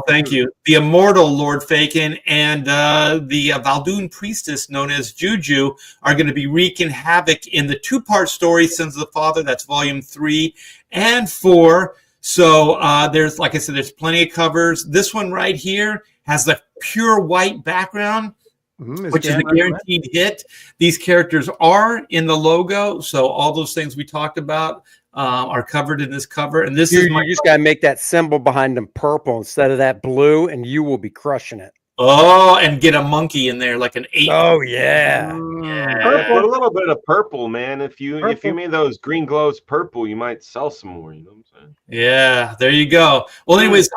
Thank you. The immortal Lord Fakin and the Valdoon priestess known as Juju are going to be wreaking havoc in the 2-part story, Sins of the Father. That's volume 3 and 4. So there's, like I said, there's plenty of covers. This one right here has the pure white background, which is a guaranteed hit. These characters are in the logo. So all those things we talked about are covered in this cover. And this is you just got to make that symbol behind them purple instead of that blue, and you will be crushing it. Oh, and get a monkey in there like an 8. Oh, yeah. Put a little bit of purple, man. If you made those green glows purple, you might sell some more. You know what I'm saying? Yeah, there you go. Well, anyways,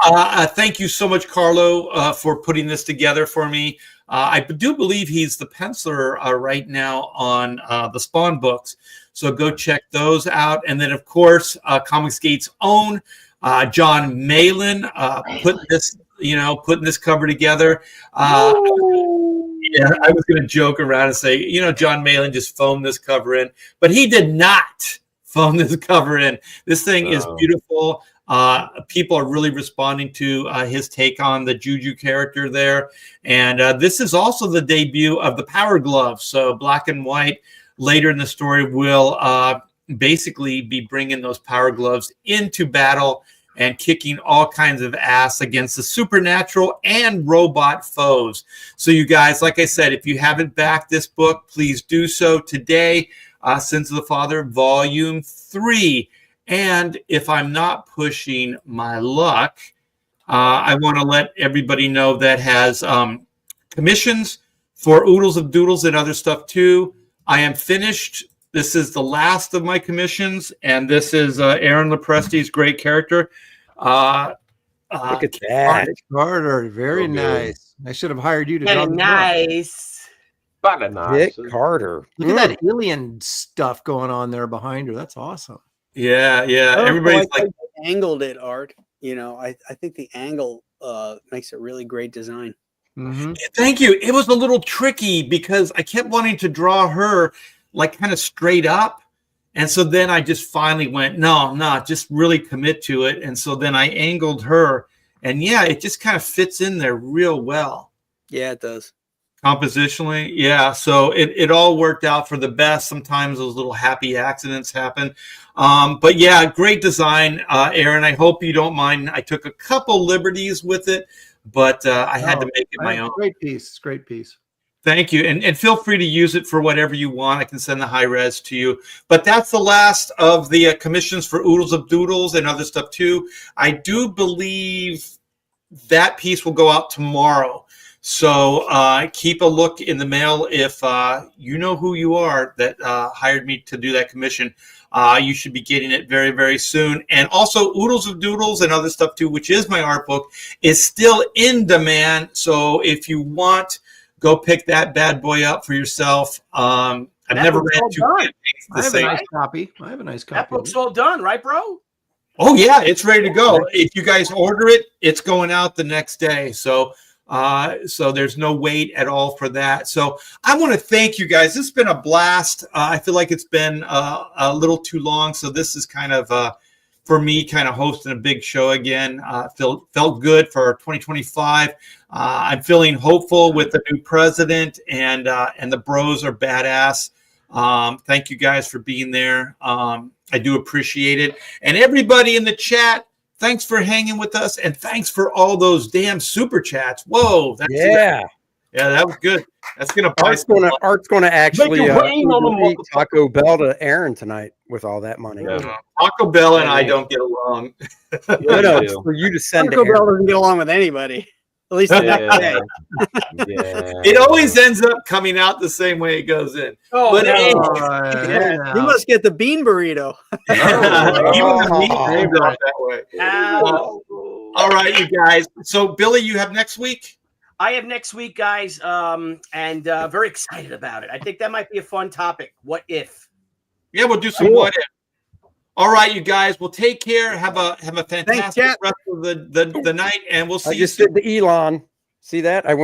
thank you so much, Carlo, for putting this together for me. I do believe he's the penciler right now on the Spawn books. So go check those out. And then, of course, Comicsgate's own John Malin putting this cover together. I was going to joke around and say, John Malin just foamed this cover in, but he did not phone this cover in. This thing is Oh. beautiful. People are really responding to his take on the Juju character there. And this is also the debut of the Power Glove. So Black and White later in the story will basically be bringing those Power Gloves into battle and kicking all kinds of ass against the supernatural and robot foes. So you guys, like I said, if you haven't backed this book, please do so today. Sins of the Father, Volume 3. And if I'm not pushing my luck, I want to let everybody know that has commissions for Oodles of Doodles and other stuff too. I am finished. This is the last of my commissions, and this is Aaron Lepresti's great character. Look at that. Carter, very So good. nice. I should have hired you to Very draw the book. nice. Dick Carter. Look at that alien stuff going on there behind her. That's awesome. Yeah. I Everybody's like like, how you angled it, Art. You know, I think the angle makes a really great design. Mhm. thank you. It was a little tricky because I kept wanting to draw her like kind of straight up. And so then I just finally went, no, just really commit to it. And so then I angled her. And yeah, it just kind of fits in there real well. Yeah, it does. Compositionally, yeah. So it all worked out for the best. Sometimes those little happy accidents happen. But yeah, great design, Aaron. I hope you don't mind. I took a couple liberties with it, but I had to make it my own. Great piece. Great piece. Thank you. And feel free to use it for whatever you want. I can send the high res to you. But that's the last of the commissions for Oodles of Doodles and other stuff too. I do believe that piece will go out tomorrow. So keep a look in the mail if you know who you are that hired me to do that commission. You should be getting it very, very soon. And also Oodles of Doodles and other stuff too, which is my art book, is still in demand. So if you want, go pick that bad boy up for yourself. I've never book's read all two done. campaigns I the have a same. nice copy. I have a nice copy. That book's all done, right, bro? Oh yeah, it's ready to go. If you guys order it, it's going out the next day. So there's no wait at all for that. So I want to thank you guys. This has been a blast. I feel like it's been a little too long. So this is kind of for me, kind of hosting a big show again. Felt good for 2025. I'm feeling hopeful with the new president, and the bros are badass. Thank you guys for being there. I do appreciate it. And everybody in the chat, thanks for hanging with us, and thanks for all those damn super chats. Whoa, Yeah. Yeah, that was good. That's gonna buy Art's gonna actually Make it rain on the eat Taco Bell to Aaron tonight with all that money. Yeah. Taco Bell and I don't get along. No, it's for you to send to Taco Bell Aaron. doesn't get along with anybody. At least the next day. It always ends up coming out the same way it goes in. Oh, But no. You must get the bean burrito. even the meat Oh. came out that way. Ow. All right, you guys. So Billy, you have next week? I have next week, guys, and very excited about it. I think that might be a fun topic. What if? Yeah, we'll do some what if. All right, you guys. Well, take care. Have a fantastic Kat. rest of the night, and we'll see I you just soon. did the Elon. See that? I went